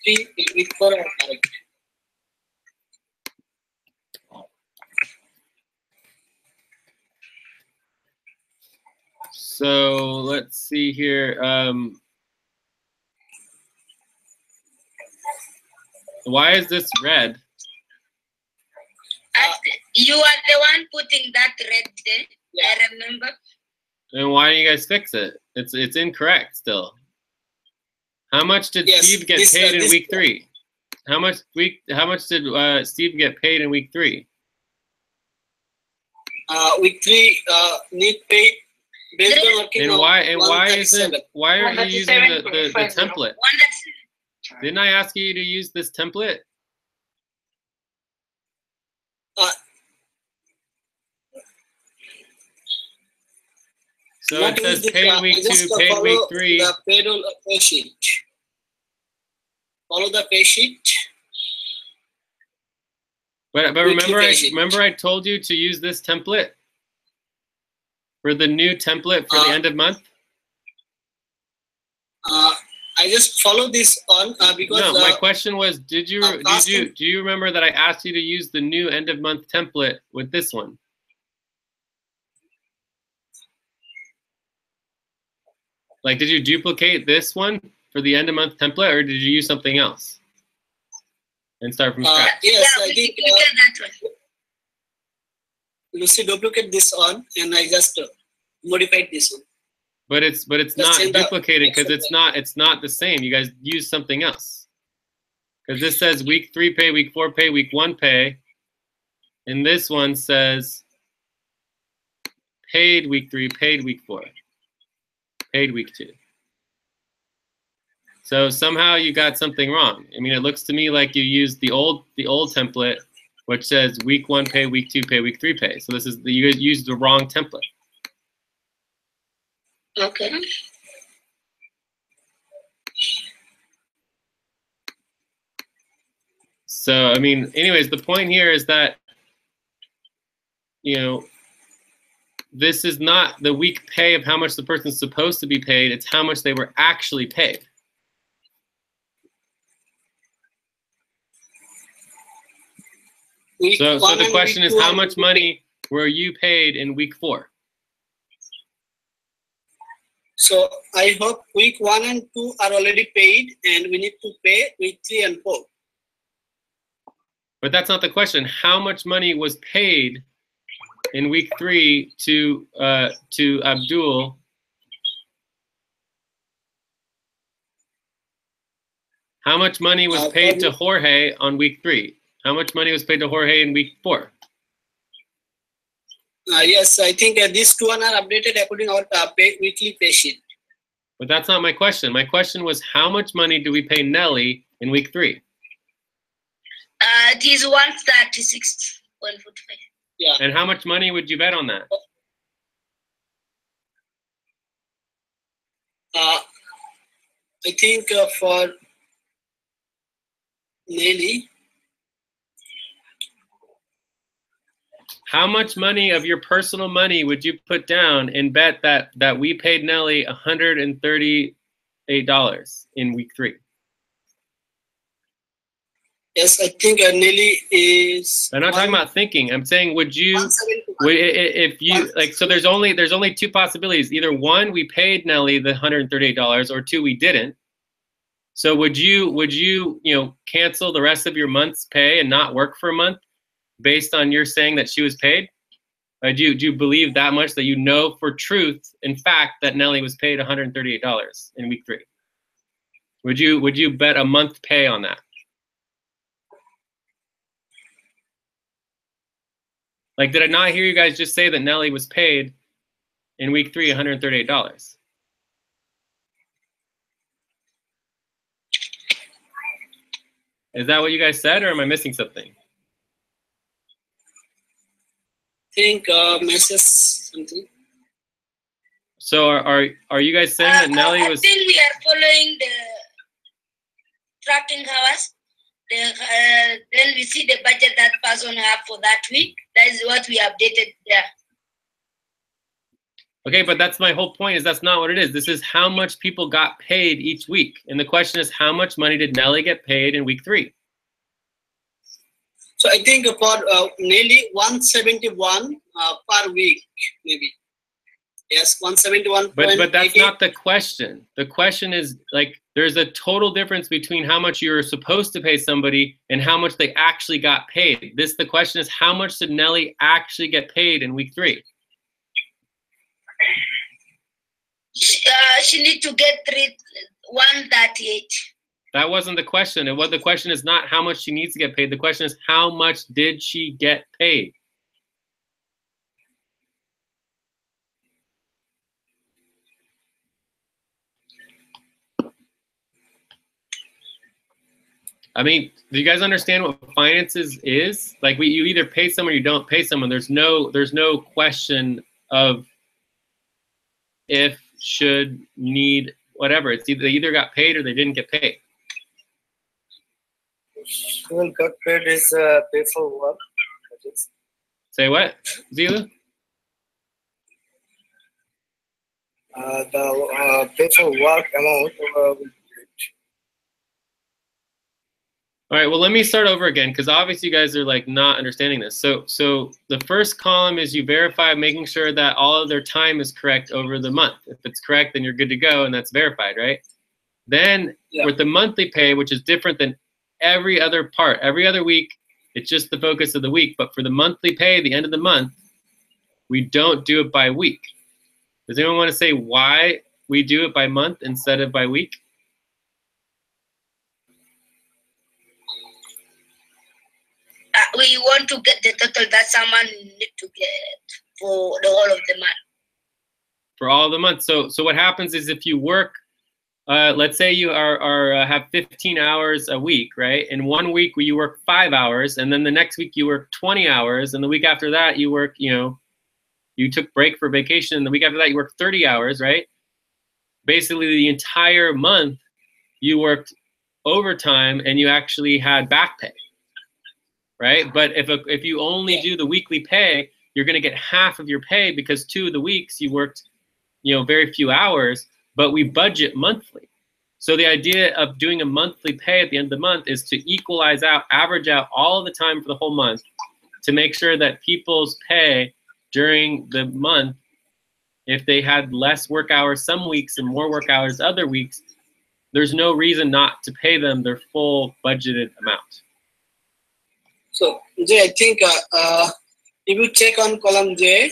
3 week 4 are correct. So let's see here. Why is this red? You are the one putting that red there. Yeah. I remember. And why don't you guys fix it? It's incorrect still. How much did Steve get paid in week 3? How much did Steve get paid in week 3? Week 3 need paid based on working. And why are you using the template? Didn't I ask you to use this template? So it says paid week 2, paid week 3. The payroll pay sheet. Follow the pay sheet. But remember I told you to use this template for the new template for the end of month. I just follow this on because. No, my question was, do you remember that I asked you to use the new end of month template with this one? Like, did you duplicate this one for the end of month template, or did you use something else and start from scratch? Yes, I think Lucy duplicate this on, and I just modified this one. But it's not duplicated because it's not the same. You guys use something else. Because this says week 3 pay, week 4 pay, week 1 pay, and this one says paid week 3, paid week 4. Paid week 2. So somehow you got something wrong. I mean, it looks to me like you used the old template which says week 1 pay, week 2 pay, week 3 pay. So this is you guys used the wrong template. Okay. So I mean, anyways, the point here is that, you know, this is not the week pay of how much the person's supposed to be paid. It's how much they were actually paid. So the question is, how much money were you paid in week 4? So I hope week 1 and 2 are already paid, and we need to pay week 3 and 4. But that's not the question. How much money was paid in week 3 to Abdul? How much money was paid to Jorge on week 3? How much money was paid to Jorge in week 4? Yes, I think these two are updated according to our weekly pay sheet. But that's not my question. My question was, how much money do we pay Nelly in week 3? It is 136.45. Yeah. And how much money would you bet on that? I think for Nelly. How much money of your personal money would you put down and bet that we paid Nelly $138 in week 3? Yes, I think Nelly is. I'm not talking about thinking. I'm saying, would you, if you like? So there's only 2 possibilities. Either 1, we paid Nelly the $138, or 2, we didn't. So would you cancel the rest of your month's pay and not work for a month based on your saying that she was paid? Do you believe that much that you know for truth, in fact, that Nelly was paid $138 in week 3? Would you bet a month pay on that? Like, did I not hear you guys just say that Nelly was paid in week 3 $138? Is that what you guys said, or am I missing something? I think misses something. So are you guys saying that Nelly was? I think we are following the tracking hours. Then we see the budget that person have for that week. That is what we updated there. Okay, but that's my whole point, is that's not what it is. This is how much people got paid each week. And the question is, how much money did Nelly get paid in week 3? So I think for nearly 171 per week, maybe. Yes, 171. But that's not the question. The question is, like, there's a total difference between how much you're supposed to pay somebody and how much they actually got paid. The question is, how much did Nelly actually get paid in week 3? She need to get 138. That wasn't the question. The question is not how much she needs to get paid. The question is, how much did she get paid? I mean, do you guys understand what finances is? Like, you either pay someone or you don't pay someone. There's no question of if, should, need, whatever. It's either they either got paid or they didn't get paid. Well, got paid is pay for work. Say what, Zilu? The pay for work amount will be paid. All right, well, let me start over again, because obviously you guys are like not understanding this. So the first column is you verify, making sure that all of their time is correct over the month. If it's correct, then you're good to go, and that's verified, right? Then with the monthly pay, which is different than every other part, every other week, it's just the focus of the week. But for the monthly pay, the end of the month, we don't do it by week. Does anyone want to say why we do it by month instead of by week? We want to get the total that someone need to get for the whole of the month. For all of the month. So what happens is if you work let's say you have 15 hours a week, right? In 1 week you work 5 hours, and then the next week you work 20 hours, and the week after that you work, you took break for vacation, and the week after that you work 30 hours, right? Basically the entire month you worked overtime and you actually had back pay, right? But if you only do the weekly pay, you're going to get half of your pay because 2 of the weeks you worked, very few hours, but we budget monthly. So the idea of doing a monthly pay at the end of the month is to equalize out, average out all the time for the whole month to make sure that people's pay during the month, if they had less work hours some weeks and more work hours other weeks, there's no reason not to pay them their full budgeted amount. So, Jay, I think if you check on column J,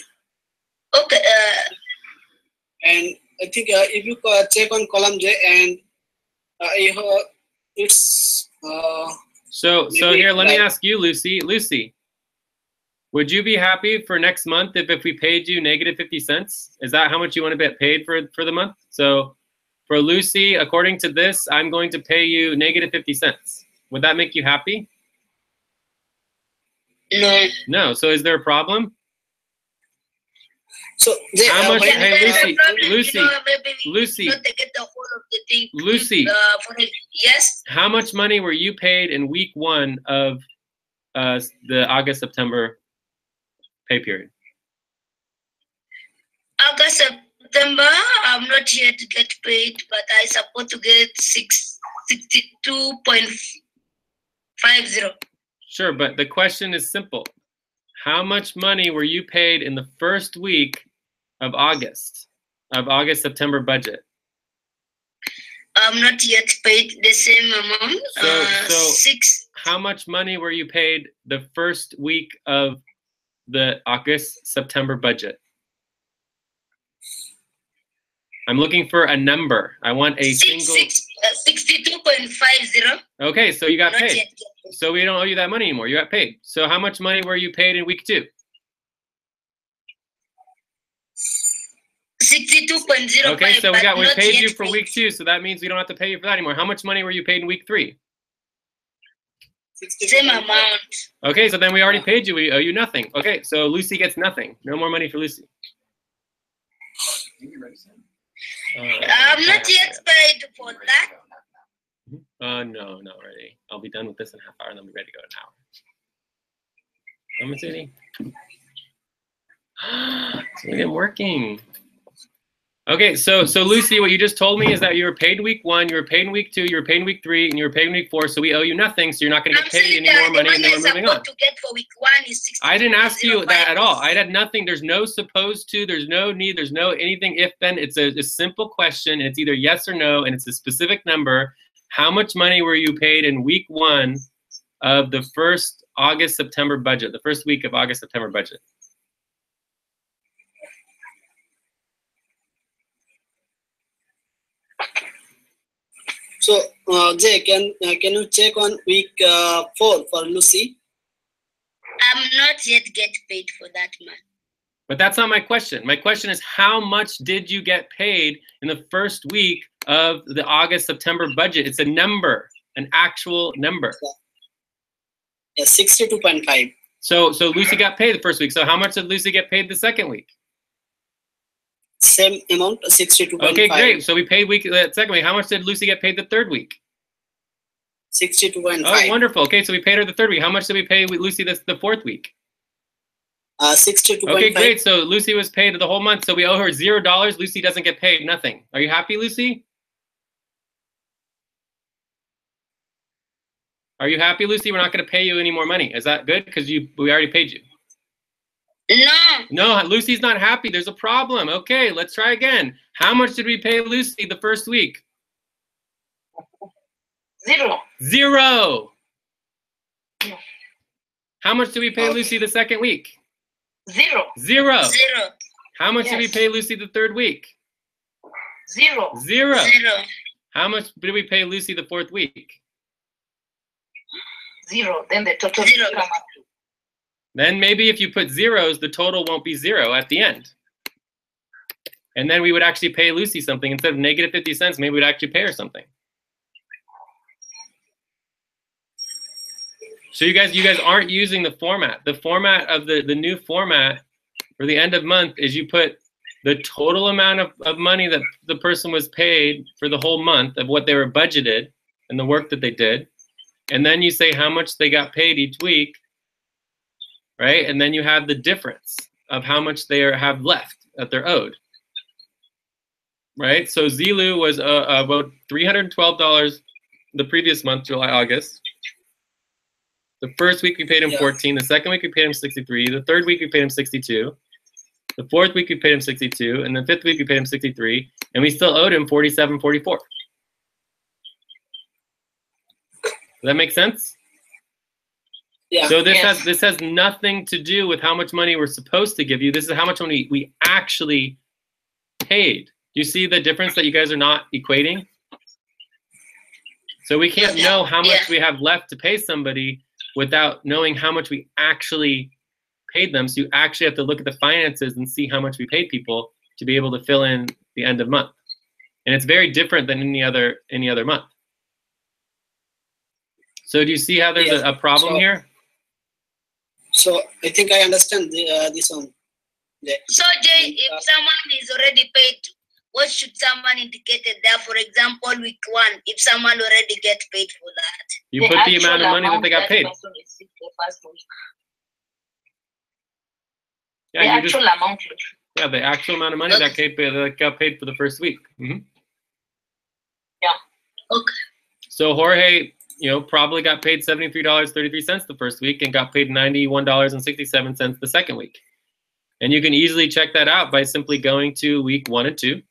okay, and I think if you check on column J, and it's so here, let me ask you, Lucy. Lucy, would you be happy for next month if we paid you negative 50 cents? Is that how much you want to get paid for the month? So for Lucy, according to this, I'm going to pay you negative 50 cents. Would that make you happy? No. No. So is there a problem? So how much? Hey, Lucy, Lucy, not to get the whole of the thing. Lucy, yes. How much money were you paid in week 1 of the August-September pay period? August, September, I'm not here to get paid, but I supposed to get 62.50. Sure, but the question is simple. How much money were you paid in the first week of August-September budget? I'm not yet paid the same amount. How much money were you paid the first week of the August-September budget? I'm looking for a number. I want a single. 62.50. Okay, so you got paid. So we don't owe you that money anymore. You got paid. So how much money were you paid in week 2? 62.05. Okay, so we paid you for week 2, so that means we don't have to pay you for that anymore. How much money were you paid in week 3? Same amount. Okay, so then we already paid you. We owe you nothing. Okay, so Lucy gets nothing. No more money for Lucy. I'm not yet paid for that. No, not ready. I'll be done with this in a half hour, and then we'll be ready to go in an hour. How much it's really working. Okay, so Lucy, what you just told me is that you were paid week 1, you were paid in week 2, you were paid in week 3, and you were paid in week 4. So we owe you nothing. So you're not going to get paid any more money, and then we're moving on. To get for week 1 is 60. I didn't ask you that at all. I had nothing. There's no supposed to. There's no need. There's no anything. If then, it's a simple question. And it's either yes or no, and it's a specific number. How much money were you paid in week 1 of the first August-September budget? The first week of August-September budget. So, Jay, can you check on week 4 for Lucy? I'm not yet get paid for that month. But that's not my question. My question is, how much did you get paid in the first week of the August-September budget? It's a number, an actual number. Yeah, 62.5. So Lucy got paid the first week. So how much did Lucy get paid the second week? Same amount, 62.5. Okay, great. So we paid the second week. How much did Lucy get paid the third week? 62.5. Oh, wonderful. Okay, so we paid her the third week. How much did we pay Lucy the fourth week? 62.5. Okay, great. So Lucy was paid the whole month. So we owe her $0. Lucy doesn't get paid nothing. Are you happy, Lucy? Are you happy, Lucy? We're not going to pay you any more money. Is that good? Because we already paid you. No, Lucy's not happy. There's a problem. Okay, let's try again. How much did we pay Lucy the first week? 0. 0. How much did we pay Lucy the second week? 0. 0. How much did we pay Lucy the third week? 0. 0. How much did we pay Lucy the fourth week? 0. Then the total will come up to. Then maybe if you put zeros, the total won't be 0 at the end. And then we would actually pay Lucy something. Instead of negative 50 cents, maybe we'd actually pay her something. So you guys aren't using the format. The format of the new format for the end of month is you put the total amount of money that the person was paid for the whole month of what they were budgeted and the work that they did. And then you say how much they got paid each week, right? And then you have the difference of how much they have left that they're owed, right? So Zilu was about $312 the previous month, July, August. The first week we paid him 14. The second week we paid him 63. The third week we paid him 62. The fourth week we paid him 62. And the fifth week we paid him 63. And we still owed him 47.44. Does that make sense? Yeah. So this has nothing to do with how much money we're supposed to give you. This is how much money we actually paid. You see the difference that you guys are not equating? So we can't know how much we have left to pay somebody without knowing how much we actually paid them. So you actually have to look at the finances and see how much we paid people to be able to fill in the end of month. And it's very different than any other month. So do you see how there's a problem here? So I think I understand this one. Yeah. So Jay, if someone is already paid, what should someone indicate there? For example, week 1, if someone already get paid for that. You put the amount of money that they got paid. Yeah, the actual amount. Yeah, the actual amount of money that got paid for the first week. Mm-hmm. Yeah. Okay. So Jorge, probably got paid $73.33 the first week and got paid $91.67 the second week. And you can easily check that out by simply going to week 1 and 2.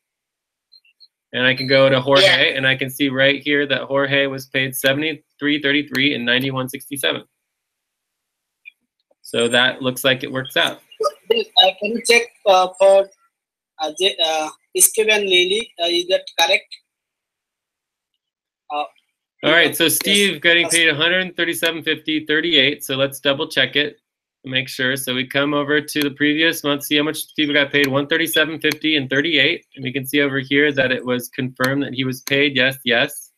And I can go to Jorge and I can see right here that Jorge was paid $73.33 and $91.67. So that looks like it works out. Can you check for Steve and Lily? Is that correct? All right, so Steve getting paid $137.50.38. So let's double check it, make sure. So we come over to the previous month, see how much Steve got paid, $137.50 and 38. And we can see over here that it was confirmed that he was paid. Yes, yes.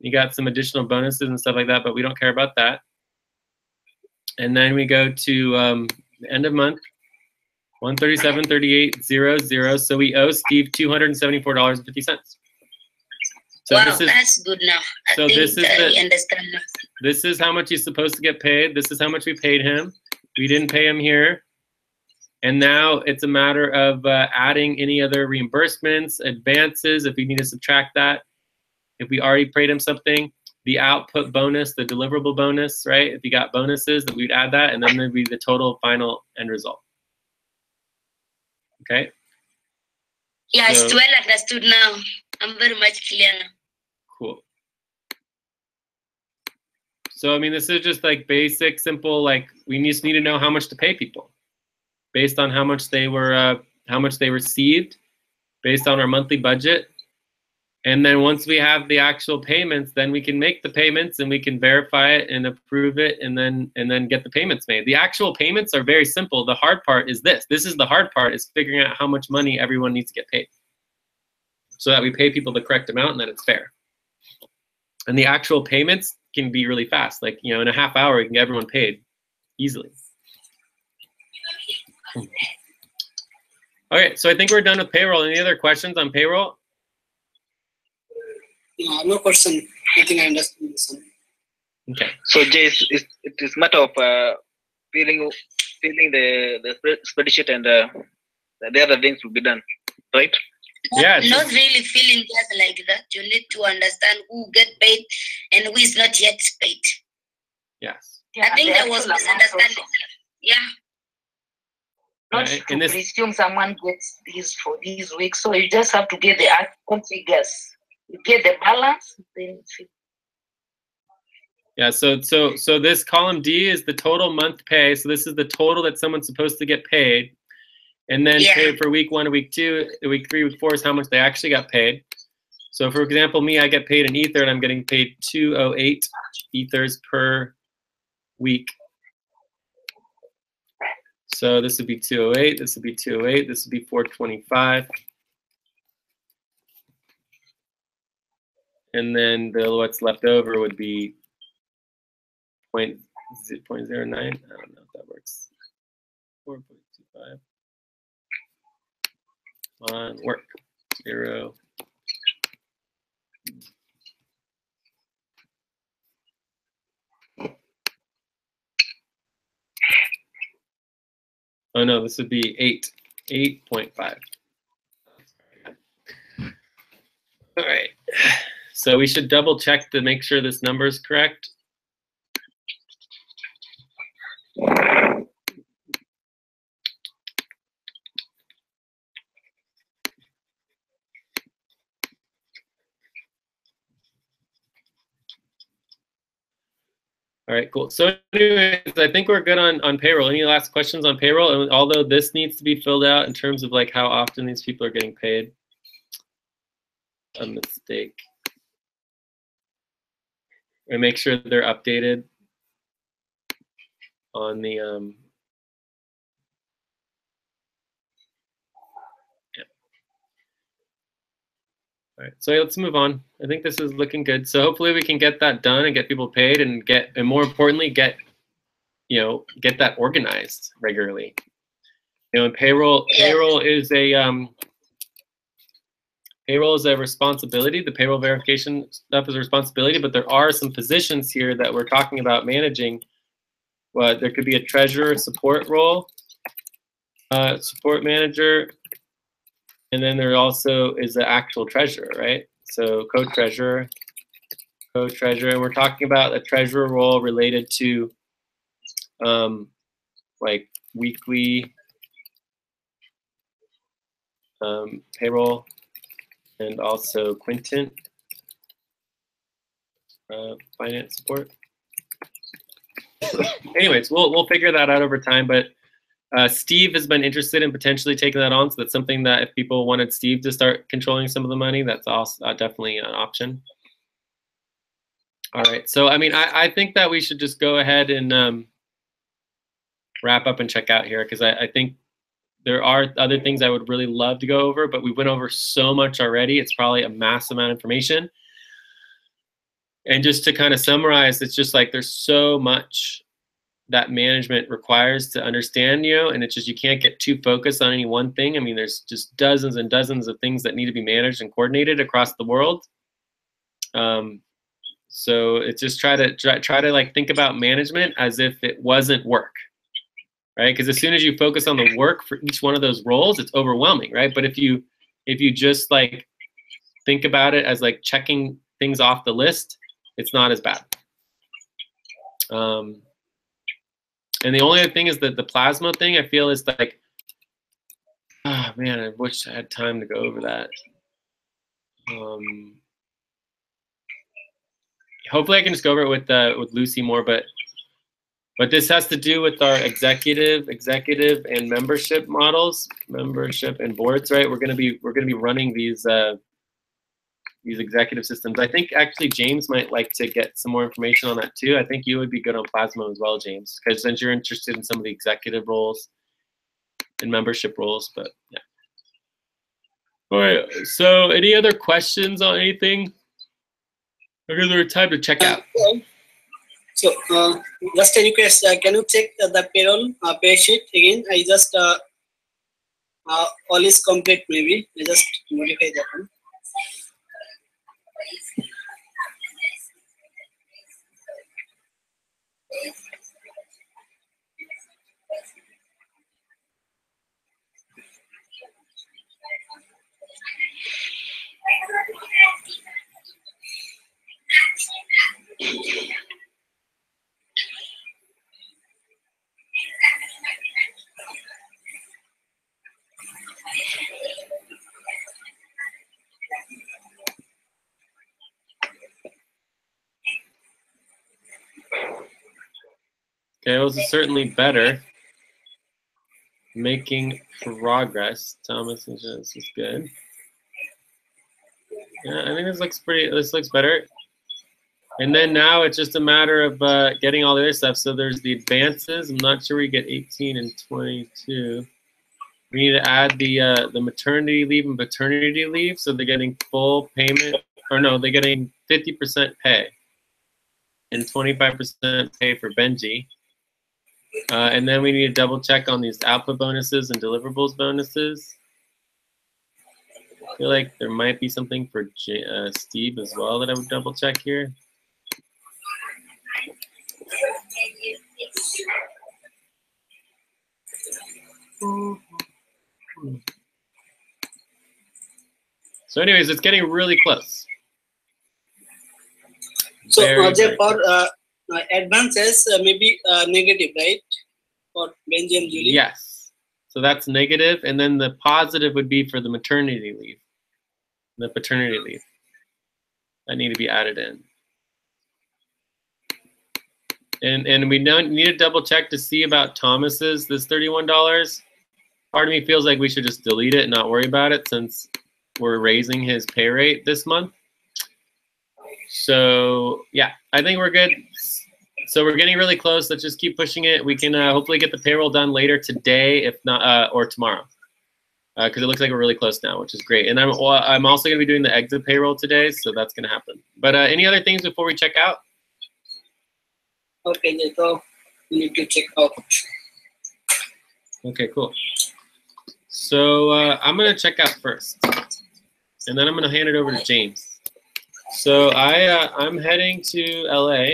He got some additional bonuses and stuff like that, but we don't care about that. And then we go to the end of month, $137.38.00. So we owe Steve $274.50. So wow, that's good now. I think I understand now. This is how much he's supposed to get paid. This is how much we paid him. We didn't pay him here. And now it's a matter of adding any other reimbursements, advances, if we need to subtract that. If we already paid him something, the output bonus, the deliverable bonus, right? If you got bonuses, that we'd add that, and then there'd be the total final end result. Okay? Yeah, so, it's well understood now. I'm very much clear now. Cool. So, I mean, this is just like basic, simple, like we just need to know how much to pay people based on how much they were, how much they received, based on our monthly budget. And then once we have the actual payments, then we can make the payments and we can verify it and approve it and then get the payments made. The actual payments are very simple. The hard part is this. This is the hard part, is figuring out how much money everyone needs to get paid so that we pay people the correct amount and that it's fair. And the actual payments can be really fast. Like, in a half hour, we can get everyone paid easily. Okay, so I think we're done with payroll. Any other questions on payroll? No question. I think I understand this one. Okay. So Jay, it is matter of filling the spreadsheet and the other things will be done, right? Yeah. Not really feeling just like that. You need to understand who get paid and who is not yet paid. Yes. Yeah, I think there was misunderstanding. Yeah. Not to presume someone gets this for these weeks. So you just have to get the actual figures. You get the balance, then yeah, so this column D is the total month pay. So this is the total that someone's supposed to get paid. And then paid for week 1 to week 2, week 3, week 4 is how much they actually got paid. So for example, me, I get paid an ether and I'm getting paid 208 ethers per week. So this would be 208, this would be 208, this would be 425. and then what's left over would be 0.09. I don't know if that works. 4.25 on work 0. Oh no, this would be 8.5. All right, so we should double check to make sure this number is correct. All right, cool. So anyways, I think we're good on payroll. Any last questions on payroll? And although this needs to be filled out in terms of like how often these people are getting paid. A mistake. And make sure they're updated on the yeah. All right, so let's move on. I think this is looking good. So hopefully we can get that done and get people paid and more importantly get that organized regularly. And payroll is a payroll is a responsibility. The payroll verification stuff is a responsibility, but there are some positions here that we're talking about managing. Well, there could be a treasurer support role, support manager, and then there also is the actual treasurer, right? So co-treasurer, and we're talking about a treasurer role related to like weekly payroll and also quintant finance support. Anyways, we'll figure that out over time, but Steve has been interested in potentially taking that on, so that's something that if people wanted Steve to start controlling some of the money, that's also definitely an option. All right, so I mean, I think that we should just go ahead and wrap up and check out here, because I think there are other things I would really love to go over, but we went over so much already. It's probably a massive amount of information. And just to kind of summarize, it's just like there's so much that management requires to understand, and it's just you can't get too focused on any one thing. I mean, there's just dozens and dozens of things that need to be managed and coordinated across the world. So it's just try to like think about management as if it wasn't work, right? Because as soon as you focus on the work for each one of those roles, it's overwhelming, right? But if you just like think about it as like checking things off the list, it's not as bad. And the only other thing is that the plasma thing, I feel, is like, oh man, I wish I had time to go over that. Hopefully I can just go over it with Lucy more, but this has to do with our executive and membership models, membership and boards, right? We're gonna be running these executive systems. I think actually James might like to get some more information on that too. I think you would be good on plasma as well, James, because since you're interested in some of the executive roles and membership roles. But yeah. All right. So any other questions on anything? Because we're time to check out. So just a request, can you check the payroll pay sheet again? I just all is complete maybe. I just modify that one. Okay, well, this is certainly better. Making progress. Thomas, this is good. Yeah, I think this looks better. And then now it's just a matter of getting all the other stuff. So there's the advances. I'm not sure we get 18 and 22. We need to add the maternity leave and paternity leave, so they're getting full payment or no, they're getting 50% pay and 25% pay for Benji. And then we need to double check on these output bonuses and deliverables bonuses. I feel like there might be something for Steve as well that I would double check here. So anyways, it's getting really close. So Jeff, for advances, maybe negative, right? For Benji and Julie? Yes. So that's negative, and then the positive would be for the maternity leave, the paternity leave. That need to be added in. And we need to double check to see about Thomas's, this $31. Part of me feels like we should just delete it and not worry about it since we're raising his pay rate this month. So yeah, I think we're good. So we're getting really close. Let's just keep pushing it. We can hopefully get the payroll done later today, if not, or tomorrow, because it looks like we're really close now, which is great. And I'm also going to be doing the exit payroll today, so that's going to happen. But any other things before we check out? Okay, so we need to check out. Okay, cool. So I'm going to check out first, and then I'm going to hand it over to James. So I'm heading to LA.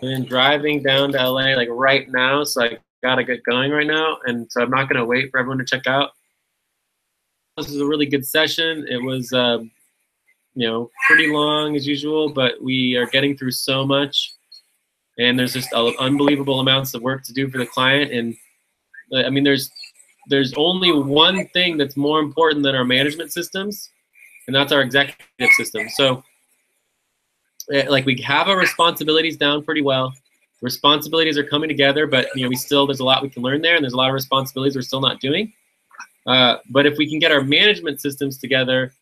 And driving down to LA like right now, so I gotta get going right now, and so I'm not gonna wait for everyone to check out. This is a really good session. It was, you know, pretty long as usual, but we are getting through so much, and there's just unbelievable amounts of work to do for the client. And I mean, there's only one thing that's more important than our management systems, and that's our executive system. So. Like we have our responsibilities down pretty well. Responsibilities are coming together, but you know there's a lot we can learn there, and there's a lot of responsibilities we're still not doing. But if we can get our management systems together,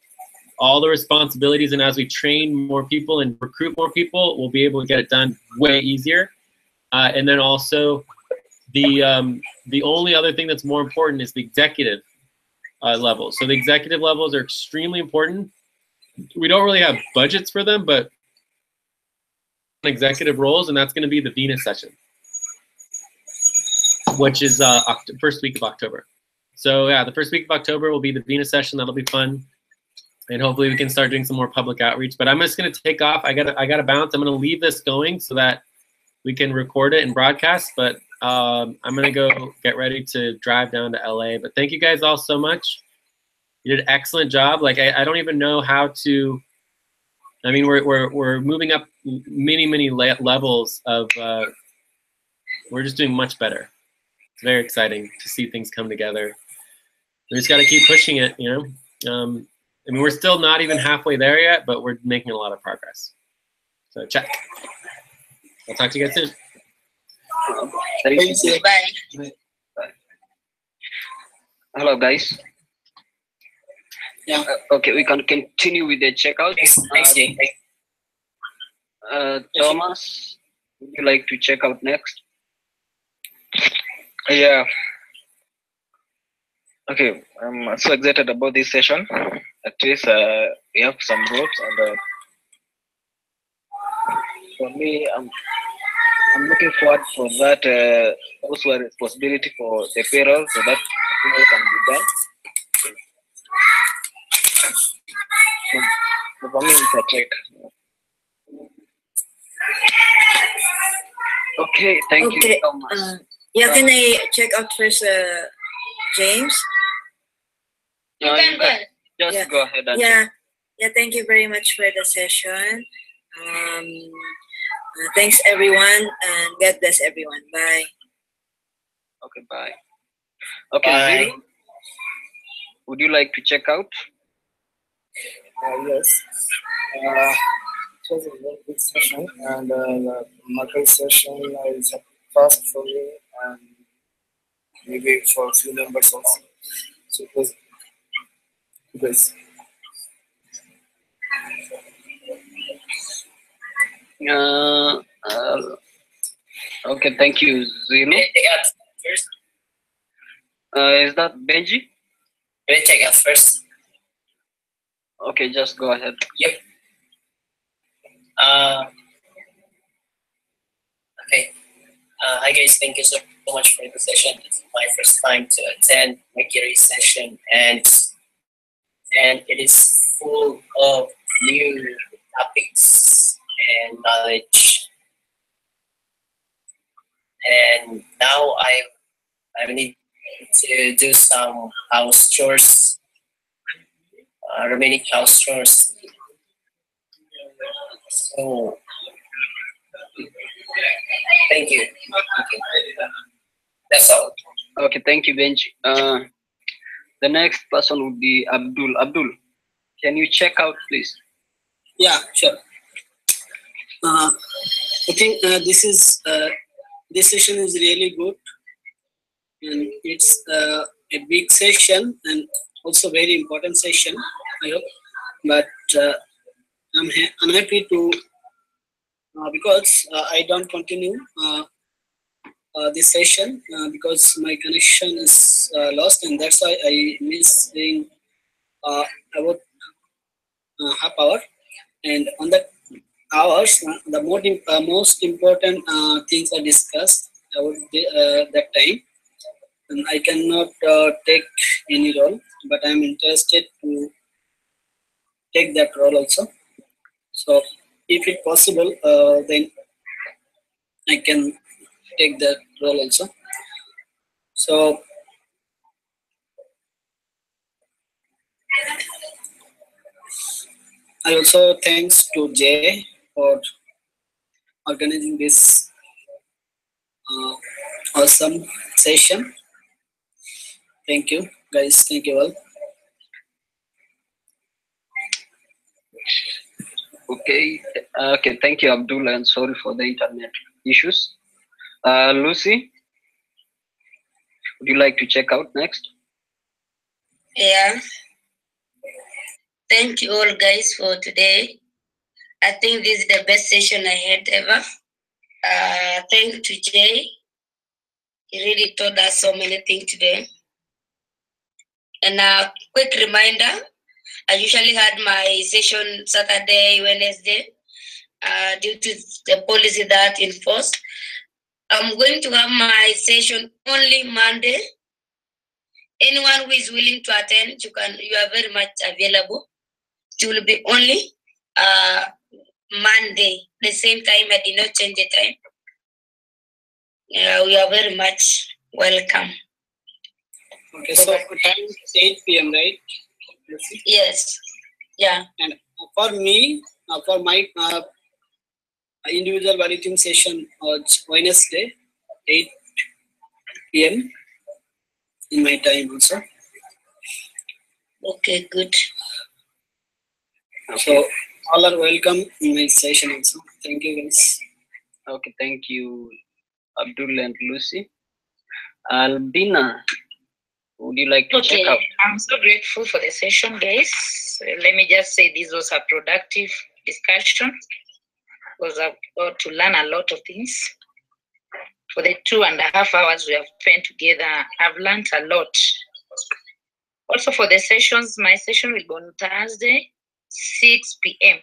all the responsibilities, and as we train more people and recruit more people, we'll be able to get it done way easier. And then also the only other thing that's more important is the executive level. So the executive levels are extremely important. We don't really have budgets for them, but executive roles, and that's going to be the Venus session, which is first week of October. So yeah, the first week of October will be the Venus session. That'll be fun, and hopefully we can start doing some more public outreach. But I'm just going to take off. I gotta bounce. I'm going to leave this going so that we can record it and broadcast. But I'm going to go get ready to drive down to LA. But thank you guys all so much. You did an excellent job. Like I don't even know how to. I mean, we're moving up many levels of. We're just doing much better. It's very exciting to see things come together. We just got to keep pushing it, you know. I mean, we're still not even halfway there yet, but we're making a lot of progress. So check. I'll talk to you guys soon. Thank you. Bye. Hello, guys. Yeah. Okay, we can continue with the checkout. Thomas, would you like to check out next? Yeah. Okay, I'm so excited about this session. At least we have some groups, and for me, I'm looking forward for that. Also, a responsibility for the payroll, so that the payroll can be done. So for me, it's a check. Okay, thank you so much. Yeah, can I check out first, James? You can go. Just go ahead and yeah, thank you very much for the session. Thanks everyone, and God bless everyone. Bye. Okay, bye. Okay, Bye. Zero, would you like to check out? Yes. It was a very good session, and the Mercury session is fast for me, and maybe for a few members also. So it was good. Okay, thank you, Zero. First, Is that Benji? check out first. Okay, just go ahead. Yep. Okay. Hi guys, thank you so much for the session. It's my first time to attend Mercury session, and it is full of new topics and knowledge. And now I need to do some house chores, remaining house chores. So thank you. That's all. Okay, thank you, Benji. The next person would be Abdul. Abdul, can you check out, please? Yeah, sure. I think this session is really good, and it's a big session and also very important session, I hope. But I'm happy to because I don't continue this session because my connection is lost, and that's why I miss being about half hour. And on that hours, the most important things are discussed about that time, and I cannot take any role, but I'm interested to take that role also. So if it's possible, then I can take that role also. So I also thanks to Jay for organizing this awesome session. Thank you, guys. Thank you all. Okay. Okay. Thank you, Abdul, and sorry for the internet issues. Lucy, would you like to check out next? Yeah. Thank you all guys for today. I think this is the best session I had ever. Thank you to Jay. He really taught us so many things today. And a quick reminder, I usually had my session Saturday, Wednesday, due to the policy that enforced. I'm going to have my session only Monday. Anyone who is willing to attend, you are very much available. It will be only Monday, the same time. I did not change the time. We are very much welcome. Okay, so time is 8 p.m., right? Yes. Yeah. And for me, for my individual validation session on Wednesday, 8 p.m. in my time also. Okay, good. So all are welcome in my session also. Thank you, guys. Okay, thank you, Abdul and Lucy. Albina, would you like to check out? I'm so grateful for the session, guys. Let me just say this was a productive discussion because I've got to learn a lot of things. For the 2.5 hours we have spent together, I've learned a lot. Also for the sessions, my session will go on Thursday, 6 p.m.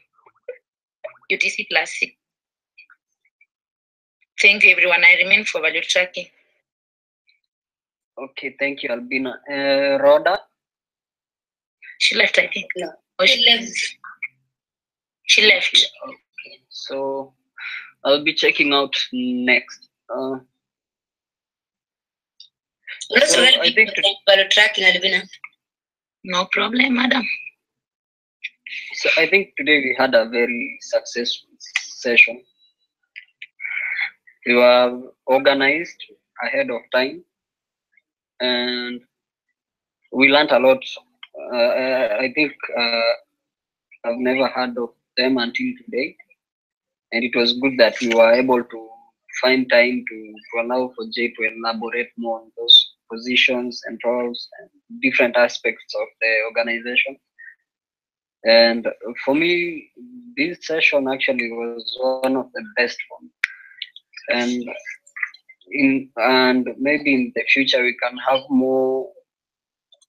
UTC Classic. Thank you, everyone. I remain for value tracking. Okay, thank you, Albina. Rhoda? She left, I think. No. Oh, she left. She left. Okay, so I'll be checking out next. Also, I think value tracking, Albina. No problem, madam. So I think today we had a very successful session. We were organized ahead of time, and we learned a lot. I think I've never heard of them until today, and it was good that we were able to find time to allow for Jay to elaborate more on those positions and roles and different aspects of the organization. And for me, this session actually was one of the best ones. And maybe in the future we can have more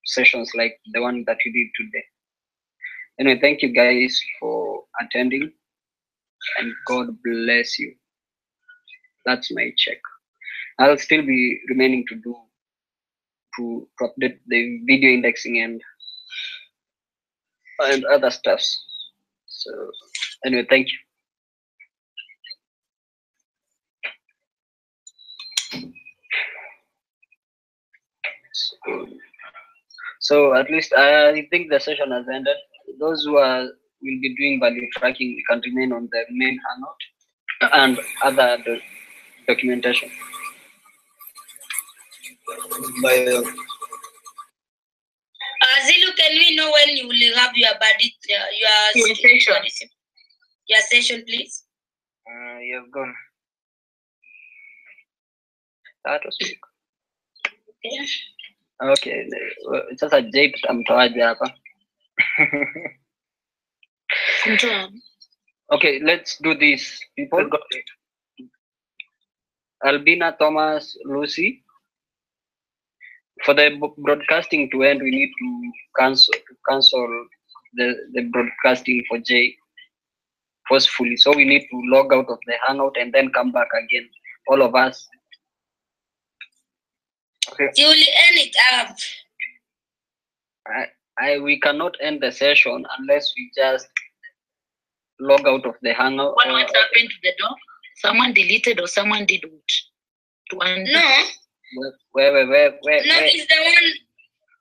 sessions like the one that we did today. Anyway, thank you guys for attending, and God bless you. That's my check. I'll still be remaining to update the video indexing and other stuffs. So anyway, thank you. So at least I think the session has ended. Those who will be doing value tracking, we can remain on the main hangout and other documentation. Zilu, can we know when you will have your session, please? You have gone. That was quick. Okay. Sasa Jay tutamtoaje hapa? Okay, let's do this, people. Albina, Thomas, Lucy. For the broadcasting to end, we need to cancel the broadcasting for Jay forcefully. So we need to log out of the hangout and then come back again, all of us. Okay. You will end it up. We cannot end the session unless we just log out of the hangout. What happened to the doc? Someone deleted or someone did what? No. Where? No,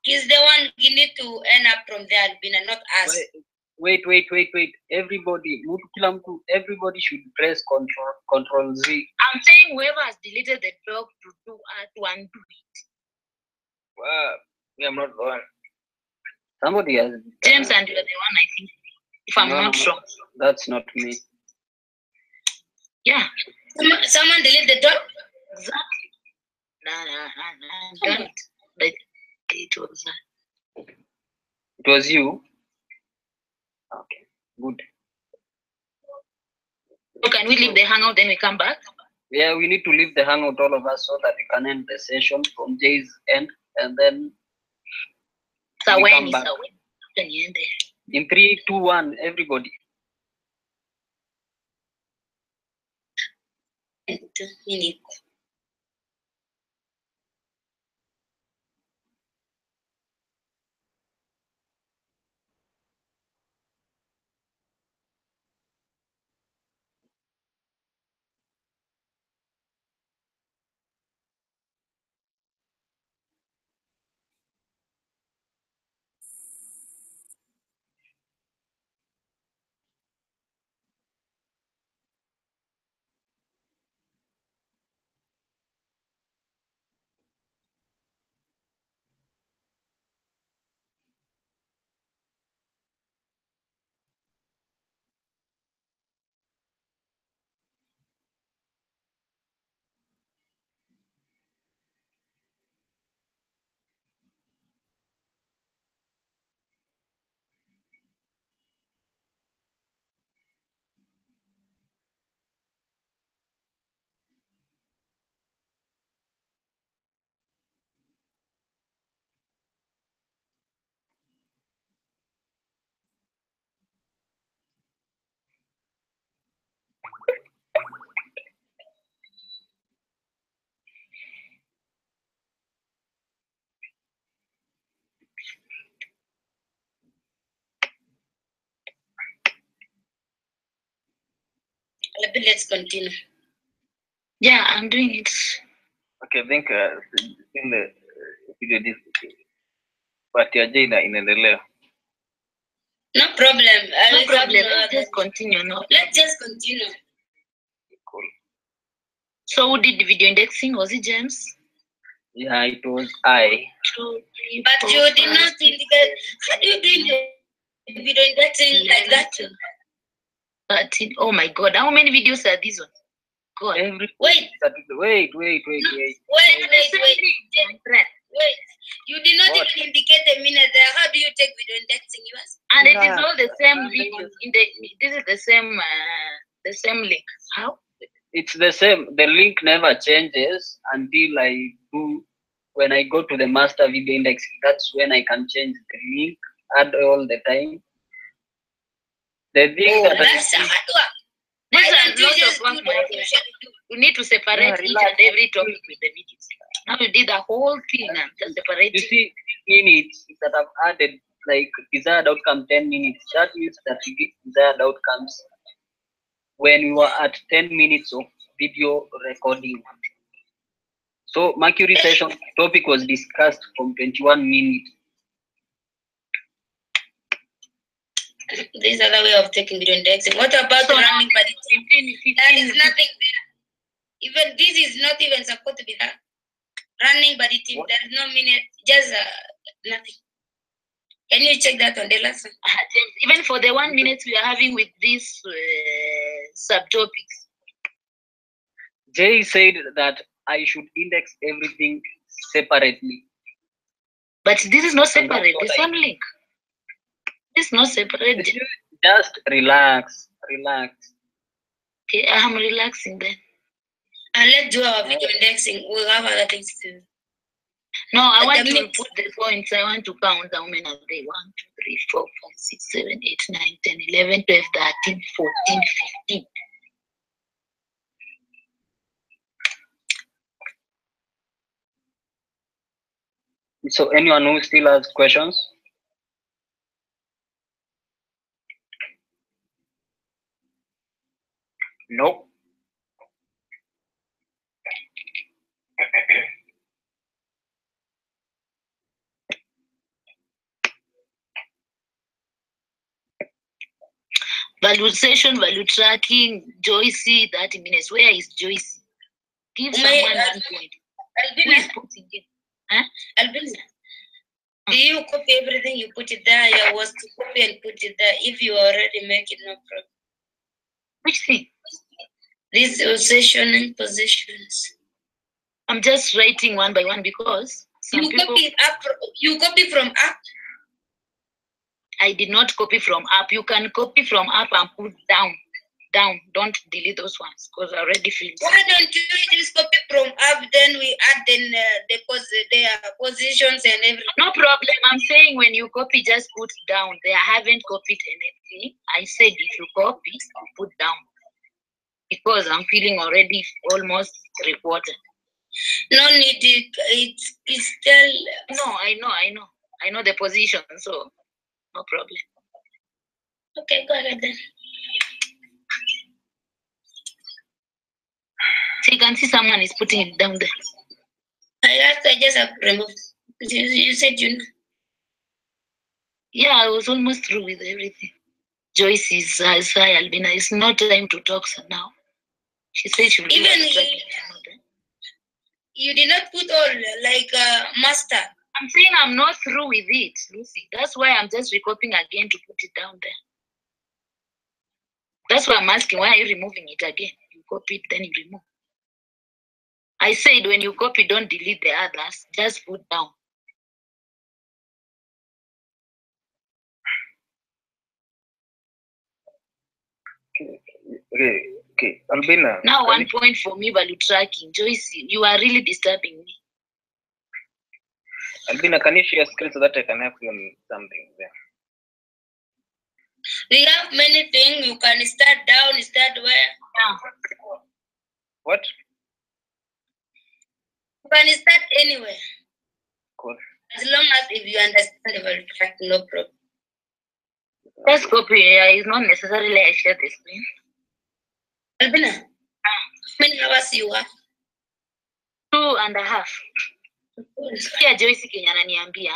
he's the one you need to end up from there, Albina, not us. Wait. Everybody should press Control Z. I'm saying whoever has deleted the doc to undo it. We are not the one. Somebody has. James, and you're the one, I think. If I'm not wrong. That's not me. Yeah. Someone delete the doc? Exactly. No. But it was you. Okay, good. So can we leave the hangout then we come back? Yeah, we need to leave the hangout, all of us, so that we can end the session from Jay's end, and then so we when come is back. In 3, 2, 1, everybody. 2 minutes. Let's continue. Yeah, I'm doing it. Okay, I think in the video this part ya Jay inaendelea. No problem. No problem. Let's just continue. Let's just continue. Cool. So who did the video indexing? Was it James? Yeah, it was I. But you did not indicate. How do you do the video indexing like that? Oh my God! How many videos are these ones? God. Wait. Wait. You did not even indicate the minute there. How do you take video indexing yours? And it is all the same link. This is the same link. How? It's the same. The link never changes until I do. When I go to the master video indexing, that's when I can change the link, add all the time. The thing that That's a hard work. There's Why a don't you lot just of work, do my what friend. you should do? You need to separate each relax. and every topic with the videos. Now you did the whole thing and just separate. You see, minutes that I've added, like desired outcome 10 minutes. That means that we get desired outcomes when we were at 10 minutes of video recording. So Mercury session topic was discussed from 21 minutes. This other way of taking video indexing. What about running by the team? There is nothing there. Even this is not even supposed to be there. Running by the team, there is no minute, just nothing. Can you check that on the lesson? Even for the 1 minute we are having with these subtopics. Jay said that I should index everything separately. But this is not separate. This one link. This is not separate. Just relax. Relax. Okay, I'm relaxing then. And let's do our video indexing. We'll have other things to do. No, I want to put the points. I want to count how many are they. 1, 2, 3, 4, 5, 6, 7, 8, 9, 10, 11, 12, 13, 14, 15. So anyone who still has questions? Nope. Value session, value tracking, Joycey, 30 minutes. Where is Joycey? Give someone 1 point. Who is putting it? Huh? Albina, do you copy everything you put it there? I was to copy and put it there. If you already make it, no problem. Which thing? These session positions. I'm just writing one by one because you copy up. You copy from up. I did not copy from up. You can copy from up and put down. Down. Don't delete those ones because I already filled. Why don't you just copy from up? Then we add the positions and everything. No problem. I'm saying when you copy, just put down. They haven't copied anything. I said if you copy, put down. Because I'm feeling already almost reported. No need. It's still. No, I know the position, so no problem. Okay, go ahead then. So you can see someone is putting it down there. I just have to remove. You said you know. Yeah, I was almost through with everything. Joyce is hi, Albina. It's not time to talk now. She said she will do it. You did not put all like master. I'm saying I'm not through with it, Lucy. That's why I'm just recopying again to put it down there. That's why I'm asking, why are you removing it again? You copy it, then you remove. I said when you copy, don't delete the others. Just put down. Okay. Albina. Now 1 point for me value tracking. Joyce, you are really disturbing me. Albina, can you share screen so that I can help you on something there? We have many things. You can start down, start where? Yeah. What? You can start anywhere. Cool. As long as if you understand the value tracking, no problem. Just copy. It's not necessarily I share the screen. Albina, how many hours you have? 2.5. Sikia Joyce Kenya ananiambia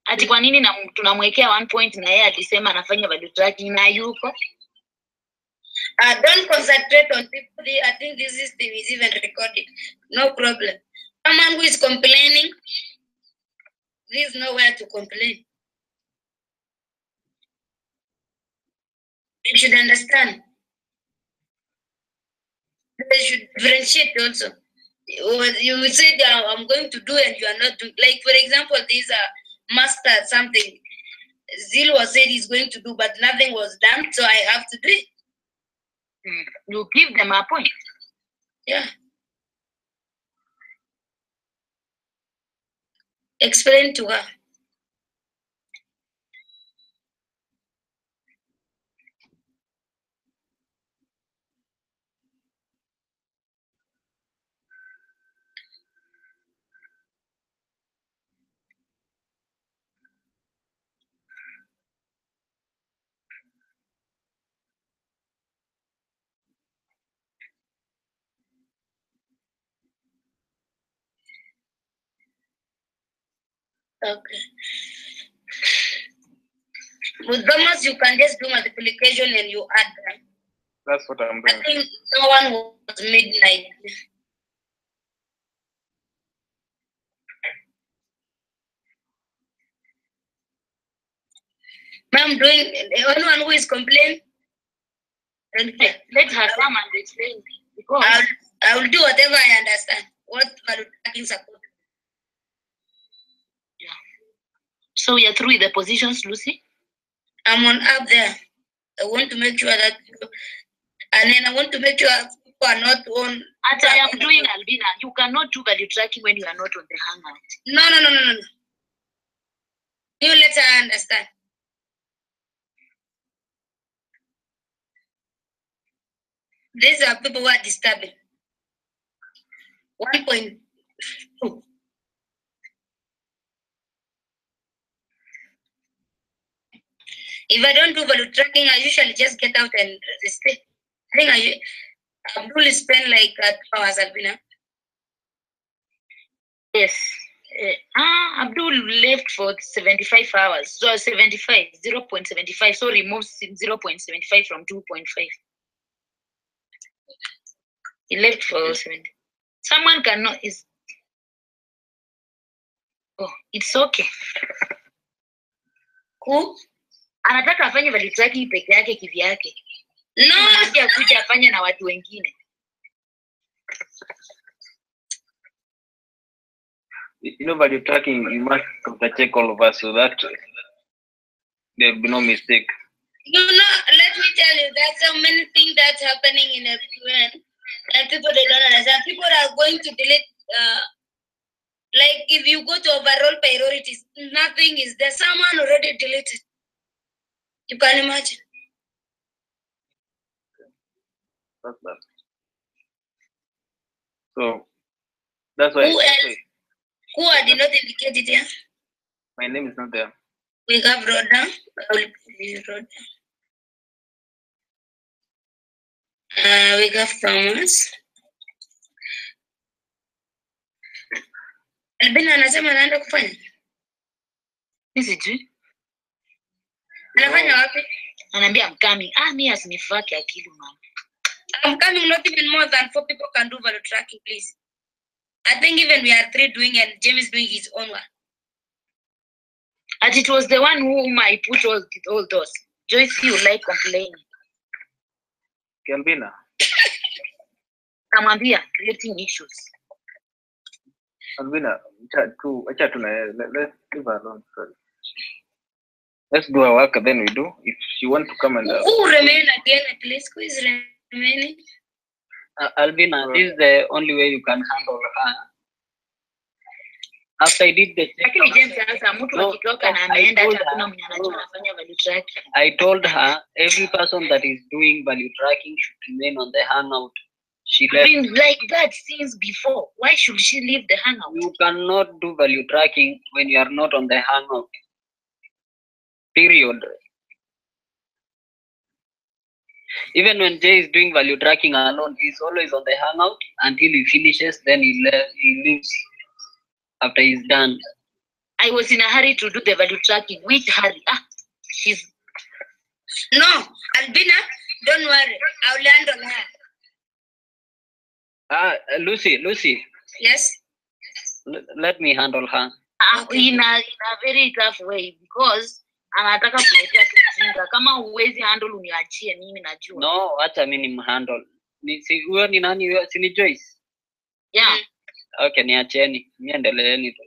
ati kwa nini tunamwekea 1 point na yeye alisema anafanya value tracking na yuko. Don't concentrate on people. I think this system is even recorded. No problem. Someone who is complaining, there's nowhere to complain. You should understand. They should differentiate also. You said I'm going to do and you are not doing. Like for example, these are master something. Zilwa said he's going to do, but nothing was done, so I have to do it. You give them a point. Yeah. Explain to her. Okay. With Thomas, you can just do multiplication and you add them. That's what I'm I doing. think no one was midnight. Ma'am, doing anyone who is complaining? Let her come and explain. Because I will do whatever I understand. What value tracking support. so we are through with the positions, Lucy. I'm on up there. I want to make sure that, and then I want to make sure people are not on. As I am doing, Albina, you cannot do value tracking when you are not on the hangout. No. You let her understand. These are people who are disturbing. 1.2. If I don't do value tracking, I usually just get out and stay. I think I will spend like 2 hours, Albina. Yes. Abdul left for 75 hours. So 75, 0.75. So remove 0.75 from 2.5. He left for 70. Someone cannot is. Oh, it's okay. Who? Anataka afanye value tracking peke yake kivyake. No, Anataka kuja afanye na watu wengine. You know, value tracking, you must check all of us so that there will be no mistake. You know, let me tell you, there's so many things that's happening in FQN and people they don't understand. People are going to delete, like if you go to overall priorities, nothing is there. Someone already deleted. You can imagine. That's that. So that's why. Who else? Who are did not indicated here? My name is not there. We have Rhoda. I will put Rhoda. We have Thomas. Albina anasema anaenda kufanya. Mimi sijui. Anafanya wapi? Ananiambia I'm coming. Mimi asinifake akili mama. I'm coming, not even more than 4 people can do value tracking, please. I think even we are 3 doing and James doing his own one. And it was the one whom I put all those. Joyce, you like complaining. Kelvina. Namwambia creating issues. Kelvina, let's leave her alone. Sorry. Let's do our work, then we do. If she want to come and... Who remain again, please? Who is remaining? Albina, this is the only way you can handle her. After I did the check, I told her every person that is doing value tracking should remain on the hangout. She left. Been like that since before. Why should she leave the hangout? You cannot do value tracking when you are not on the hangout. Period. Even when Jay is doing value tracking alone, he's always on the hangout until he finishes, then he leaves after he's done. I was in a hurry to do the value tracking. Which hurry? She's... No, Albina, don't worry. I'll handle her. Lucy. Yes? Let me handle her. Okay. In a very tough way, because anataka kuletea kijinga. Kama uwezi handle uniachie mimi najua. No, acha mimi nimhandle. Huyo ni nani huyo? Si ni Joyce? Yeah. Okay, niacheni. Niendeleeni tu.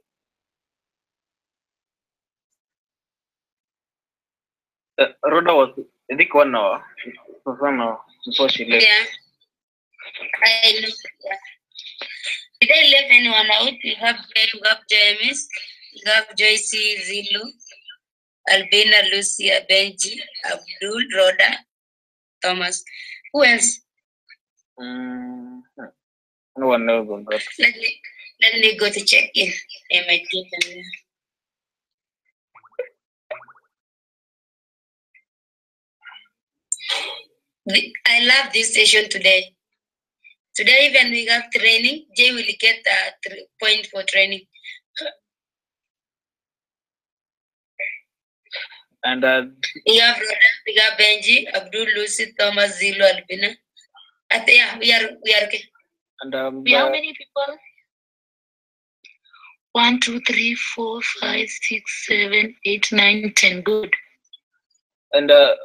Rhoda was, I think, 1 hour. For 1 hour before she left. Yeah. I know. Yeah. Did I leave anyone out? We have James, we have Joyce, Zilu, Albina, Lucia, Benji, Abdul, Rhoda, Thomas. Who else? No one knows on that. Let me go to check in. I love this session today. Today even we have training. Jay will get a point for training. And we have Benji, Abdul, Lucy, Thomas, Zilo, Albina. Yeah, we are okay. And We how many people? 1, 2, 3, 4, 5, 6, 7, 8, 9, 10. Good. And Albina.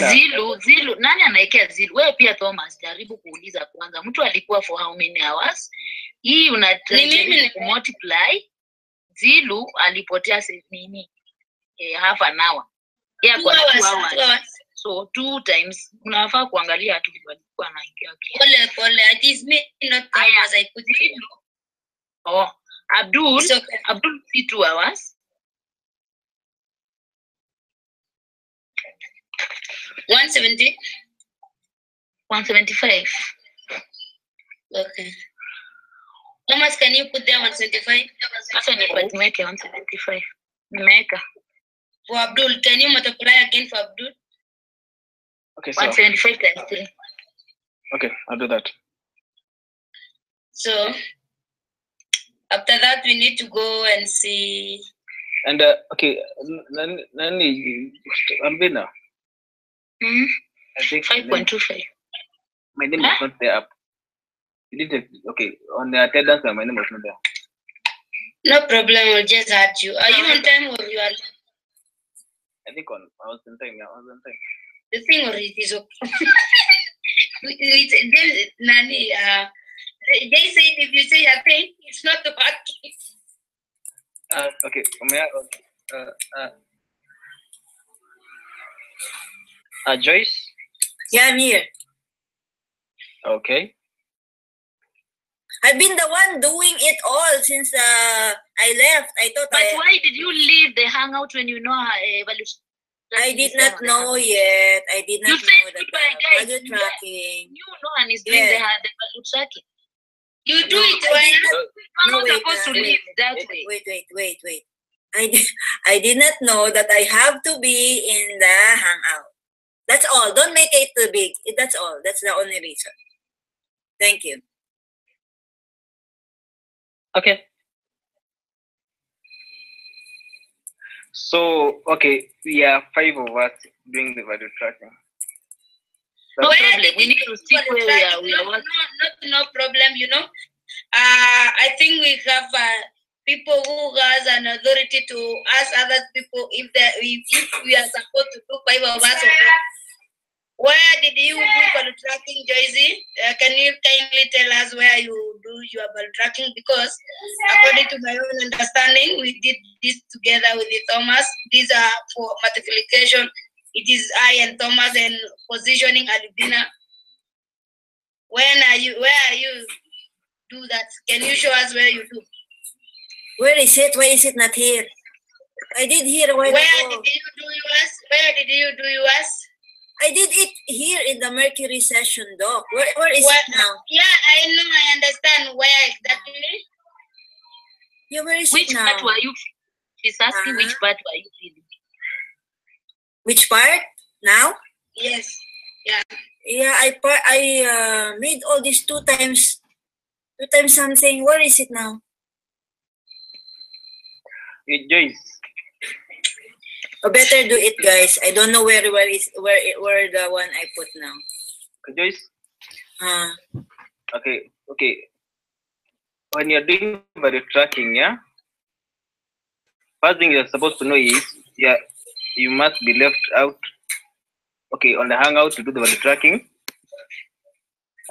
Zilu, nani anaekea Zilu? Wewe pia Thomas, jaribu kuuliza kwanza. Mtu alikuwa for how many hours? Hii unajaribu multiply. Zilu alipotea nini? Half an hour. Yeah, 2 hours. So 2 times. Unafaa kuangalia watu walikuwa anaingia kiasi. Pole, it is me, not Thomas. I put Zilu. Oh, Abdul, okay. Abdul, 2 hours. 170. 175. Okay. Thomas, can you put there 175? Make 175. Meka. For Abdul, can you multiply again for Abdul? Okay, so 175 times 3. Okay, I'll do that. So after that, we need to go and see. And okay, Nani, Albina. I think 5.25. My name is not there up. You didn't. Okay, on the attendance, my name was not there. No problem. We'll just add you. Are you on time or you are? I think I was on time. Yeah, I was on time. The thing or it is okay. Nani, they said if you say a thing, it's not working. Okay. Joyce? Yeah, I'm here. Okay. I've been the one doing it all since I left. I thought. But why did you leave the hangout when you know evaluation? I did not know yet. I did not know that value tracking. You know, and it's doing the value tracking. You do it when you're not supposed to leave that way. Wait. I did not know that I have to be in the hangout. That's all. Don't make it too big. That's all. That's the only reason. Thank you. Okay. So, okay, we are 5 of us doing the value tracking. No problem. We need to stick where we are. No problem, you know. I think we have people who has an authority to ask other people if we are supposed to do 5 of us. Where did you do value tracking, Joyce? Can you kindly tell us where you do your value tracking? Because according to my own understanding, we did this together with Thomas. These are for multiplication. It is I and Thomas, and positioning Albina. Where are you do that? Can you show us where you do? Where is it? Why is it not here? I did here a while ago. Where did you do yours? Where did you do yours? I did it here in the Mercury session, Doc. Where is it now? Yeah, I know. I understand. Where exactly? Yeah, where is which it now? Part were you? She's asking which part were you feeling? Which part now? Yes. Yeah. Yeah, I made all this 2 times something. Where is it now? Joyce. Better do it, guys. I don't know where the one I put now. Joyce. Okay. When you're doing value tracking, yeah. First thing you're supposed to know is, you must be left out. Okay, on the hangout to do the value tracking,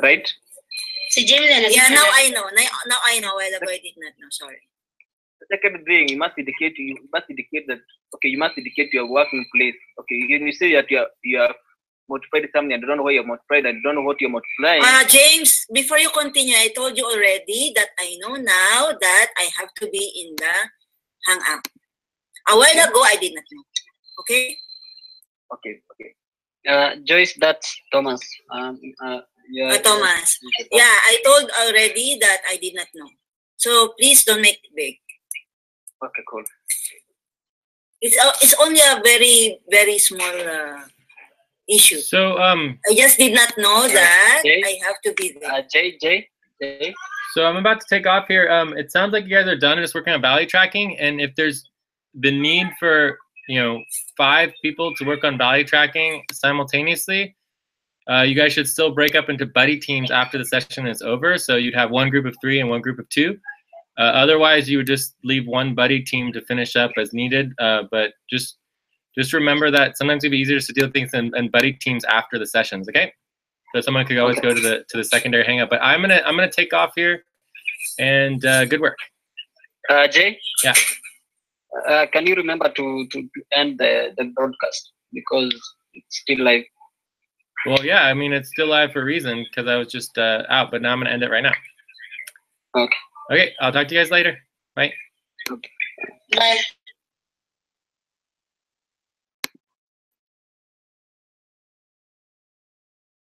right? Yeah, now I know. Now I know. While ago I did not know. Sorry. The second thing, you must indicate that. Okay, you must indicate your working place. Okay, when you say that you have multiplied something, I don't know why you're multiplied, I don't know what you're multiplying. James, before you continue, I told you already that I know now that I have to be in the hangout. A while ago, I did not know. Okay? Okay. Joyce, that's Thomas. Thomas. Yeah, I told already that I did not know. So please don't make it big. Okay, cool. It's only a very, very small issue. So I just did not know that I have to be there. Jay. So I'm about to take off here. It sounds like you guys are done and just working on value tracking. And if there's the need for 5 people to work on value tracking simultaneously, you guys should still break up into buddy teams after the session is over. So you'd have one group of 3 and one group of 2. Otherwise, you would just leave one buddy team to finish up as needed. But just remember that sometimes it'd be easier to deal with things in buddy teams after the sessions. Okay, so someone could always go to the secondary hangout. But I'm gonna take off here, and good work. Jay. Yeah. Can you remember to end the broadcast because it's still live? Well, yeah. I mean, it's still live for a reason because I was just out, but now I'm gonna end it right now. Okay. Okay. I'll talk to you guys later. Bye. Bye.